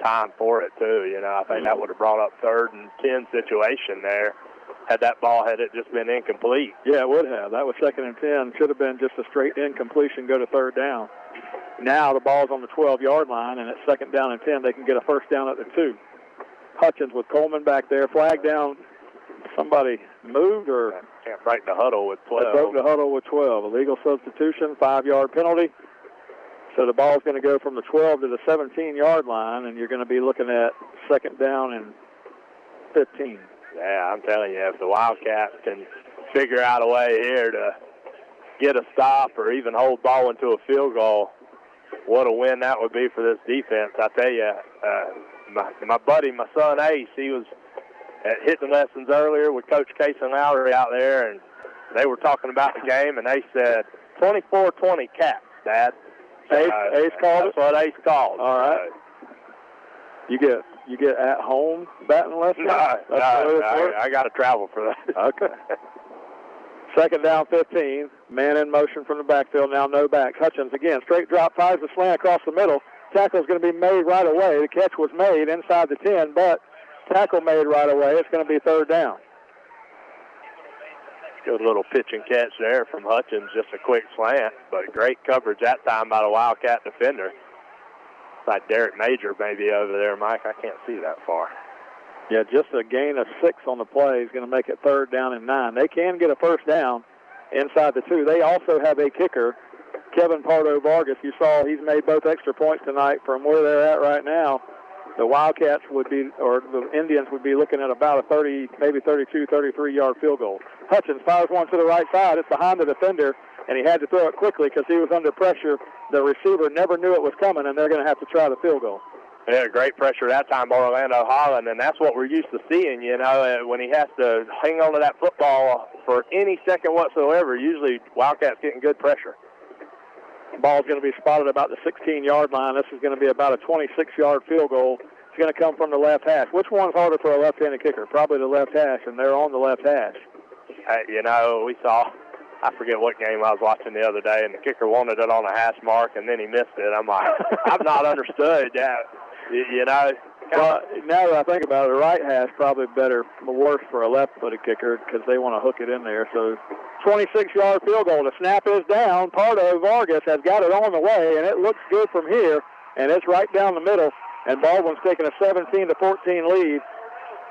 time for it, too. You know, I think that would have brought up 3rd and 10 situation there had it just been incomplete. Yeah, it would have. That was 2nd and 10. Should have been just a straight incompletion, go to 3rd down. Now the ball's on the 12-yard line, and it's 2nd down and 10. They can get a first down at the 2. Hutchins with Coleman back there. Flag down. Somebody moved or? Can't break the huddle with 12. Broke the huddle with 12. Illegal substitution, 5-yard penalty. So the ball's going to go from the 12 to the 17-yard line, and you're going to be looking at 2nd down and 15. Yeah, I'm telling you, if the Wildcats can figure out a way here to get a stop or even hold Baldwin to a field goal, what a win that would be for this defense. I tell you, my buddy, my son Ace, he was at hitting lessons earlier with Coach Case and Lowry out there, and they were talking about the game, and they said 24-20 Cats, Dad. Ace called it? That's what Ace called. All right. You get at home batting left? No, I got to travel for that. Okay. Second down, 15. Man in motion from the backfield. Now no backs. Hutchins again. Straight drop, fires the slant across the middle. Tackle's going to be made right away. The catch was made inside the 10, but tackle made right away. It's going to be third down. Good little pitch and catch there from Hutchins. Just a quick slant, but great coverage that time by the Wildcat defender. Like Derek Major maybe over there, Mike. I can't see that far. Yeah, just a gain of 6 on the play is going to make it third down and 9. They can get a first down inside the 2. They also have a kicker, Kevin Pardo Vargas. You saw he's made both extra points tonight. From where they're at right now, the Wildcats would be, or the Indians would be looking at about a 30, maybe 32, 33-yard field goal. Hutchins fires one to the right side. It's behind the defender, and he had to throw it quickly because he was under pressure. The receiver never knew it was coming, and they're going to have to try the field goal. Yeah, great pressure that time by Orlando Holland, and that's what we're used to seeing, you know, when he has to hang on to that football for any second whatsoever. Usually Wildcats getting good pressure. Ball's going to be spotted about the 16-yard line. This is going to be about a 26-yard field goal. It's going to come from the left hash. Which one's harder for a left-handed kicker? Probably the left hash, and they're on the left hash. You know, we saw, I forget what game I was watching the other day, and the kicker wanted it on a hash mark, and then he missed it. I'm like, I've not understood that. You know, well, now that I think about it, the right hash probably better, worse for a left-footed kicker because they want to hook it in there. So 26-yard field goal. The snap is down. Pardo Vargas has got it on the way, and it looks good from here, and it's right down the middle. And Baldwin's taking a 17-14 lead.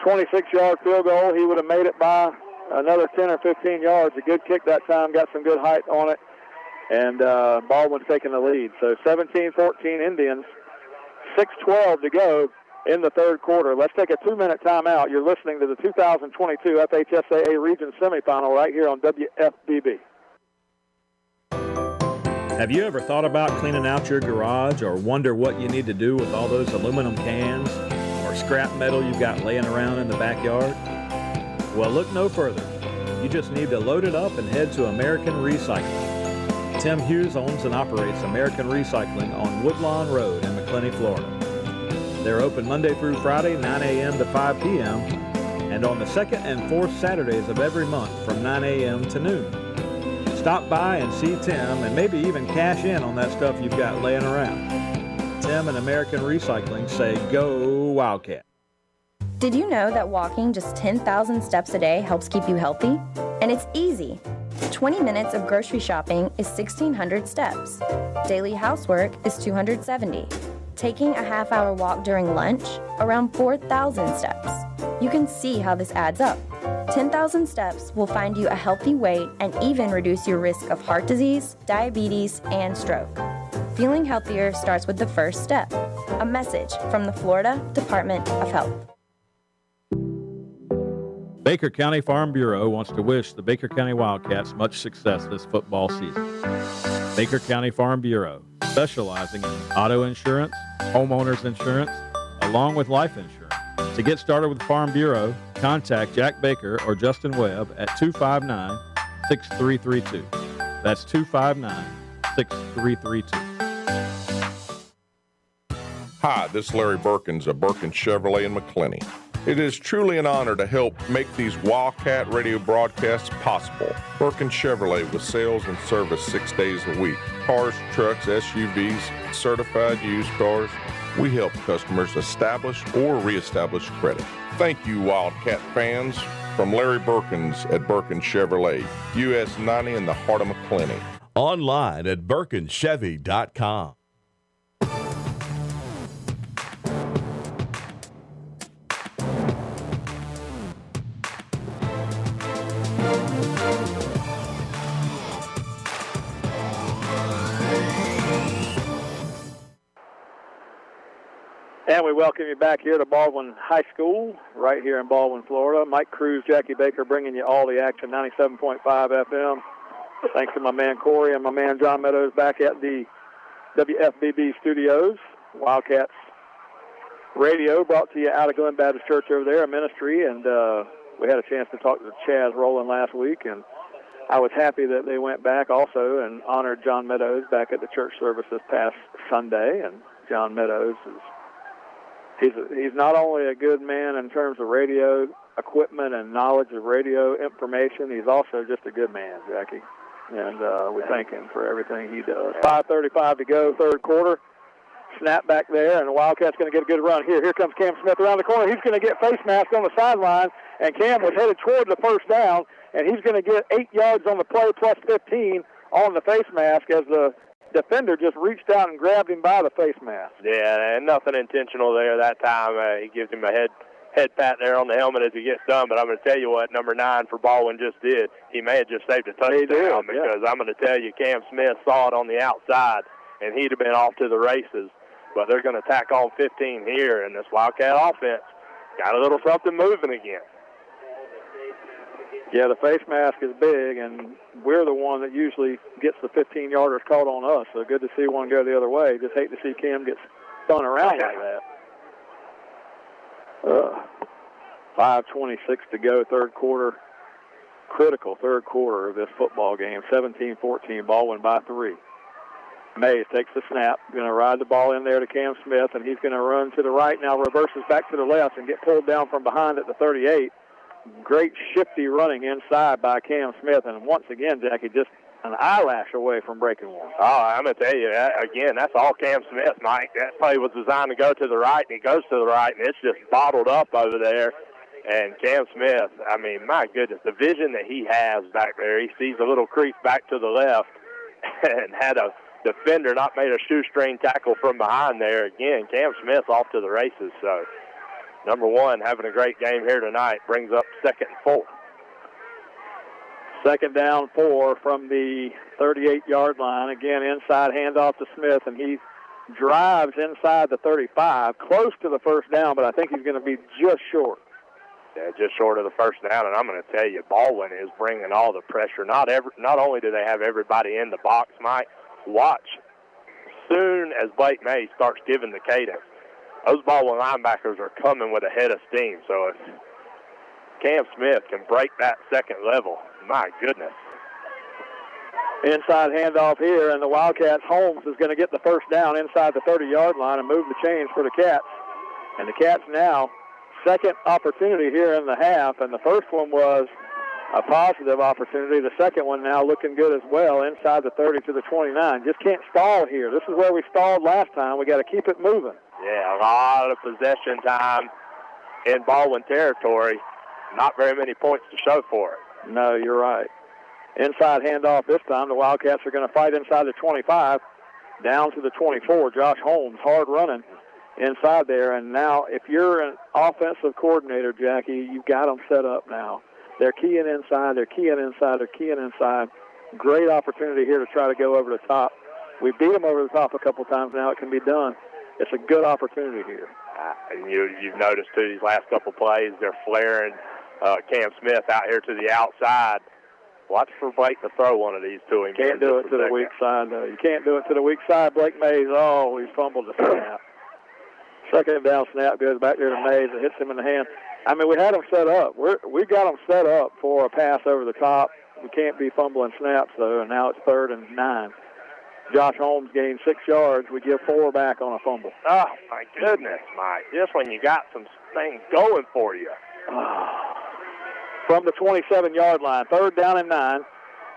26-yard field goal. He would have made it by another 10 or 15 yards. A good kick that time. Got some good height on it. And Baldwin's taking the lead. So 17-14 Indians. 6:12 to go in the third quarter. Let's take a 2-minute timeout. You're listening to the 2022 FHSAA Region Semifinal right here on WFBB. Have you ever thought about cleaning out your garage or wonder what you need to do with all those aluminum cans or scrap metal you've got laying around in the backyard? Well, look no further. You just need to load it up and head to American Recycling. Tim Hughes owns and operates American Recycling on Woodlawn Road in McClenny, Florida. They're open Monday through Friday, 9 a.m. to 5 p.m., and on the second and fourth Saturdays of every month from 9 a.m. to noon. Stop by and see Tim and maybe even cash in on that stuff you've got laying around. Tim and American Recycling say, go Wildcat. Did you know that walking just 10,000 steps a day helps keep you healthy? And it's easy. 20 minutes of grocery shopping is 1,600 steps. Daily housework is 270. Taking a half-hour walk during lunch, around 4,000 steps. You can see how this adds up. 10,000 steps will find you a healthy weight and even reduce your risk of heart disease, diabetes, and stroke. Feeling healthier starts with the first step. A message from the Florida Department of Health. Baker County Farm Bureau wants to wish the Baker County Wildcats much success this football season. Baker County Farm Bureau, specializing in auto insurance, homeowners insurance, along with life insurance. To get started with Farm Bureau, contact Jack Baker or Justin Webb at 259-6332. That's 259-6332. Hi, this is Larry Birkins of Birkins Chevrolet in McClenny. It is truly an honor to help make these Wildcat radio broadcasts possible. Birkins Chevrolet with sales and service 6 days a week. Cars, trucks, SUVs, certified used cars. We help customers establish or reestablish credit. Thank you, Wildcat fans. From Larry Birkins at Birkins Chevrolet, US 90 in the heart of McClenny. Online at BirkinsChevy.com. And we welcome you back here to Baldwin High School, right here in Baldwin, Florida. Mike Cruz, Jackie Baker bringing you all the action, 97.5 FM. Thanks to my man Corey and my man John Meadows back at the WFBB studios. Wildcats Radio brought to you out of Glen Baptist Church over there, a ministry, and we had a chance to talk to Chaz Rowland last week. And I was happy that they went back also and honored John Meadows back at the church service this past Sunday. And John Meadows he's not only a good man in terms of radio equipment and knowledge of radio information, he's also just a good man, Jackie. And we thank him for everything he does. 5:35 to go, third quarter. Snap back there, and the Wildcats going to get a good run here. Here comes Cam Smith around the corner. He's going to get face mask on the sideline, and Cam was headed toward the first down, and he's going to get 8 yards on the play plus 15 on the face mask as the defender just reached out and grabbed him by the face mask. Yeah, and nothing intentional there that time. He gives him a head pat there on the helmet as he gets done, but I'm going to tell you what number 9 for Baldwin just did. He may have just saved a touchdown because I'm going to tell you Cam Smith saw it on the outside, and he'd have been off to the races. But they're going to tack on 15 here, and this Wildcat offense got a little something moving again. Yeah, the face mask is big, and we're the one that usually gets the 15-yarders caught on us, so good to see one go the other way. Just hate to see Cam get spun around like that. 5:26 to go, third quarter. Critical third quarter of this football game. 17-14, Baldwin by 3. Mays takes the snap, going to ride the ball in there to Cam Smith, and he's going to run to the right now, reverses back to the left, and get pulled down from behind at the 38. Great shifty running inside by Cam Smith, and once again, Jackie, just an eyelash away from breaking one. Oh, I'm going to tell you, again, that's all Cam Smith, Mike. That play was designed to go to the right, and he goes to the right, and it's just bottled up over there. And Cam Smith, I mean, my goodness, the vision that he has back there, he sees a little crease back to the left and had a defender not made a shoestring tackle from behind there. Again, Cam Smith off to the races. So, number 1 having a great game here tonight, brings up 2nd and 4. Second down 4 from the 38-yard line. Again, inside handoff to Smith, and he drives inside the 35, close to the first down, but I think he's going to be just short. Yeah, just short of the first down, and I'm going to tell you, Baldwin is bringing all the pressure. Not only do they have everybody in the box, Mike, watch. Soon as Blake Mays starts giving the cadence, those Baldwin linebackers are coming with a head of steam. So if Cam Smith can break that second level, my goodness. Inside handoff here, and the Wildcats, Holmes is going to get the first down inside the 30-yard line and move the chains for the Cats. And the Cats now, second opportunity here in the half, and the first one was a positive opportunity. The second one now looking good as well, inside the 30 to the 29. Just can't stall here. This is where we stalled last time. We got to keep it moving. Yeah, a lot of possession time in Baldwin territory. Not very many points to show for it. No, you're right. Inside handoff this time. The Wildcats are going to fight inside the 25, down to the 24. Josh Holmes, hard running inside there. And now if you're an offensive coordinator, Jackie, you've got them set up now. They're keying inside, they're keying inside, they're keying inside. Great opportunity here to try to go over the top. We beat them over the top a couple times now. It can be done. It's a good opportunity here. And you've noticed, too, these last couple plays, they're flaring Cam Smith out here to the outside. Watch for Blake to throw one of these to him. Can't do it to the weak side, though. You can't do it to the weak side. Blake Mays, he's fumbled the snap. Second down snap goes back there to Mays. It hits him in the hand. I mean, we had them set up. We got them set up for a pass over the top. We can't be fumbling snaps, though, and now it's 3rd and 9. Josh Holmes gained 6 yards. We give 4 back on a fumble. Oh, my goodness, Mike. Just when you got some things going for you. From the 27-yard line, 3rd down and 9.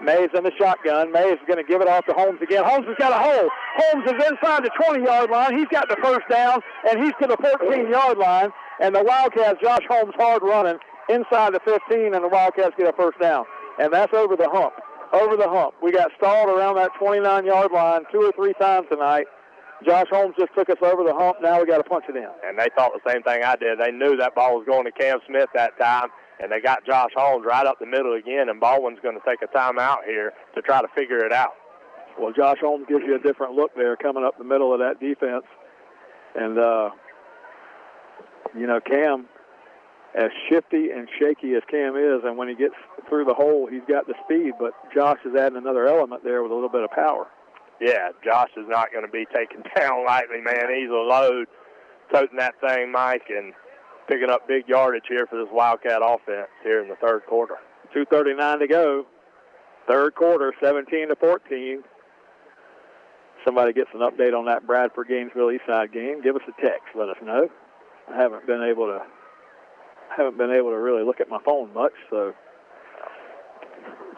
Mays in the shotgun. Mays is going to give it off to Holmes again. Holmes has got a hole. Holmes is inside the 20-yard line. He's got the first down, and he's to the 14-yard line. And the Wildcats, Josh Holmes hard running inside the 15, and the Wildcats get a first down. And that's over the hump. Over the hump. We got stalled around that 29-yard line 2 or 3 times tonight. Josh Holmes just took us over the hump. Now we got to punch it in. And they thought the same thing I did. They knew that ball was going to Cam Smith that time, and they got Josh Holmes right up the middle again, and Baldwin's going to take a timeout here to try to figure it out. Well, Josh Holmes gives you a different look there coming up the middle of that defense. And, Cam, as shifty and shaky as Cam is, and when he gets through the hole, he's got the speed, but Josh is adding another element there with a little bit of power. Yeah, Josh is not going to be taken down lightly, man. He's a load toting that thing, Mike, and picking up big yardage here for this Wildcat offense here in the third quarter. 2:39 to go. Third quarter, 17-14. Somebody gets an update on that Bradford-Gainesville Eastside game, give us a text. Let us know. I haven't been able to really look at my phone much, so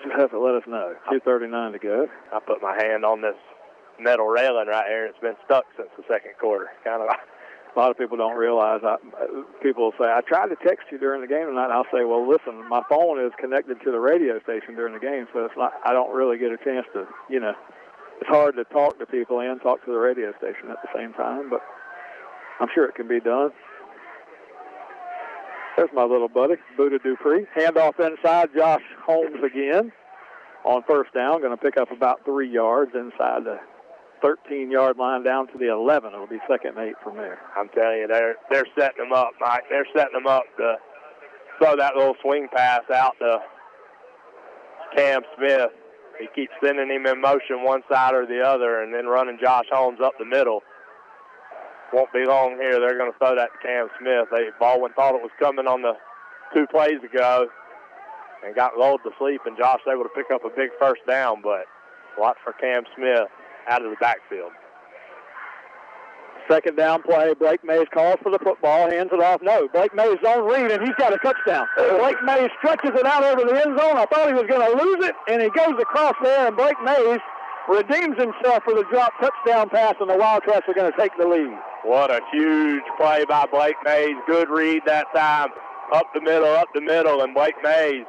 just have to let us know. 2:39 to go. I put my hand on this metal railing right here. It's been stuck since the second quarter. Kind of. A lot of people don't realize. People will say, I tried to text you during the game tonight. And I'll say, well, listen, my phone is connected to the radio station during the game, so it's not. I don't really get a chance to, it's hard to talk to people and talk to the radio station at the same time, but I'm sure it can be done. There's my little buddy, Buddha Dupree. Handoff inside, Josh Holmes again on first down. Going to pick up about 3 yards inside the 13-yard line down to the 11. It'll be 2nd and 8 from there. I'm telling you, they're setting them up, Mike. They're setting them up to throw that little swing pass out to Cam Smith. He keeps sending him in motion one side or the other and then running Josh Holmes up the middle. Won't be long here. They're going to throw that to Cam Smith. Baldwin thought it was coming on the 2 plays ago and got lulled to sleep, and Josh was able to pick up a big first down, but watch for Cam Smith out of the backfield. 2nd down play. Blake Mays calls for the football, hands it off. No, Blake Mays zone read, and he's got a touchdown. Blake Mays stretches it out over the end zone. I thought he was going to lose it, and he goes across there, and Blake Mays redeems himself for the drop touchdown pass, and the Wildcats are going to take the lead. What a huge play by Blake Mays. Good read that time. Up the middle, and Blake Mays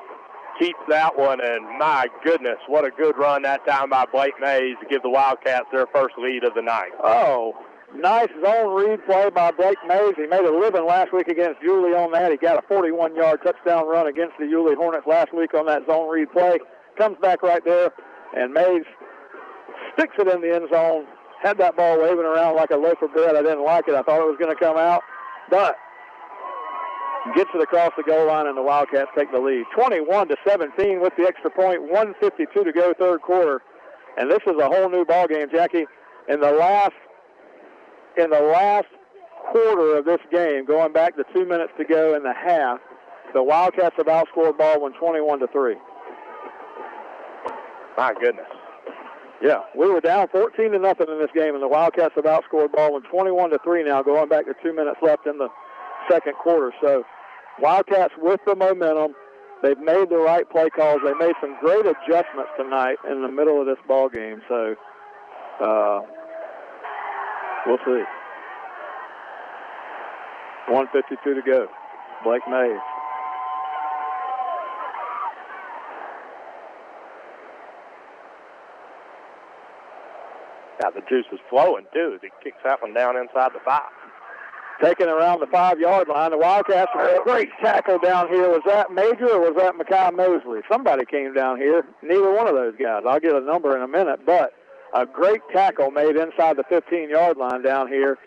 keeps that one, and my goodness, what a good run that time by Blake Mays to give the Wildcats their first lead of the night. Oh, nice zone read play by Blake Mays. He made a living last week against Yulee on that. He got a 41-yard touchdown run against the Yulee Hornets last week on that zone read play. Comes back right there, and Mays sticks it in the end zone. Had that ball waving around like a loaf of bread. I didn't like it. I thought it was going to come out, but gets it across the goal line, and the Wildcats take the lead. 21-17 with the extra point. 1:52 to go, third quarter, and this is a whole new ball game, Jackie. In the last quarter of this game, going back to 2 minutes to go in the half, the Wildcats have outscored Baldwin 21-3. My goodness. Yeah, we were down 14-0 in this game, and the Wildcats have outscored Baldwin 21-3 now, going back to 2 minutes left in the second quarter. So Wildcats with the momentum. They've made the right play calls. They made some great adjustments tonight in the middle of this ball game. So we'll see. 1:52 to go. Blake Mays. Yeah, the juice is flowing, too, as he kicks that one down inside the 5. Taken around the 5-yard line. The Wildcats have a great tackle down here. Was that Major or was that Mekhi Mosley? Somebody came down here. Neither one of those guys. I'll get a number in a minute, but a great tackle made inside the 15-yard line down here.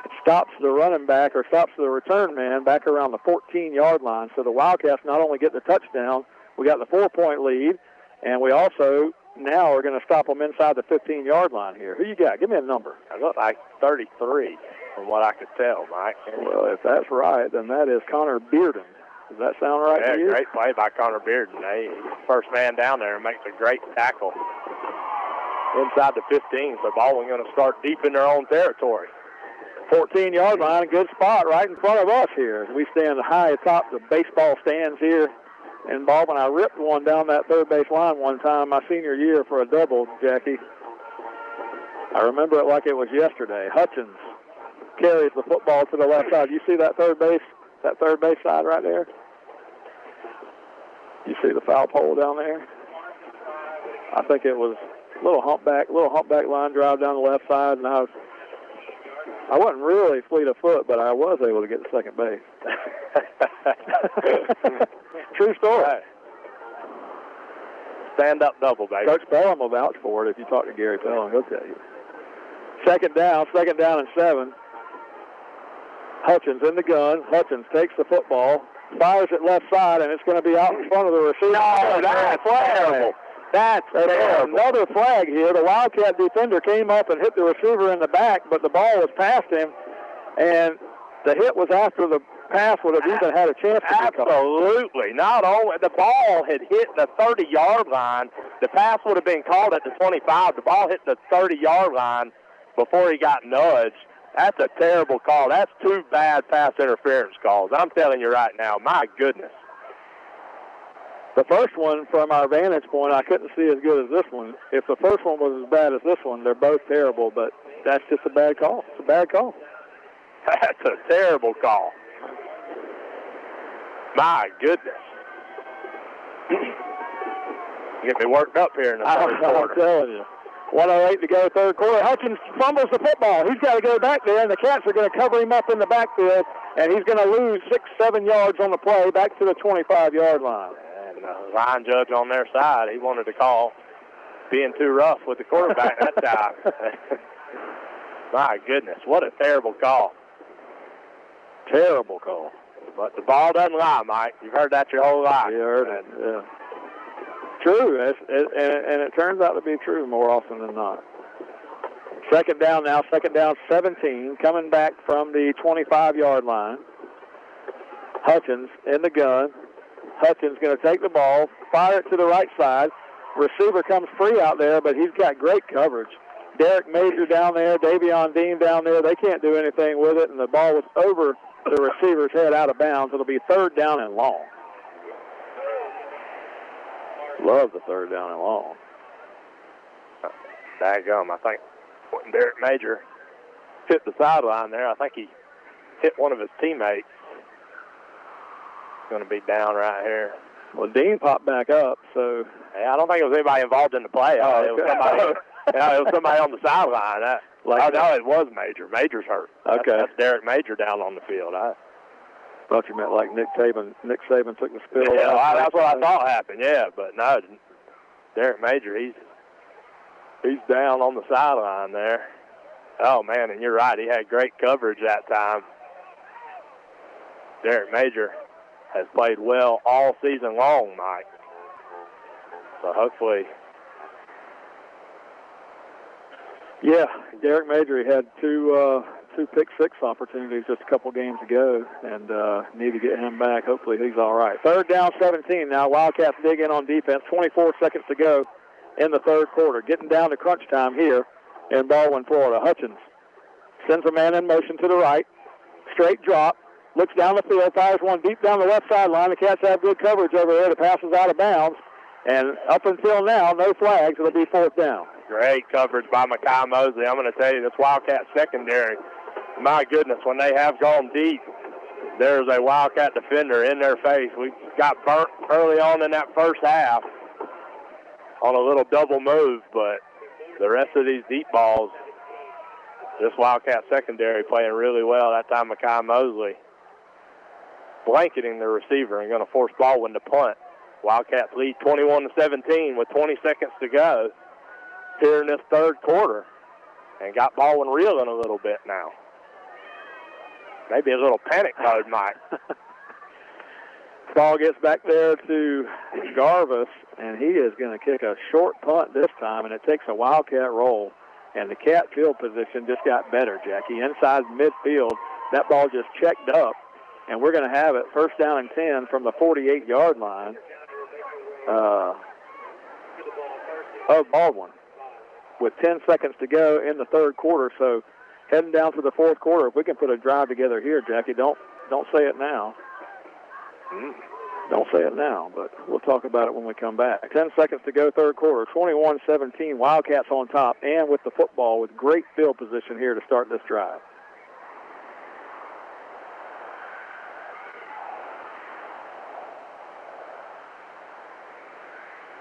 It stops the running back or stops the return man back around the 14-yard line. So the Wildcats not only get the touchdown, we got the 4-point lead, and we also now are going to stop them inside the 15-yard line here. Who you got? Give me a number. I look like 33 from what I could tell, Mike. Well, if that's right, then that is Connor Bearden. Does that sound right to you? Yeah, great play by Connor Bearden. He's first man down there and makes a great tackle inside the 15. So Baldwin going to start deep in their own territory. 14-yard line, good spot right in front of us here. We stand high atop the baseball stands here in Baldwin. I ripped one down that third base line one time my senior year for a double, Jackie. I remember it like it was yesterday. Hutchins carries the football to the left side. You see that third base side right there? You see the foul pole down there? I think it was a little humpback line drive down the left side, and I wasn't really fleet of foot, but I was able to get to second base. True story. Right. Stand-up double, baby. Coach Pelham will vouch for it if you talk to Gary Pelham. He'll tell you. Second down and 7. Hutchins in the gun. Hutchins takes the football, fires it left side, and it's going to be out in front of the receiver. No, that's terrible. That's terrible. Another flag here. The Wildcat defender came up and hit the receiver in the back, but the ball was past him, and the hit was after the pass would have even had a chance to be called. Absolutely. Not only the ball had hit the 30-yard line, the pass would have been called at the 25. The ball hit the 30-yard line before he got nudged. That's a terrible call. That's 2 bad pass interference calls. I'm telling you right now, my goodness. The first one, from our vantage point, I couldn't see as good as this one. If the first one was as bad as this one, they're both terrible, but that's just a bad call. It's a bad call. That's a terrible call. My goodness. Get me worked up here in the third quarter. I'm telling you. 1:08 to go, third quarter. Hutchins fumbles the football. He's got to go back there, and the Cats are going to cover him up in the backfield, and he's going to lose 6-7 yards on the play back to the 25-yard line. And the line judge on their side, he wanted to call being too rough with the quarterback that time. My goodness, what a terrible call. Terrible call. But the ball doesn't lie, Mike. You've heard that your whole life. You heard it, yeah. True, and it turns out to be true more often than not. Second down now, 17, coming back from the 25-yard line. Hutchins in the gun. Hutchins going to take the ball, fire it to the right side. Receiver comes free out there, but he's got great coverage. Derek Major down there, Davion Dean down there. They can't do anything with it, and the ball was over the receiver's head out of bounds. It'll be third down and long. Love the third down and long. Daggum, I think when Derek Major hit the sideline there, I think he hit one of his teammates. Going to be down right here. Well, Dean popped back up, so... Yeah, I don't think it was anybody involved in the play. Oh, it was somebody. Yeah, it was somebody on the sideline. No, it was Major. Major's hurt. Okay. That's Derek Major down on the field. I thought you meant like Nick Saban. Nick Saban took the spill. Yeah, that's what I thought happened. Yeah, but no, Derek Major, he's down on the sideline there. Oh man, and you're right. He had great coverage that time. Derek Major has played well all season long, Mike. So hopefully. Yeah, Derek Major, he had two pick-six opportunities just a couple games ago, and need to get him back. Hopefully he's all right. Third down, 17 now. Wildcats dig in on defense. 24 seconds to go in the third quarter. Getting down to crunch time here in Baldwin, Florida. Hutchins sends a man in motion to the right. Straight drop. Looks down the field. Fires one deep down the left sideline. The Cats have good coverage over there. The pass is out of bounds. And up until now, no flags. It'll be fourth down. Great coverage by Mekhi Mosley. I'm going to tell you, this Wildcat secondary, my goodness, when they have gone deep, there's a Wildcat defender in their face. We got burnt early on in that first half on a little double move, but the rest of these deep balls, this Wildcat secondary playing really well. That time Mekhi Mosley blanketing the receiver and going to force Baldwin to punt. Wildcats lead 21-17 with 20 seconds to go here in this third quarter, and got Baldwin reeling a little bit now. Maybe a little panic mode, Mike. Ball gets back there to Garvis, and he is going to kick a short punt this time, and it takes a Wildcat roll. And the Cat field position just got better, Jackie. Inside midfield, that ball just checked up, and we're going to have it first down and 10 from the 48-yard line of Baldwin with 10 seconds to go in the third quarter. So heading down to the fourth quarter, if we can put a drive together here, Jackie, don't say it now. Don't say it now, but we'll talk about it when we come back. 10 seconds to go, third quarter, 21-17. Wildcats on top and with the football with great field position here to start this drive.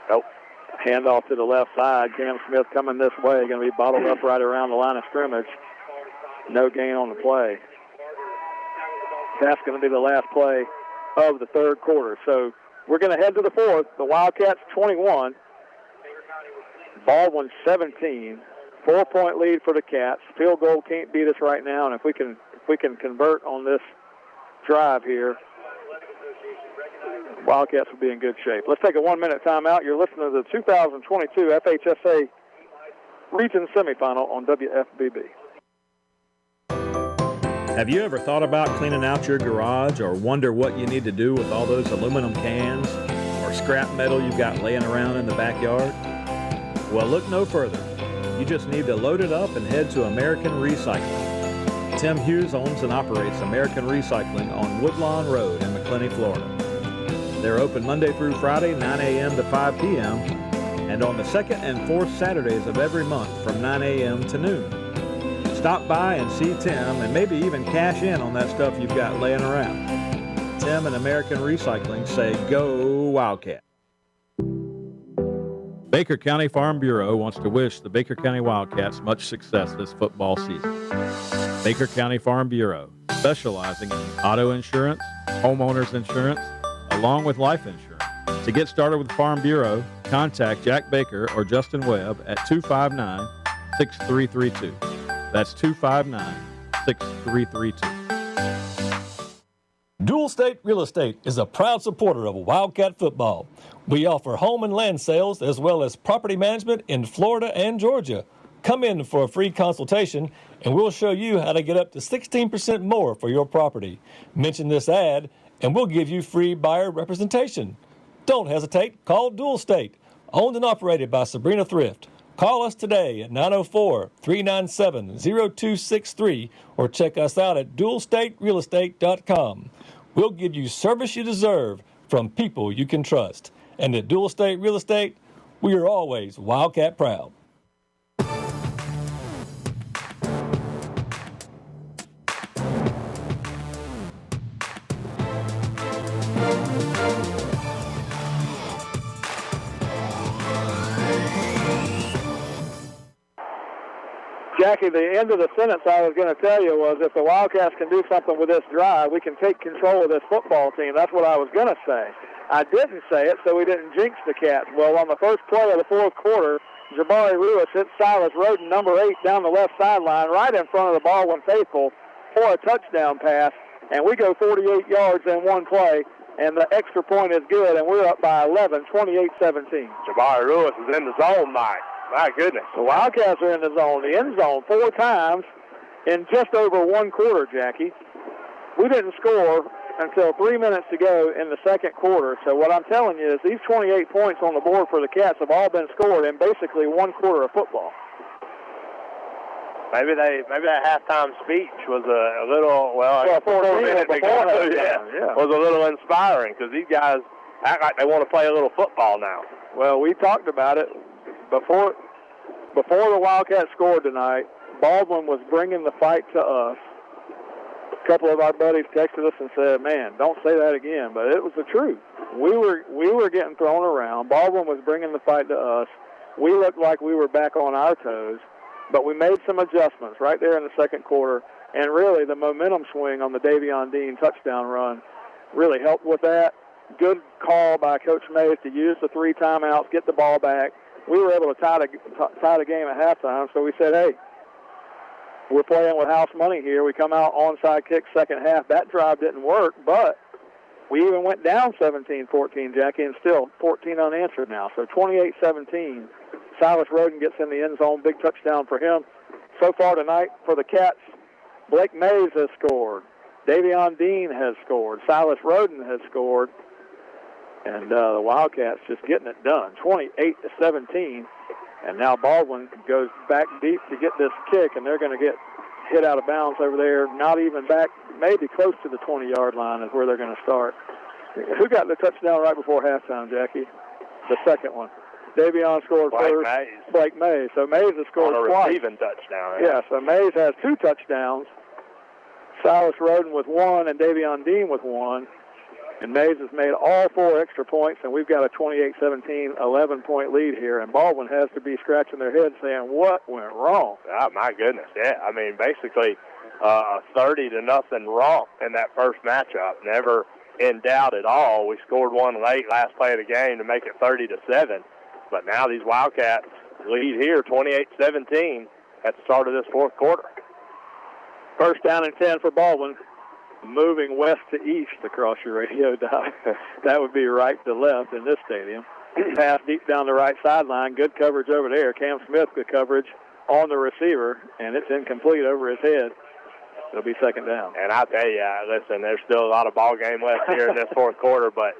Nope. Handoff to the left side. Cam Smith coming this way. Going to be bottled up right around the line of scrimmage. No gain on the play. That's going to be the last play of the third quarter. So we're going to head to the fourth. The Wildcats 21. Baldwin 17. 4-point lead for the Cats. Field goal can't beat us right now, and if we can convert on this drive here, Wildcats will be in good shape. Let's take a 1-minute timeout. You're listening to the 2022 FHSAA Region Semifinal on WFBB. Have you ever thought about cleaning out your garage or wonder what you need to do with all those aluminum cans or scrap metal you've got laying around in the backyard? Well, look no further. You just need to load it up and head to American Recycling. Tim Hughes owns and operates American Recycling on Woodlawn Road in McClenny, Florida. They're open Monday through Friday, 9 a.m. to 5 p.m., and on the second and fourth Saturdays of every month from 9 a.m. to noon. Stop by and see Tim and maybe even cash in on that stuff you've got laying around. Tim and American Recycling say, go Wildcat. Baker County Farm Bureau wants to wish the Baker County Wildcats much success this football season. Baker County Farm Bureau, specializing in auto insurance, homeowners insurance, along with life insurance. To get started with Farm Bureau, contact Jack Baker or Justin Webb at 259-6332. That's 259-6332. Dual State Real Estate is a proud supporter of Wildcat football. We offer home and land sales as well as property management in Florida and Georgia. Come in for a free consultation and we'll show you how to get up to 16% more for your property. Mention this ad and we'll give you free buyer representation. Don't hesitate. Call Dual State, owned and operated by Sabrina Thrift. Call us today at 904-397-0263 or check us out at dualstaterealestate.com. We'll give you service you deserve from people you can trust. And at Dual State Real Estate, we are always Wildcat proud. Jackie, the end of the sentence I was going to tell you was if the Wildcats can do something with this drive, we can take control of this football team. That's what I was going to say. I didn't say it, so we didn't jinx the Cats. Well, on the first play of the fourth quarter, Jabari Lewis hits Silas Roden, number 8, down the left sideline, right in front of the Baldwin faithful for a touchdown pass, and we go 48 yards in one play, and the extra point is good, and we're up by 11, 28-17. Jabari Lewis is in the zone, Mike. My goodness. The Wildcats are in the zone, the end zone, 4 times in just over one quarter, Jackie. We didn't score until 3 minutes to go in the second quarter. So what I'm telling you is these 28 points on the board for the Cats have all been scored in basically one quarter of football. Maybe that halftime speech was a little, well, 4 minutes ago, was a little inspiring because these guys act like they want to play a little football now. Well, we talked about it. Before the Wildcats scored tonight, Baldwin was bringing the fight to us. A couple of our buddies texted us and said, man, don't say that again. But it was the truth. We were getting thrown around. Baldwin was bringing the fight to us. We looked like we were back on our toes. But we made some adjustments right there in the second quarter. And really, the momentum swing on the Davion Dean touchdown run really helped with that. Good call by Coach Mays to use the 3 timeouts, get the ball back. We were able to tie the game at halftime, so we said, hey, we're playing with house money here. We come out onside kick second half. That drive didn't work, but we even went down 17-14, Jackie, and still 14 unanswered now. So 28-17. Silas Roden gets in the end zone. Big touchdown for him. So far tonight for the Cats, Blake Mays has scored. Davion Dean has scored. Silas Roden has scored. And the Wildcats just getting it done, 28-17. And now Baldwin goes back deep to get this kick, and they're going to get hit out of bounds over there, not even back, maybe close to the 20-yard line is where they're going to start. Who got the touchdown right before halftime, Jackie? The second one. Davion scored first. Blake Mays. So Mays has scored twice. On a receiving touchdown. Yeah, so Mays has 2 touchdowns. Silas Roden with 1 and Davion Dean with 1. And Mays has made all 4 extra points, and we've got a 28-17, 11-point lead here. And Baldwin has to be scratching their head saying, what went wrong? Oh, my goodness, yeah. I mean, basically 30-0 wrong in that first matchup. Never in doubt at all. We scored one late last play of the game to make it 30-7. But now these Wildcats lead here 28-17 at the start of this fourth quarter. First down and 10 for Baldwin. Moving west to east across your radio dial. That would be right to left in this stadium. Pass deep down the right sideline. Good coverage over there. Cam Smith, good coverage on the receiver, and it's incomplete over his head. It'll be second down. And I tell you, listen, there's still a lot of ball game left here in this fourth quarter, but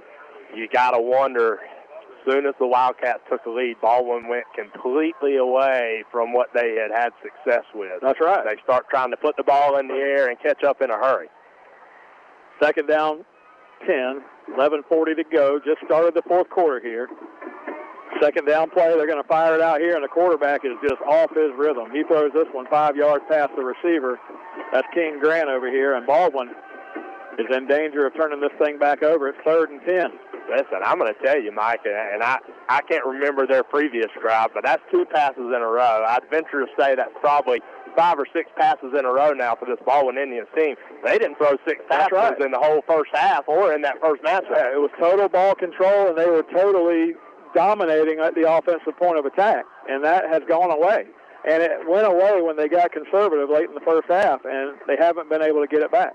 you got to wonder, as soon as the Wildcats took the lead, Baldwin went completely away from what they had success with. That's right. They start trying to put the ball in the air and catch up in a hurry. Second down, 10, 11:40 to go. Just started the fourth quarter here. Second down play, they're going to fire it out here, and the quarterback is just off his rhythm. He throws this one 5 yards past the receiver. That's King Grant over here, and Baldwin is in danger of turning this thing back over. It's 3rd and 10. Listen, I'm going to tell you, Mike, and I can't remember their previous drive, but that's 2 passes in a row. I'd venture to say that's probably 5 or 6 passes in a row now for this Baldwin Indians team. They didn't throw 6 passes in the whole first half or in that first matchup. Yeah, it was total ball control, and they were totally dominating at the offensive point of attack, and that has gone away. And it went away when they got conservative late in the first half, and they haven't been able to get it back.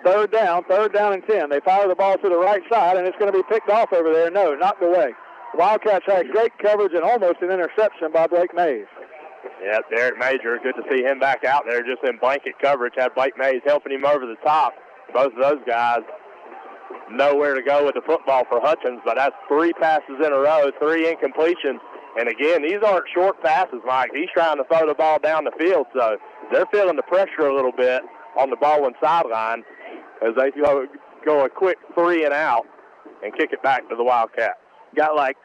Third down and 10. They fire the ball to the right side, and it's going to be picked off over there. No, knocked away. Wildcats had great coverage and almost an interception by Blake Mays. Yeah, Derek Major, good to see him back out there just in blanket coverage. Had Blake Mays helping him over the top. Both of those guys know where to go with the football for Hutchins, but that's 3 passes in a row, 3 incompletions. And again, these aren't short passes, Mike. He's trying to throw the ball down the field, so they're feeling the pressure a little bit on the Baldwin sideline as they go a quick 3 and out and kick it back to the Wildcats. Got like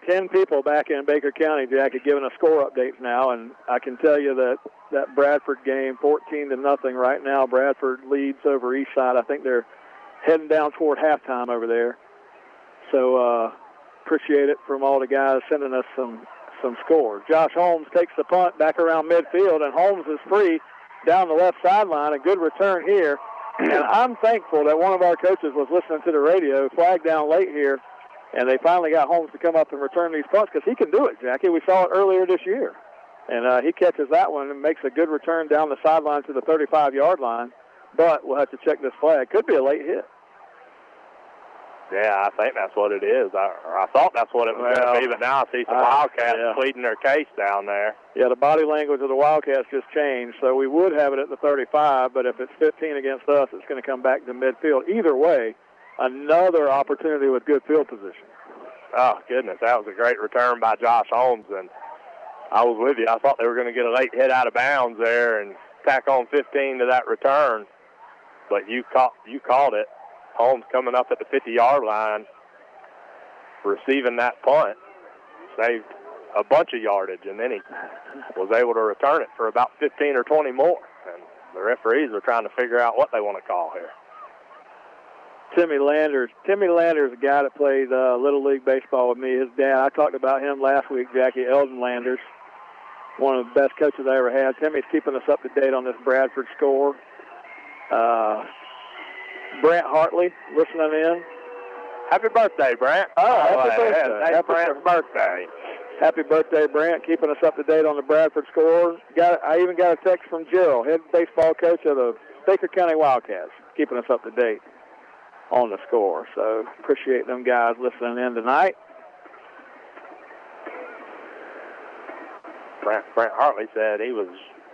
10 people back in Baker County, Jack, giving us score updates now, and I can tell you that Bradford game, 14-0 right now. Bradford leads over Eastside. I think they're heading down toward halftime over there. So appreciate it from all the guys sending us some scores. Josh Holmes takes the punt back around midfield, and Holmes is free down the left sideline. A good return here. And I'm thankful that one of our coaches was listening to the radio, flagged down late here, and they finally got Holmes to come up and return these punts because he can do it, Jackie. We saw it earlier this year. And he catches that one and makes a good return down the sideline to the 35-yard line. But we'll have to check this flag. Could be a late hit. Yeah, I think that's what it is. I thought that's what it was going to be, but now I see some Wildcats pleading their case down there. Yeah, the body language of the Wildcats just changed, so we would have it at the 35, but if it's 15 against us, it's going to come back to midfield. Either way, another opportunity with good field position. Oh, goodness, that was a great return by Josh Holmes, and I was with you. I thought they were going to get a late hit out of bounds there and tack on 15 to that return, but you called it. Holmes coming up at the 50-yard line, receiving that punt, saved a bunch of yardage, and then he was able to return it for about 15 or 20 more. And the referees are trying to figure out what they want to call here. Timmy Landers, a guy that played Little League Baseball with me. His dad, I talked about him last week, Jackie, Eldon Landers, one of the best coaches I ever had. Timmy's keeping us up to date on this Bradford score. Brant Hartley listening in. Happy birthday, Brant. Oh, happy birthday. Happy Brant's birthday. Happy birthday, Brant, keeping us up to date on the Bradford score. I even got a text from Gerald, head baseball coach of the Baker County Wildcats, keeping us up to date on the score. So appreciate them guys listening in tonight. Brant Hartley said he was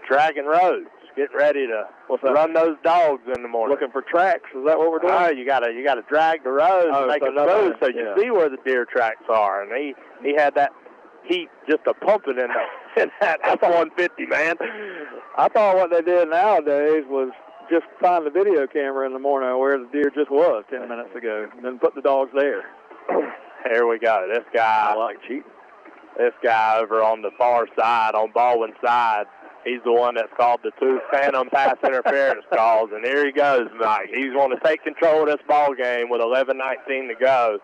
dragging roads, getting ready to run those dogs in the morning. Looking for tracks, is that what we're doing? Oh, you gotta drag the roads and make it smooth so you see where the deer tracks are. And he had that heat just a pumping in that F-150, man. I thought what they did nowadays was just find the video camera in the morning where the deer just was 10 minutes ago, and then put the dogs there. Here we go. This guy, I like cheating. This guy over on the far side, on Baldwin's side, he's the one that's called the 2 phantom pass interference calls, and here he goes, Mike. He's going to take control of this ball game with 11:19 to go.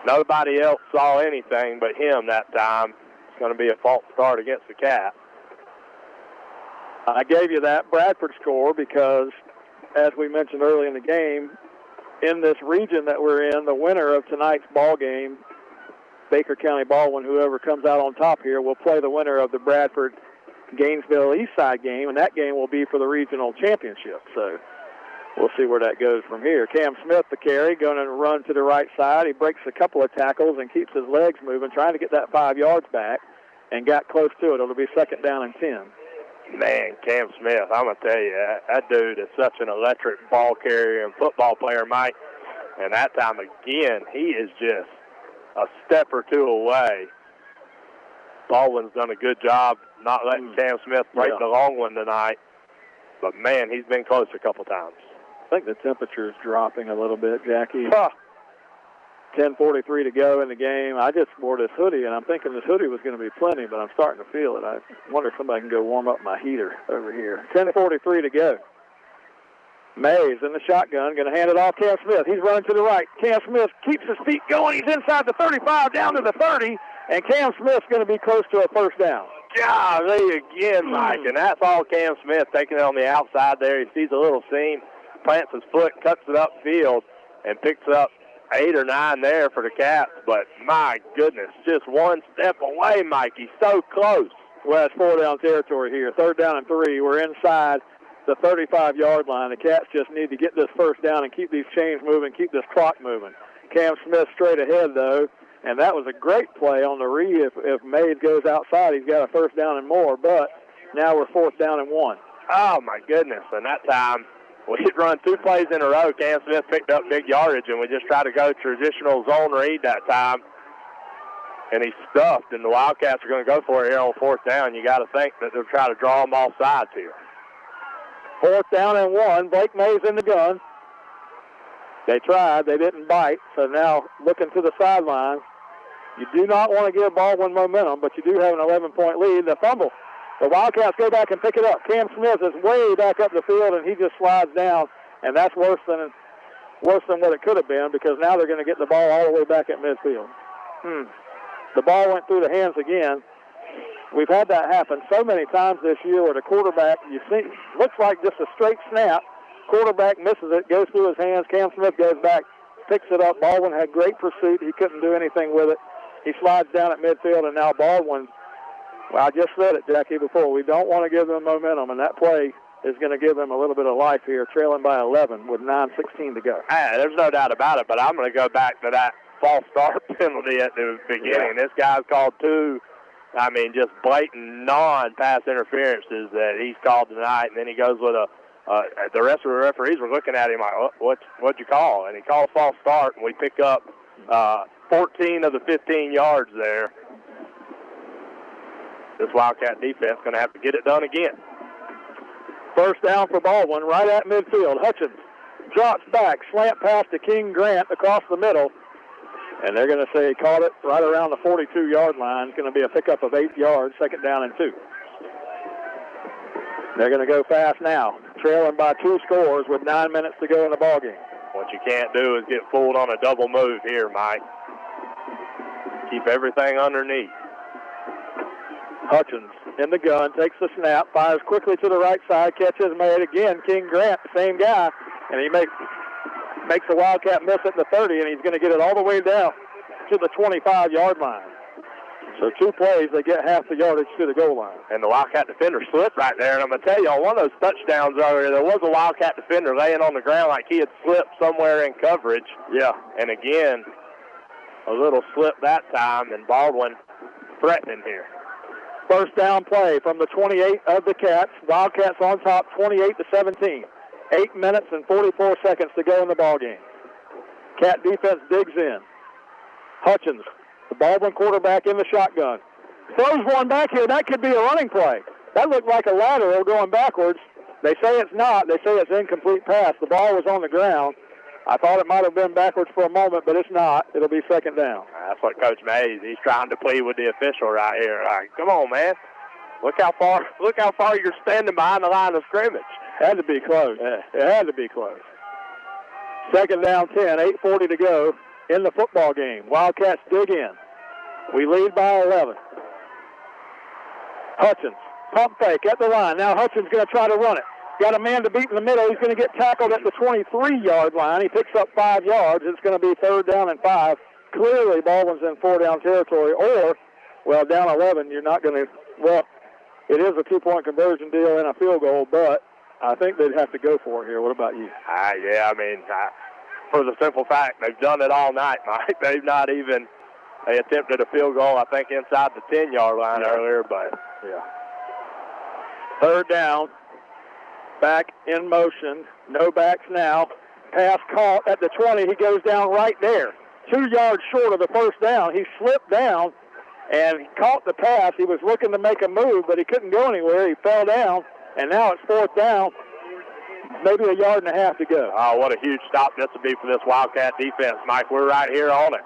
Nobody else saw anything but him that time. It's going to be a false start against the Cats. I gave you that Bradford score because, as we mentioned early in the game, in this region that we're in, the winner of tonight's ball game, Baker County Baldwin, whoever comes out on top here, will play the winner of the Bradford Gainesville Eastside game, and that game will be for the regional championship. So we'll see where that goes from here. Cam Smith, the carry, going to run to the right side. He breaks a couple of tackles and keeps his legs moving, trying to get that 5 yards back, and got close to it. It'll be 2nd down and 10. Man, Cam Smith, I'm going to tell you, that dude is such an electric ball carrier and football player, Mike. And that time, again, he is just a step or two away. Baldwin's done a good job not letting Cam Smith break the long one tonight. But, man, he's been close a couple times. I think the temperature is dropping a little bit, Jackie. 10:43 to go in the game. I just wore this hoodie, and I'm thinking this hoodie was going to be plenty, but I'm starting to feel it. I wonder if somebody can go warm up my heater over here. 10:43 to go. Mays in the shotgun, going to hand it off Cam Smith. He's running to the right. Cam Smith keeps his feet going. He's inside the 35, down to the 30, and Cam Smith's going to be close to a first down. Golly again, Mike, and that's all Cam Smith taking it on the outside there. He sees a little seam, plants his foot, cuts it upfield, and picks up 8 or 9 there for the Cats. But, my goodness, just one step away, Mike. He's so close. Well, it's 4-down territory here. 3rd down and 3. We're inside the 35-yard line. The Cats just need to get this first down and keep these chains moving, keep this clock moving. Cam Smith straight ahead, though, and that was a great play on the read. If Mays goes outside, he's got a first down and more, but now we're 4th down and 1. Oh, my goodness, and that time we had run 2 plays in a row. Cam Smith picked up big yardage, and we just tried to go traditional zone read that time. And he's stuffed, and the Wildcats are going to go for it here on 4th down. You got to think that they'll try to draw them all sides here. 4th down and 1. Blake Mays in the gun. They tried. They didn't bite. So now looking to the sideline. You do not want to give Baldwin momentum, but you do have an 11-point lead. The fumble. The Wildcats go back and pick it up. Cam Smith is way back up the field, and he just slides down, and that's worse than what it could have been, because now they're going to get the ball all the way back at midfield. The ball went through the hands again. We've had that happen so many times this year where the quarterback, you see, looks like just a straight snap. Quarterback misses it, goes through his hands. Cam Smith goes back, picks it up. Baldwin had great pursuit. He couldn't do anything with it. He slides down at midfield, and now Baldwin, well, I just said it, Jackie, before. We don't want to give them momentum, and that play is going to give them a little bit of life here, trailing by 11 with 9:16 to go. Hey, there's no doubt about it, but I'm going to go back to that false start penalty at the beginning. This guy's called 2, just blatant non-pass interferences that he's called tonight, and then he goes with the rest of the referees were looking at him like, what'd you call? And he called false start, and we pick up 14 of the 15 yards there. This Wildcat defense going to have to get it done again. First down for Baldwin, right at midfield. Hutchins drops back, slant pass to King Grant across the middle. And they're going to say he caught it right around the 42-yard line. It's going to be a pickup of 8 yards, 2nd down and 2. They're going to go fast now, trailing by 2 scores with 9 minutes to go in the ballgame. What you can't do is get fooled on a double move here, Mike. Keep everything underneath. Hutchins in the gun, takes the snap, fires quickly to the right side, catch is made again. King Grant, the same guy, and he makes the Wildcat miss at the 30, and he's going to get it all the way down to the 25-yard line. So 2 plays, they get half the yardage to the goal line. And the Wildcat defender slipped right there. And I'm going to tell you, on one of those touchdowns earlier, there was a Wildcat defender laying on the ground like he had slipped somewhere in coverage. Yeah. And again, a little slip that time, and Baldwin threatening here. First down play from the 28 of the Cats. Wildcats on top, 28-17. 8 minutes and 44 seconds to go in the ballgame. Cat defense digs in. Hutchins, the Baldwin quarterback in the shotgun. Throws one back here. That could be a running play. That looked like a lateral going backwards. They say it's not. They say it's incomplete pass. The ball was on the ground. I thought it might have been backwards for a moment, but it's not. It'll be 2nd down. That's what Coach Mays, he's trying to plead with the official right here. Like, come on, man. Look how far you're standing behind the line of scrimmage. Had to be close. It had to be close. 2nd down 10, 8:40 to go in the football game. Wildcats dig in. We lead by 11. Hutchins, pump fake at the line. Now Hutchins going to try to run it. Got a man to beat in the middle. He's going to get tackled at the 23-yard line. He picks up 5 yards. It's going to be 3rd down and 5. Clearly, Baldwin's in 4-down territory. Or, well, down 11, you're not going to, well, it is a 2-point conversion deal and a field goal, but I think they'd have to go for it here. What about you? For the simple fact, they've done it all night, Mike. They attempted a field goal, I think, inside the 10-yard line earlier, but yeah. Third down. Back in motion. No backs now. Pass caught at the 20. He goes down right there. 2 yards short of the first down. He slipped down and he caught the pass. He was looking to make a move, but he couldn't go anywhere. He fell down, and now it's fourth down. Maybe a yard and a half to go. Oh, what a huge stop this would be for this Wildcat defense, Mike. We're right here on it.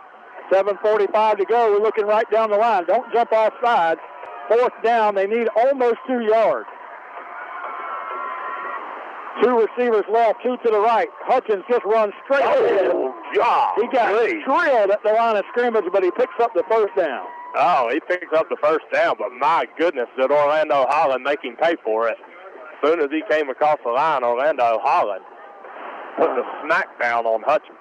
7:45 to go. We're looking right down the line. Don't jump off sides. Fourth down. They need almost 2 yards. 2 receivers left, 2 to the right. Hutchins just runs straight ahead. God. He got drilled at the line of scrimmage, but he picks up the first down. Oh, he picks up the first down, but my goodness, did Orlando Holland make him pay for it. As soon as he came across the line, Orlando Holland put the smack down on Hutchins.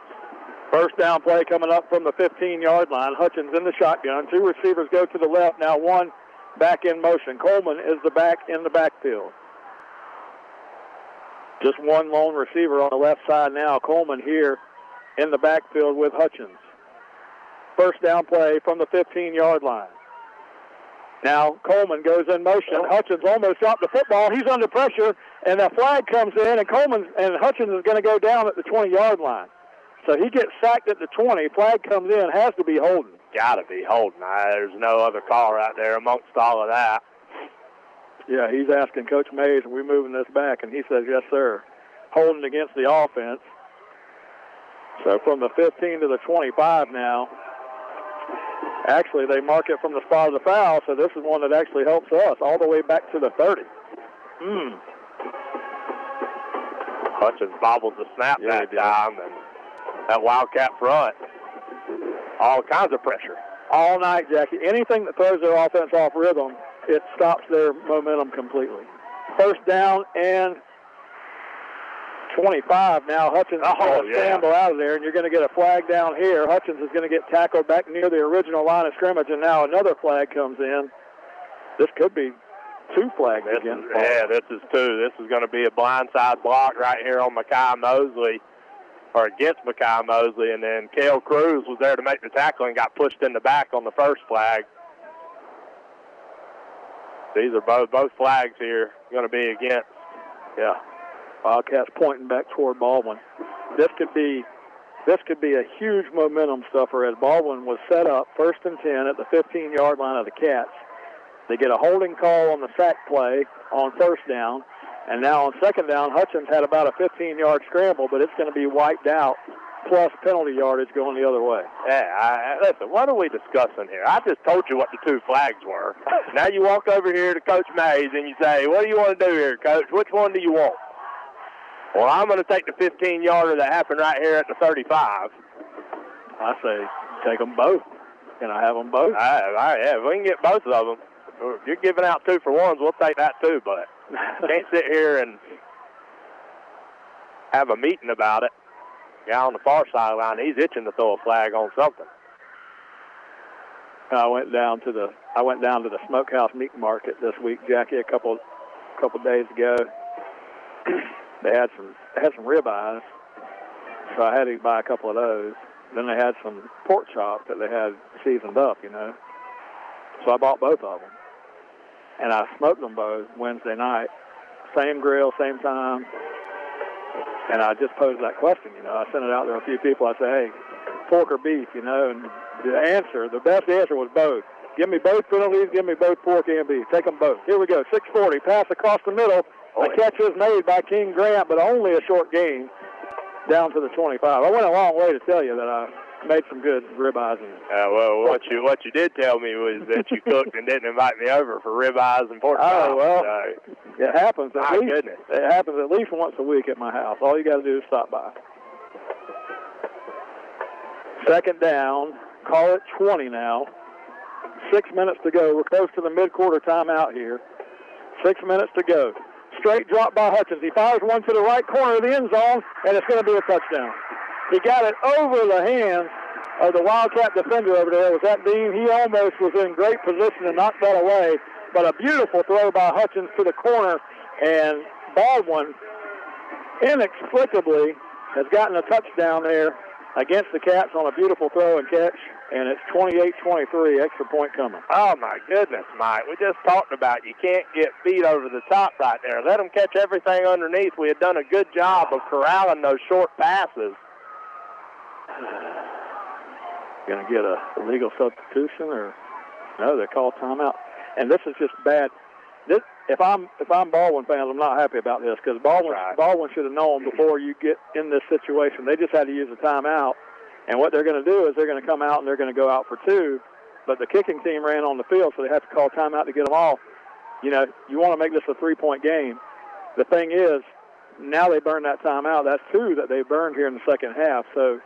First down play coming up from the 15-yard line. Hutchins in the shotgun. 2 receivers go to the left. Now 1 back in motion. Coleman is the back in the backfield. Just 1 lone receiver on the left side now. Coleman here in the backfield with Hutchins. First down play from the 15-yard line. Now Coleman goes in motion. Hutchins almost dropped the football. He's under pressure, and the flag comes in, and Hutchins is going to go down at the 20-yard line. So he gets sacked at the 20. Flag comes in, has to be holding. Got to be holding. There's no other call right there amongst all of that. Yeah, he's asking Coach Mays, are we moving this back? And he says, yes, sir. Holding against the offense. So from the 15 to the 25 now. Actually, they mark it from the spot of the foul, so this is one that actually helps us all the way back to the 30. Hutchins bobbled the snap that time, and that Wildcat front, all kinds of pressure. All night, Jackie. Anything that throws their offense off rhythm, it stops their momentum completely. First down and 25 now. Hutchins is going to scramble out of there, and you're going to get a flag down here. Hutchins is going to get tackled back near the original line of scrimmage, and now another flag comes in. This could be 2 flags again. Yeah, this is 2. This is going to be a blindside block right here on Mekhi Mosley, or against Mekhi Mosley, and then Cale Cruz was there to make the tackle and got pushed in the back on the first flag. These are both flags here going to be against. Yeah. Wildcats pointing back toward Baldwin. This could be a huge momentum stuffer as Baldwin was set up 1st and 10 at the 15-yard line of the Cats. They get a holding call on the sack play on first down, and now on second down, Hutchins had about a 15-yard scramble, but it's going to be wiped out, plus penalty yardage going the other way. Yeah, listen, what are we discussing here? I just told you what the 2 flags were. Now you walk over here to Coach Mays and you say, what do you want to do here, Coach? Which one do you want? Well, I'm going to take the 15-yarder that happened right here at the 35. I say take them both. Can I have them both? Yeah, if we can get both of them. If you're giving out 2 for 1s, we'll take that too, but can't sit here and have a meeting about it. Guy on the far sideline, he's itching to throw a flag on something. I went down to the Smokehouse Meat Market this week, Jackie, a couple days ago. They had some ribeyes, so I had to buy a couple of those. Then they had some pork chops that they had seasoned up, you know. So I bought both of them, and I smoked them both Wednesday night. Same grill, same time. And I just posed that question, you know. I sent it out there to a few people. I said, hey, pork or beef, you know. And the best answer was both. Give me both penalties. Give me both pork and beef. Take them both. Here we go. 6:40. Pass across the middle. The catch is made by King Grant, but only a short gain down to the 25. I went a long way to tell you that I made some good ribeyes. Well, what you did tell me was that you cooked and didn't invite me over for ribeyes and pork chops. Oh, well, it happens Goodness. It happens at least once a week at my house. All you got to do is stop by. Second down. Call it 20 now. 6 minutes to go. We're close to the mid-quarter timeout here. 6 minutes to go. Straight drop by Hutchins. He fires one to the right corner of the end zone, and it's going to be a touchdown. He got it over the hands of the Wildcat defender over there. Was that Dean? He almost was in great position to knock that away, but a beautiful throw by Hutchins to the corner, and Baldwin inexplicably has gotten a touchdown there against the Cats on a beautiful throw and catch, and it's 28-23, extra point coming. Oh, my goodness, Mike. We just talked about you can't get beat over the top right there. Let them catch everything underneath. We had done a good job of corralling those short passes. Going to get a illegal substitution, or no? They call timeout, and this is just bad. This, if I'm Baldwin fans, I'm not happy about this because Baldwin should have known before you get in this situation. They just had to use a timeout, and what they're going to do is they're going to come out and they're going to go out for two. But the kicking team ran on the field, so they have to call timeout to get them off. You know, you want to make this a 3-point game. The thing is, now they burn that timeout. That's two that they burned here in the second half. So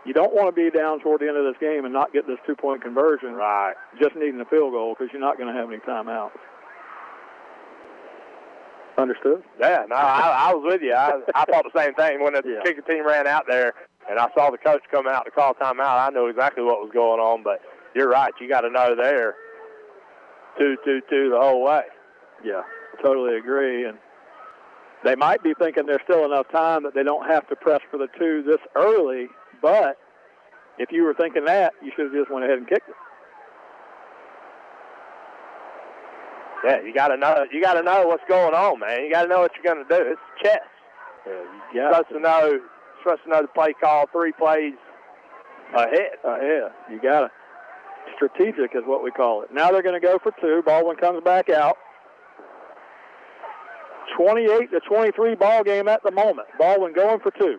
you don't want to be down toward the end of this game and not get this 2-point conversion. Right. Just needing a field goal because you're not going to have any timeouts. Understood? Yeah, no, I was with you. I thought the same thing. When the kicking team ran out there and I saw the coach come out to call timeout, I knew exactly what was going on. But you're right. You got to know there 2-2-2 the whole way. Yeah, totally agree. And they might be thinking there's still enough time that they don't have to press for the two this early. But if you were thinking that, you should have just went ahead and kicked it. Yeah, you gotta know what's going on, man. You gotta know what you're gonna do. It's chess. You're supposed to know the play call 3 plays ahead. You gotta. Strategic is what we call it. Now they're gonna go for two. Baldwin comes back out. 28-23 ball game at the moment. Baldwin going for two.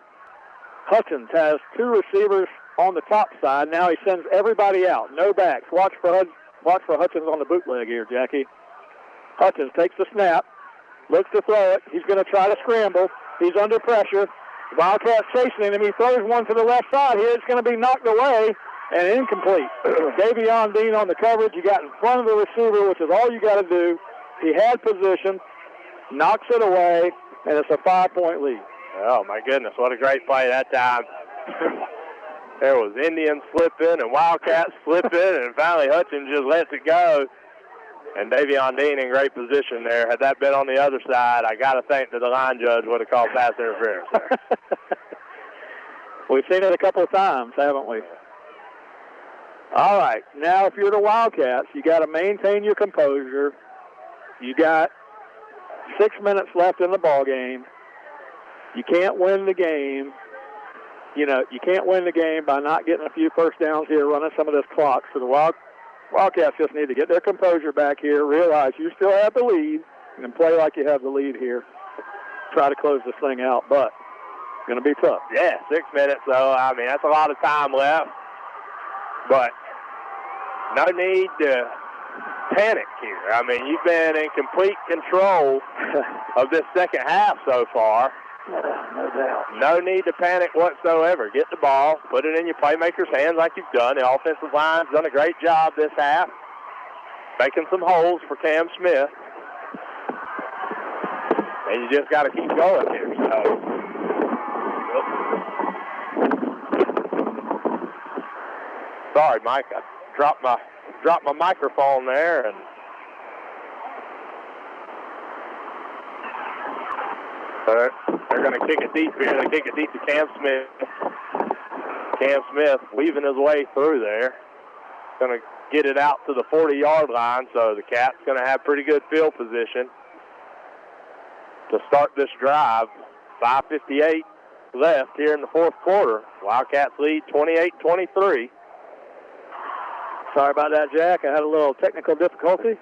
Hutchins has two receivers on the top side. Now he sends everybody out. No backs. Watch for Hutchins on the bootleg here, Jackie. Hutchins takes the snap, looks to throw it. He's going to try to scramble. He's under pressure. Wildcats chasing him. He throws one to the left side here. It's going to be knocked away and incomplete. Davion Dean on the coverage. You got in front of the receiver, which is all you got to do. He had position, knocks it away, and it's a 5-point lead. Oh, my goodness, what a great play that time. There was Indians slipping and Wildcats slipping, and finally Hutchins just lets it go. And Davion Dean in great position there. Had that been on the other side, I got to think that the line judge would have called pass interference there. We've seen it a couple of times, haven't we? All right, now if you're the Wildcats, you got to maintain your composure. You got 6 minutes left in the ball game. You can't win the game. You know, you can't win the game by not getting a few first downs here, running some of this clock. So the Wildcats just need to get their composure back here, realize you still have the lead, and play like you have the lead here. Try to close this thing out, but it's going to be tough. Yeah, 6 minutes, though. I mean, that's a lot of time left. But no need to panic here. I mean, you've been in complete control of this second half so far. No doubt. No need to panic whatsoever. Get the ball, put it in your playmaker's hands like you've done. The offensive line's done a great job this half, making some holes for Cam Smith. And you just got to keep going here. So, sorry, Mike. I dropped my microphone there, and they're going to kick it deep here. They kick it deep to Cam Smith. Cam Smith weaving his way through there. Going to get it out to the 40-yard line, so the Cats going to have pretty good field position to start this drive. 5:58 left here in the fourth quarter. Wildcats lead 28-23. Sorry about that, Jack. I had a little technical difficulty.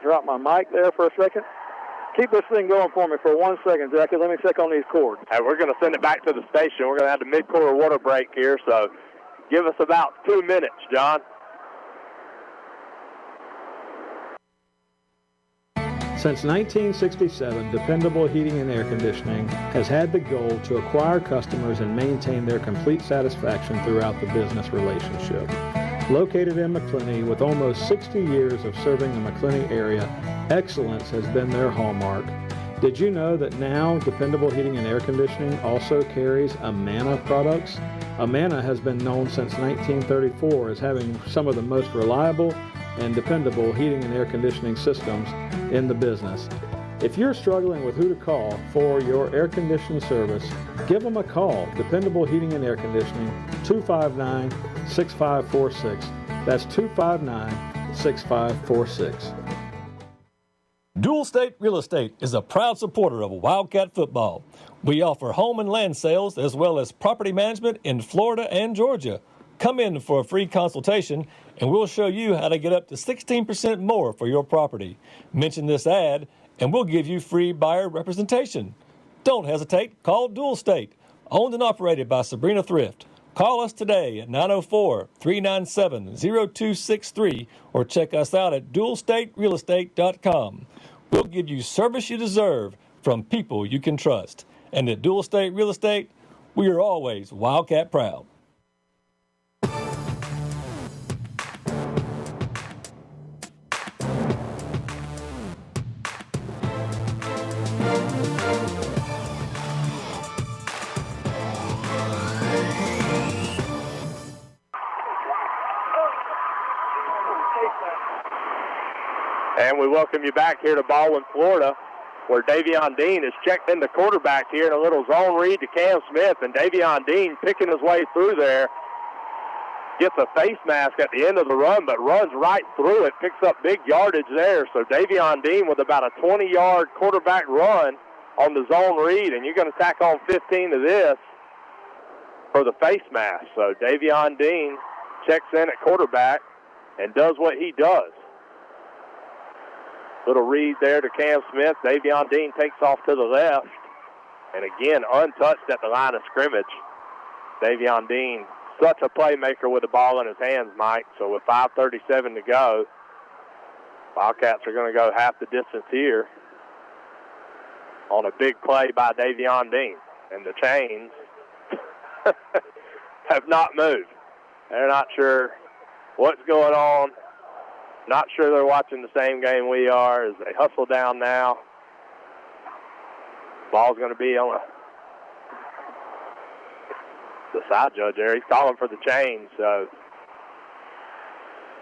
Dropped my mic there for a second. Keep this thing going for me for 1 second, Jackie. Let me check on these cords. Hey, we're going to send it back to the station. We're going to have the mid-quarter water break here, so give us about 2 minutes, John. Since 1967, Dependable Heating and Air Conditioning has had the goal to acquire customers and maintain their complete satisfaction throughout the business relationship. Located in McClenny with almost 60 years of serving the McClenny area, excellence has been their hallmark. Did you know that now Dependable Heating and Air Conditioning also carries Amana products? Amana has been known since 1934 as having some of the most reliable and dependable heating and air conditioning systems in the business. If you're struggling with who to call for your air conditioning service, give them a call. Dependable Heating and Air Conditioning 259-6546. That's 259-6546. Dual State Real Estate is a proud supporter of Wildcat football. We offer home and land sales as well as property management in Florida and Georgia. Come in for a free consultation and we'll show you how to get up to 16% more for your property. Mention this ad and we'll give you free buyer representation. Don't hesitate. Call Dual State, owned and operated by Sabrina Thrift. Call us today at 904-397-0263 or check us out at dualstaterealestate.com. We'll give you service you deserve from people you can trust. And at Dual State Real Estate, we are always Wildcat proud. And we welcome you back here to Baldwin, Florida, where Davion Dean has checked in the quarterback here in a little zone read to Cam Smith. And Davion Dean picking his way through there. Gets a face mask at the end of the run, but runs right through it, picks up big yardage there. So Davion Dean with about a 20-yard quarterback run on the zone read, and you're going to tack on 15 to this for the face mask. So Davion Dean checks in at quarterback and does what he does. Little read there to Cam Smith. Davion Dean takes off to the left. And again, untouched at the line of scrimmage. Davion Dean, such a playmaker with the ball in his hands, Mike. So with 5:37 to go, Wildcats are going to go half the distance here on a big play by Davion Dean. And the chains have not moved. They're not sure what's going on. Not sure they're watching the same game we are as they hustle down now. Ball's going to be on the side judge there. He's calling for the change, so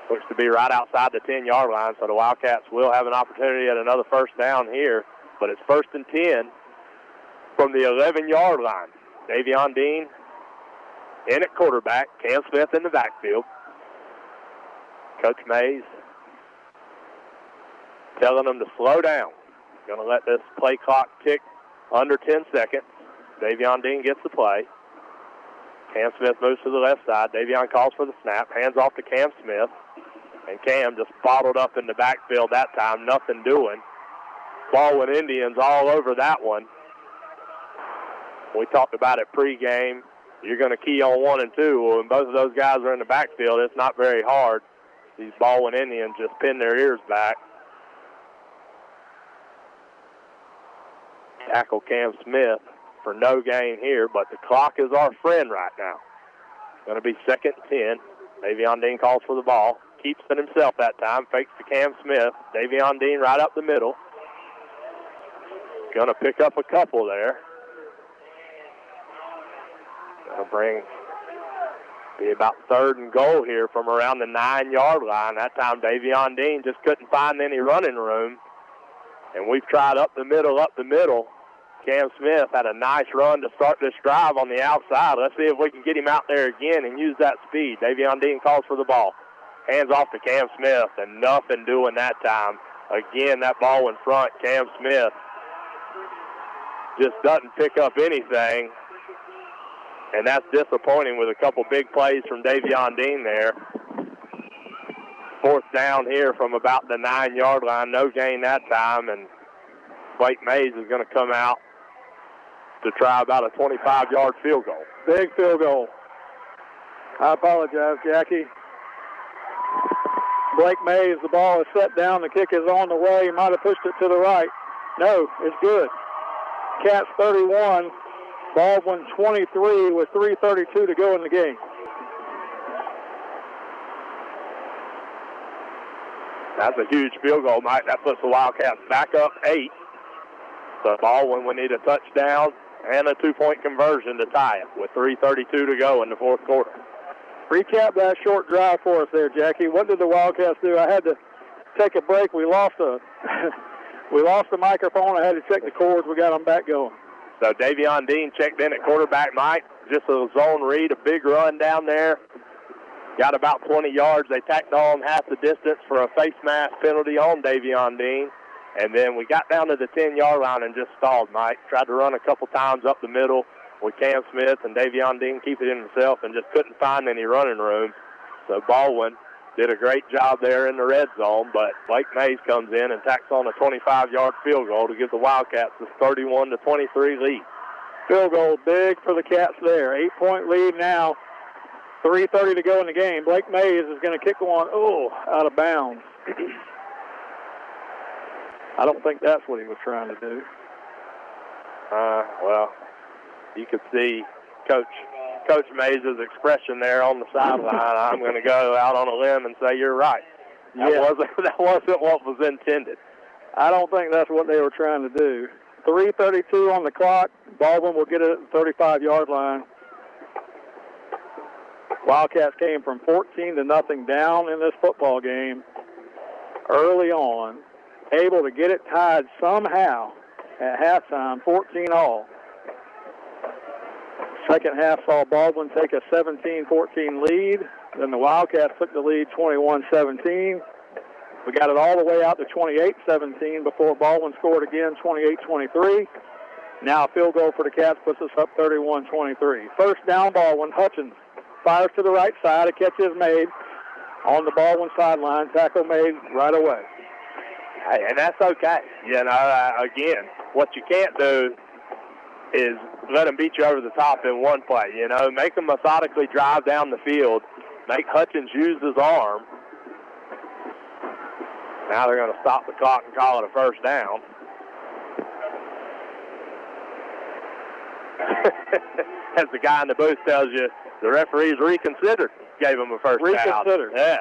looks to be right outside the 10-yard line, so the Wildcats will have an opportunity at another first down here, but it's 1st and 10 from the 11-yard line. Davion Dean in at quarterback, Cam Smith in the backfield. Coach Mays telling them to slow down. Going to let this play clock tick under 10 seconds. Davion Dean gets the play. Cam Smith moves to the left side. Davion calls for the snap, hands off to Cam Smith. And Cam just bottled up in the backfield that time, nothing doing. Baldwin Indians all over that one. We talked about it pregame. You're going to key on 1 and 2. Well, when both of those guys are in the backfield, it's not very hard. These Baldwin Indians just pin their ears back. Tackle Cam Smith for no gain here, but the clock is our friend right now. Going to be 2nd and 10. Davion Dean calls for the ball. Keeps it himself that time. Fakes to Cam Smith. Davion Dean right up the middle. Going to pick up a couple there. Going to be about 3rd and goal here from around the 9-yard line. That time Davion Dean just couldn't find any running room. And we've tried up the middle. Cam Smith had a nice run to start this drive on the outside. Let's see if we can get him out there again and use that speed. Davion Dean calls for the ball. Hands off to Cam Smith, and nothing doing that time. Again, that ball in front. Cam Smith just doesn't pick up anything. And that's disappointing with a couple big plays from Davion Dean there. 4th down here from about the 9-yard line. No gain that time, and Blake Mays is going to come out to try about a 25-yard field goal. Big field goal. I apologize, Jackie. Blake Mays, the ball is set down. The kick is on the way. He might have pushed it to the right. No, it's good. Cats 31, Baldwin 23 with 3:32 to go in the game. That's a huge field goal, Mike. That puts the Wildcats back up 8. So Baldwin will need a touchdown and a 2-point conversion to tie it with 3:32 to go in the 4th quarter. Recap that short drive for us there, Jackie. What did the Wildcats do? I had to take a break. We lost the microphone. I had to check the cords. We got them back going. So Davion Dean checked in at quarterback, Mike. Just a zone read, a big run down there. Got about 20 yards. They tacked on half the distance for a face mask penalty on Davion Dean. And then we got down to the 10-yard line and just stalled, Mike. Tried to run a couple times up the middle with Cam Smith and Davion Dean keep it in himself and just couldn't find any running room. So Baldwin did a great job there in the red zone, but Blake Mays comes in and tacks on a 25-yard field goal to give the Wildcats a 31-23 lead. Field goal big for the Cats there. 8-point lead now. 3:30 to go in the game. Blake Mays is going to kick one, out of bounds. I don't think that's what he was trying to do. Well, you could see Coach Mays' expression there on the sideline. I'm going to go out on a limb and say you're right. That wasn't what was intended. I don't think that's what they were trying to do. 3:32 on the clock. Baldwin will get it at the 35-yard line. Wildcats came from 14-0 down in this football game early on, able to get it tied somehow at halftime, 14-all. Second half saw Baldwin take a 17-14 lead. Then the Wildcats took the lead 21-17. We got it all the way out to 28-17 before Baldwin scored again, 28-23. Now a field goal for the Cats puts us up 31-23. First down, Baldwin. Hutchins fires to the right side. A catch is made on the Baldwin sideline. Tackle made right away. Hey, and that's okay. You know, again, what you can't do is let them beat you over the top in one play. You know, make them methodically drive down the field. Make Hutchins use his arm. Now they're going to stop the clock and call it a first down. As the guy in the booth tells you, the referees gave him a first down. Reconsidered. Yeah.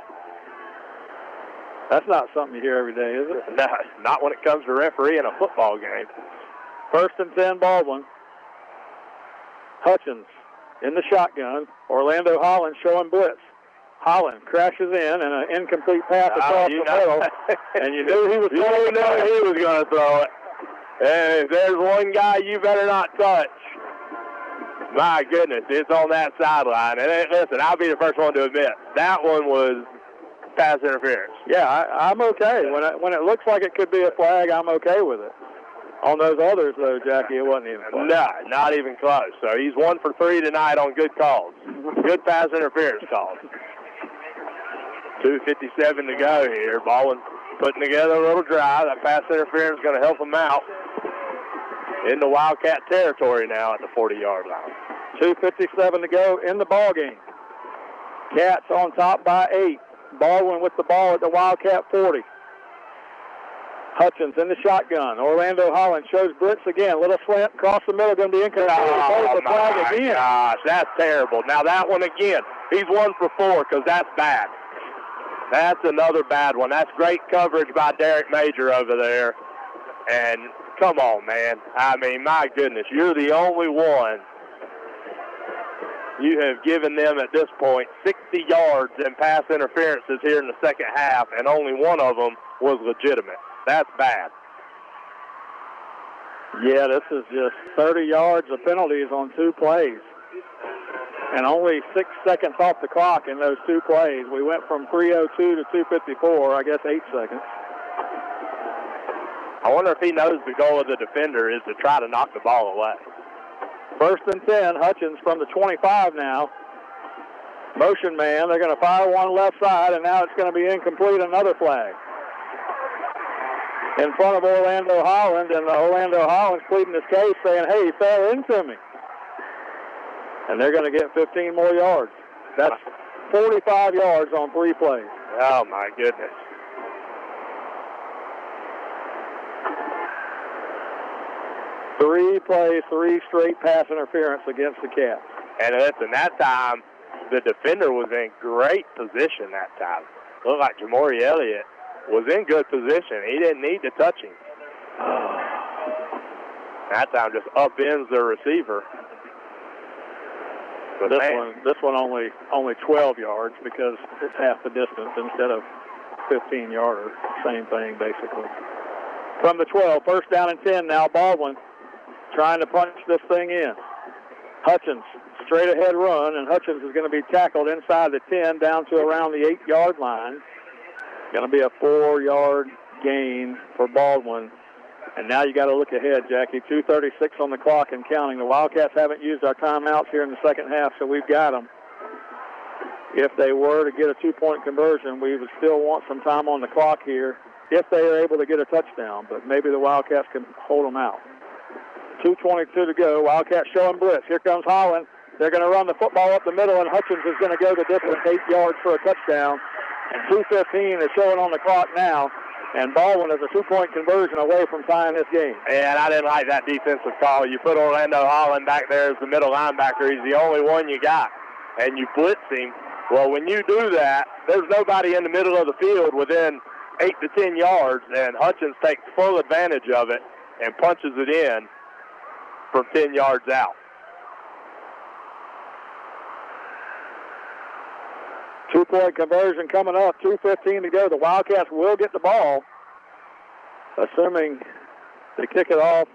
That's not something you hear every day, is it? No, not when it comes to refereeing a football game. First and 10, Baldwin. Hutchins in the shotgun. Orlando Holland showing blitz. Holland crashes in and an incomplete pass across the middle. And you knew he was going to throw it. And if there's one guy you better not touch, my goodness, it's on that sideline. And listen, I'll be the first one to admit, that one was pass interference. Yeah, I'm okay. When it looks like it could be a flag, I'm okay with it. On those others, though, Jackie, it wasn't even close. No, not even close. So he's 1 for 3 tonight on good calls. Good pass interference calls. 2:57 to go here. Baldwin putting together a little drive. That pass interference is going to help him out. Into Wildcat territory now at the 40-yard line. 2:57 to go in the ball game. Cats on top by 8. Baldwin with the ball at the Wildcat 40. Hutchins in the shotgun. Orlando Holland shows blitz again. Little slant across the middle, going to be incomplete. Oh, my gosh, that's terrible. Now that one again, he's 1 for 4 because that's bad. That's another bad one. That's great coverage by Derek Major over there. And come on, man. I mean, my goodness, you're the only one. You have given them at this point 60 yards in pass interferences here in the second half, and only one of them was legitimate. That's bad. Yeah, this is just 30 yards of penalties on 2 plays. And only 6 seconds off the clock in those 2 plays. We went from 3:02 to 2:54, I guess 8 seconds. I wonder if he knows the goal of the defender is to try to knock the ball away. First and 10, Hutchins from the 25 now. Motion man, they're going to fire one left side, and now it's going to be incomplete, another flag. In front of Orlando Holland, and Orlando Holland's pleading his case saying, hey, he fell into me. And they're going to get 15 more yards. That's 45 yards on 3 plays. Oh, my goodness. Three plays, 3 straight pass interference against the Cats. And listen, that time, the defender was in great position that time. Looked like Jamori Elliott was in good position. He didn't need to touch him. That time just upends the receiver. But this one only 12 yards because it's half the distance instead of 15-yarder. Same thing, basically. From the 12, first down and 10 now, Baldwin. trying to punch this thing in. Hutchins, straight ahead run, and Hutchins is going to be tackled inside the 10 down to around the 8-yard line. Going to be a 4-yard gain for Baldwin. And now you got to look ahead, Jackie. 2:36 on the clock and counting. The Wildcats haven't used our timeouts here in the second half, so we've got them. If they were to get a 2-point conversion, we would still want some time on the clock here if they are able to get a touchdown, but maybe the Wildcats can hold them out. 2:22 to go. Wildcats showing blitz. Here comes Holland. They're going to run the football up the middle, and Hutchins is going to go the distance 8 yards for a touchdown. And 2:15 is showing on the clock now. And Baldwin is a 2-point conversion away from tying this game. And I didn't like that defensive call. You put Orlando Holland back there as the middle linebacker. He's the only one you got. And you blitz him. Well, when you do that, there's nobody in the middle of the field within 8 to 10 yards, and Hutchins takes full advantage of it and punches it in from 10 yards out. 2-point conversion coming up, 2:15 to go. The Wildcats will get the ball, assuming they kick it off,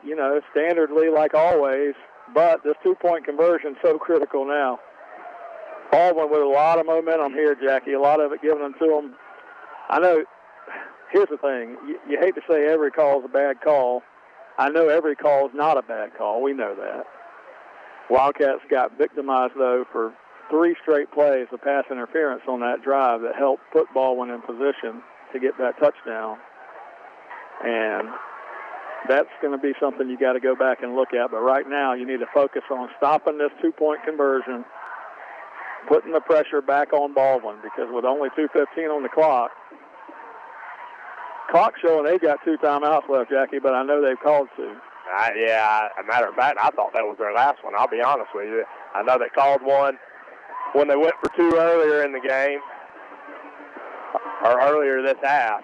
standardly like always. But this 2-point conversion is so critical now. Baldwin with a lot of momentum here, Jackie, a lot of it given them to them. I know, here's the thing. You hate to say every call is a bad call. I know every call is not a bad call. We know that. Wildcats got victimized, though, for 3 straight plays of pass interference on that drive that helped put Baldwin in position to get that touchdown. And that's going to be something you got to go back and look at. But right now, you need to focus on stopping this 2-point conversion, putting the pressure back on Baldwin, because with only 2:15 on the clock showing they've got 2 timeouts left, Jackie, but I know they've called 2. Yeah, as a matter of fact, I thought that was their last one. I'll be honest with you. I know they called one when they went for 2 earlier in the game, or earlier this half.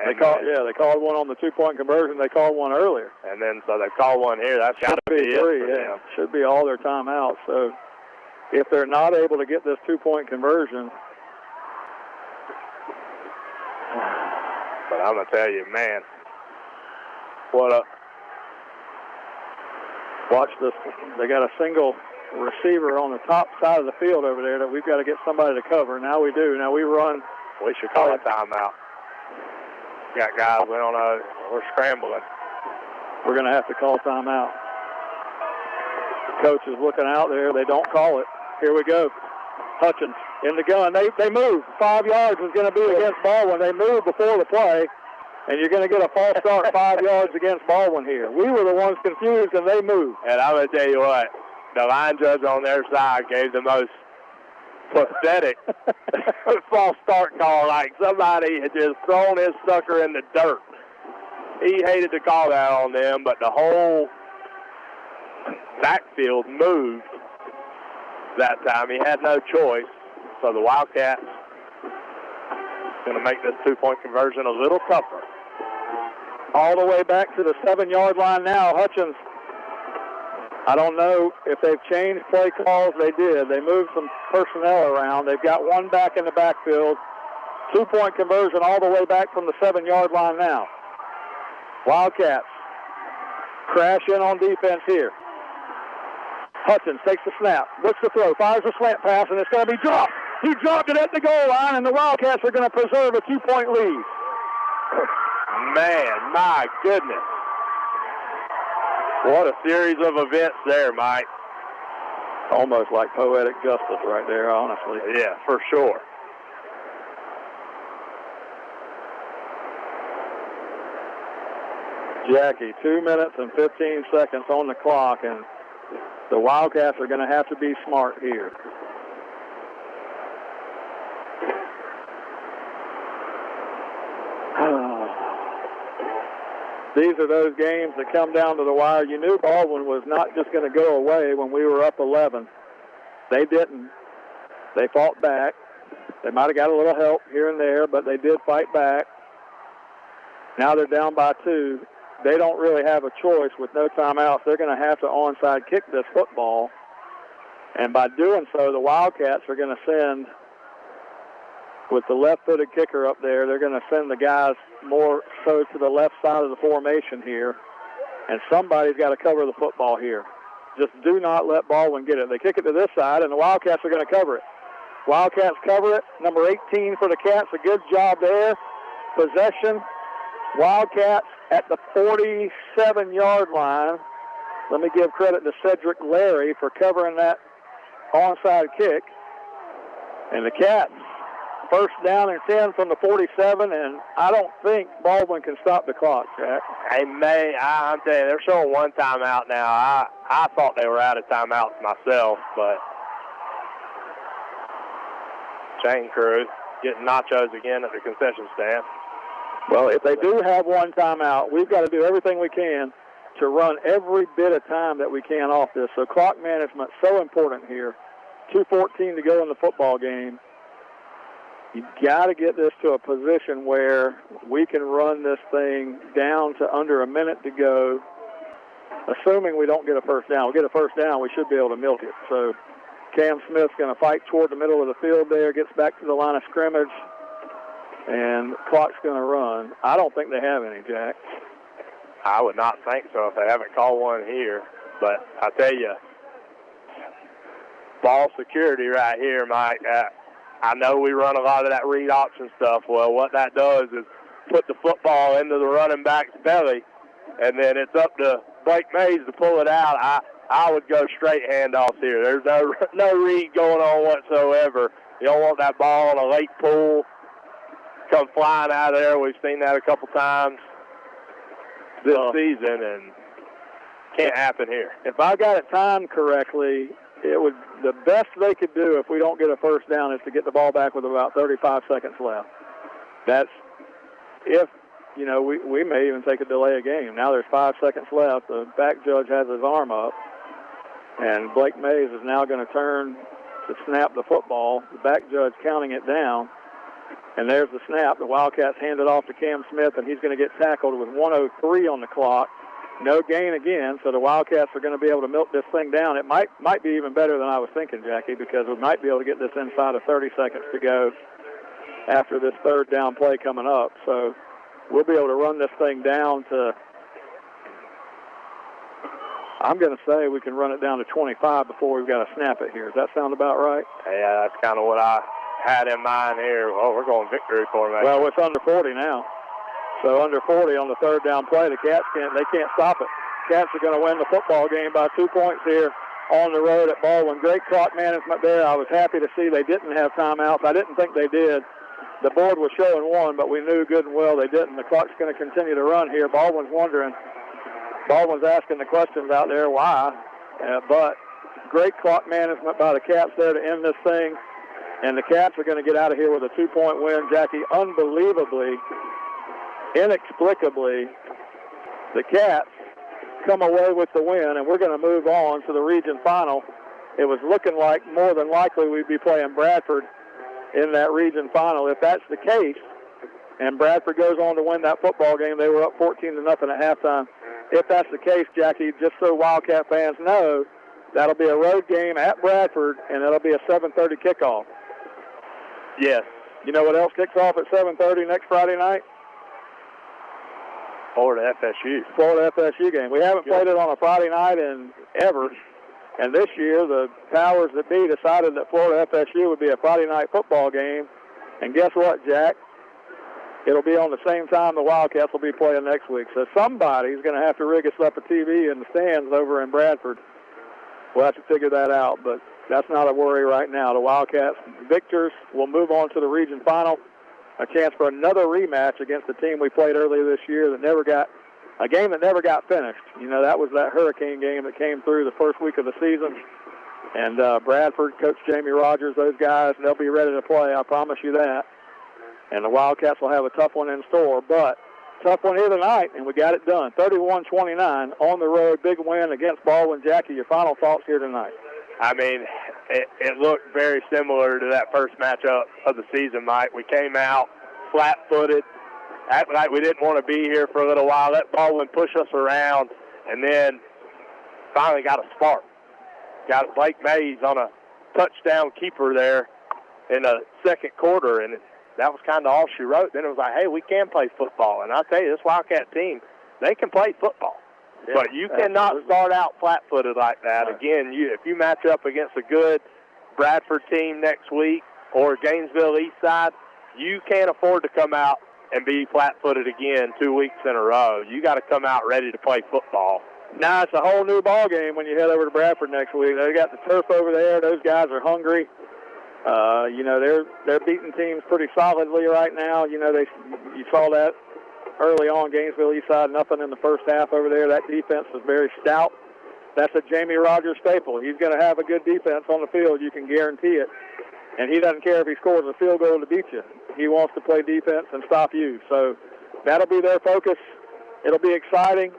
They called one on the 2-point conversion. They called one earlier. And then, so they called one here. That's got to be it. 3, yeah. Should be all their timeouts. So if they're not able to get this 2-point conversion. But I'm going to tell you, man, watch this. They got a single receiver on the top side of the field over there that we've got to get somebody to cover. Now we do. Now we run. We should call a timeout. Got guys, we're scrambling. We're going to have to call timeout. Coach is looking out there. They don't call it. Here we go. Hutchins in the gun. They move. 5 yards is going to be against Baldwin. They move before the play, and you're going to get a false start 5 yards against Baldwin here. We were the ones confused, and they moved. And I'm going to tell you what, the line judge on their side gave the most pathetic false start call, like somebody had just thrown his sucker in the dirt. He hated to call that on them, but the whole backfield moved that time. He had no choice. So the Wildcats going to make this 2-point conversion a little tougher. All the way back to the 7-yard line now. Hutchins, I don't know if they've changed play calls. They did. They moved some personnel around. They've got one back in the backfield. 2-point conversion all the way back from the 7-yard line now. Wildcats crash in on defense here. Hutchins takes the snap, looks to throw, fires a slant pass, and it's going to be dropped. He dropped it at the goal line, and the Wildcats are going to preserve a 2-point lead. Man, my goodness. What a series of events there, Mike. Almost like poetic justice right there, honestly. Yeah, for sure. Jackie, 2 minutes and 15 seconds on the clock, and the Wildcats are going to have to be smart here. These are those games that come down to the wire. You knew Baldwin was not just going to go away when we were up 11. They didn't. They fought back. They might have got a little help here and there, but they did fight back. Now they're down by 2. They don't really have a choice with no timeouts. They're going to have to onside kick this football. And by doing so, the Wildcats are going to send, with the left-footed kicker up there, they're going to send the guys more so to the left side of the formation here. and somebody's got to cover the football here. Just do not let Baldwin get it. They kick it to this side, and the Wildcats are going to cover it. Wildcats cover it. Number 18 for the Cats, a good job there. Possession. Wildcats at the 47-yard line. Let me give credit to Cedric Larry for covering that onside kick. And the Cats, first down and 10 from the 47, and I don't think Baldwin can stop the clock, Jack. I'm telling you, they're showing one timeout now. I thought they were out of timeouts myself, but chain crew getting nachos again at the concession stand. Well, if they do have one timeout, we've got to do everything we can to run every bit of time that we can off this. So clock management so important here. 2:14 to go in the football game. You got to get this to a position where we can run this thing down to under a minute to go, assuming we don't get a first down. We'll get a first down, we should be able to milk it. So Cam Smith's going to fight toward the middle of the field there, gets back to the line of scrimmage, and clock's going to run. I don't think they have any, Jack. I would not think so if they haven't called one here. But I tell you, ball security right here, Mike. I know we run a lot of that read option stuff. Well, what that does is put the football into the running back's belly, and then it's up to Blake Mays to pull it out. I would go straight handoffs here. There's no read going on whatsoever. You don't want that ball in a late pull come flying out of there. We've seen that a couple times this season, and can't happen here. If I got it timed correctly, the best they could do if we don't get a first down is to get the ball back with about 35 seconds left. That's if, we may even take a delay of game. Now there's 5 seconds left. The back judge has his arm up, and Blake Mays is now going to turn to snap the football. The back judge counting it down, and there's the snap. The Wildcats hand it off to Cam Smith, and he's going to get tackled with 1:03 on the clock. No gain again, so the Wildcats are going to be able to milk this thing down. It might be even better than I was thinking, Jackie, because we might be able to get this inside of 30 seconds to go after this third down play coming up. So we'll be able to run this thing down to, I'm going to say we can run it down to 25 before we've got to snap it here. Does that sound about right? Yeah, that's kind of what I had in mind here. Oh, we're going victory formation. Well, it's under 40 now. So under 40 on the third down play, the Cats can't stop it. Cats are going to win the football game by 2 points here on the road at Baldwin. Great clock management there. I was happy to see they didn't have timeouts. I didn't think they did. The board was showing one, but we knew good and well they didn't. The clock's going to continue to run here. Baldwin's asking the questions out there why. But great clock management by the Cats there to end this thing. And the Cats are going to get out of here with a 2-point win. Jackie, unbelievably, inexplicably, the Cats come away with the win, and we're going to move on to the region final. It was looking like more than likely we'd be playing Bradford in that region final. If that's the case, and Bradford goes on to win that football game, they were up 14-0 at halftime. If that's the case, Jackie, just so Wildcat fans know, that'll be a road game at Bradford, and it'll be a 7:30 kickoff. Yes. You know what else kicks off at 7:30 next Friday night? Florida FSU game. We haven't played it on a Friday night in ever. And this year, the powers that be decided that Florida FSU would be a Friday night football game. And guess what, Jack? It'll be on the same time the Wildcats will be playing next week. So somebody's going to have to rig us up a TV in the stands over in Bradford. We'll have to figure that out, but that's not a worry right now. The Wildcats victors will move on to the region final. A chance for another rematch against the team we played earlier this year that never got a game that never got finished. That was that Hurricane game that came through the first week of the season. And Bradford, Coach Jamie Rogers, those guys, they'll be ready to play. I promise you that. And the Wildcats will have a tough one in store, but tough one here tonight, and we got it done. 31-29 on the road, big win against Baldwin. Jackie, your final thoughts here tonight? I mean, it looked very similar to that first matchup of the season, Mike. We came out flat-footed, acted like we didn't want to be here for a little while, let Baldwin push us around, and then finally got a spark. Got Blake Mays on a touchdown keeper there in the second quarter, and that was kind of all she wrote. Then it was like, hey, we can play football. And I'll tell you, this Wildcat team, they can play football. But you cannot start out flat-footed like that. Right. Again, if you match up against a good Bradford team next week or Gainesville East Side, you can't afford to come out and be flat-footed again 2 weeks in a row. You got to come out ready to play football. Now it's a whole new ball game when you head over to Bradford next week. They got the turf over there. Those guys are hungry. You know, they're beating teams pretty solidly right now. You know, you saw that early on, Gainesville East Side, nothing in the first half over there. That defense is very stout. That's a Jamie Rogers staple. He's going to have a good defense on the field. You can guarantee it. And he doesn't care if he scores a field goal to beat you. He wants to play defense and stop you. So that'll be their focus. It'll be exciting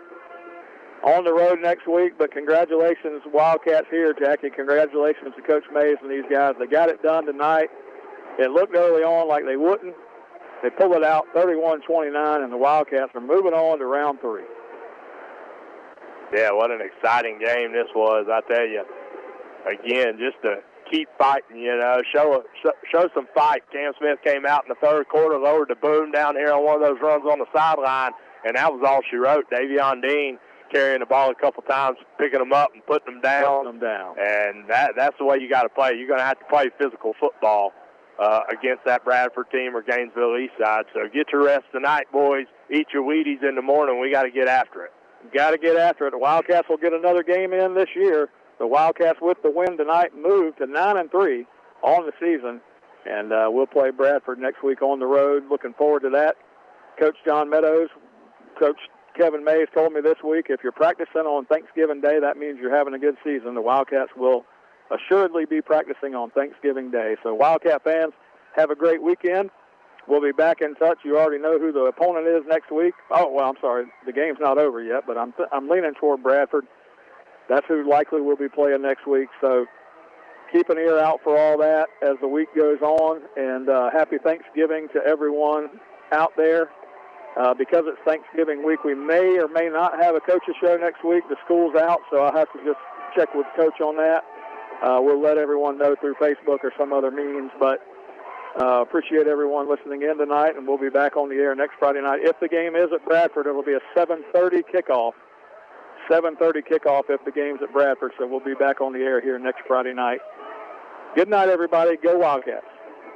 on the road next week. But congratulations, Wildcats here, Jackie. Congratulations to Coach Mays and these guys. They got it done tonight. It looked early on like they wouldn't. They pulled it out 31-29, and the Wildcats are moving on to round 3. Yeah, what an exciting game this was, I tell you. Again, just to keep fighting, you know, show some fight. Cam Smith came out in the third quarter, lowered the boom down here on one of those runs on the sideline, and that was all she wrote. Davion Dean carrying the ball a couple times, picking them up and putting them down. And that's the way you got to play. You're going to have to play physical football against that Bradford team or Gainesville East Side. So get your rest tonight, boys. Eat your Wheaties in the morning. We got to get after it. Got to get after it. The Wildcats will get another game in this year. The Wildcats, with the win tonight, moved to 9-3 on the season, and we'll play Bradford next week on the road. Looking forward to that. Coach John Meadows, Coach Kevin Mays told me this week, if you're practicing on Thanksgiving Day, that means you're having a good season. The Wildcats will assuredly be practicing on Thanksgiving Day. So Wildcat fans, have a great weekend. We'll be back in touch. You already know who the opponent is next week. Oh, well, I'm sorry. The game's not over yet, but I'm leaning toward Bradford. That's who likely will be playing next week. So keep an ear out for all that as the week goes on. And happy Thanksgiving to everyone out there. Because it's Thanksgiving week, we may or may not have a coach's show next week. The school's out, so I'll have to just check with Coach on that. We'll let everyone know through Facebook or some other means. But appreciate everyone listening in tonight, and we'll be back on the air next Friday night. If the game is at Bradford, it'll be a 7:30 kickoff. 7:30 kickoff if the game's at Bradford, so we'll be back on the air here next Friday night. Good night, everybody. Go Wildcats.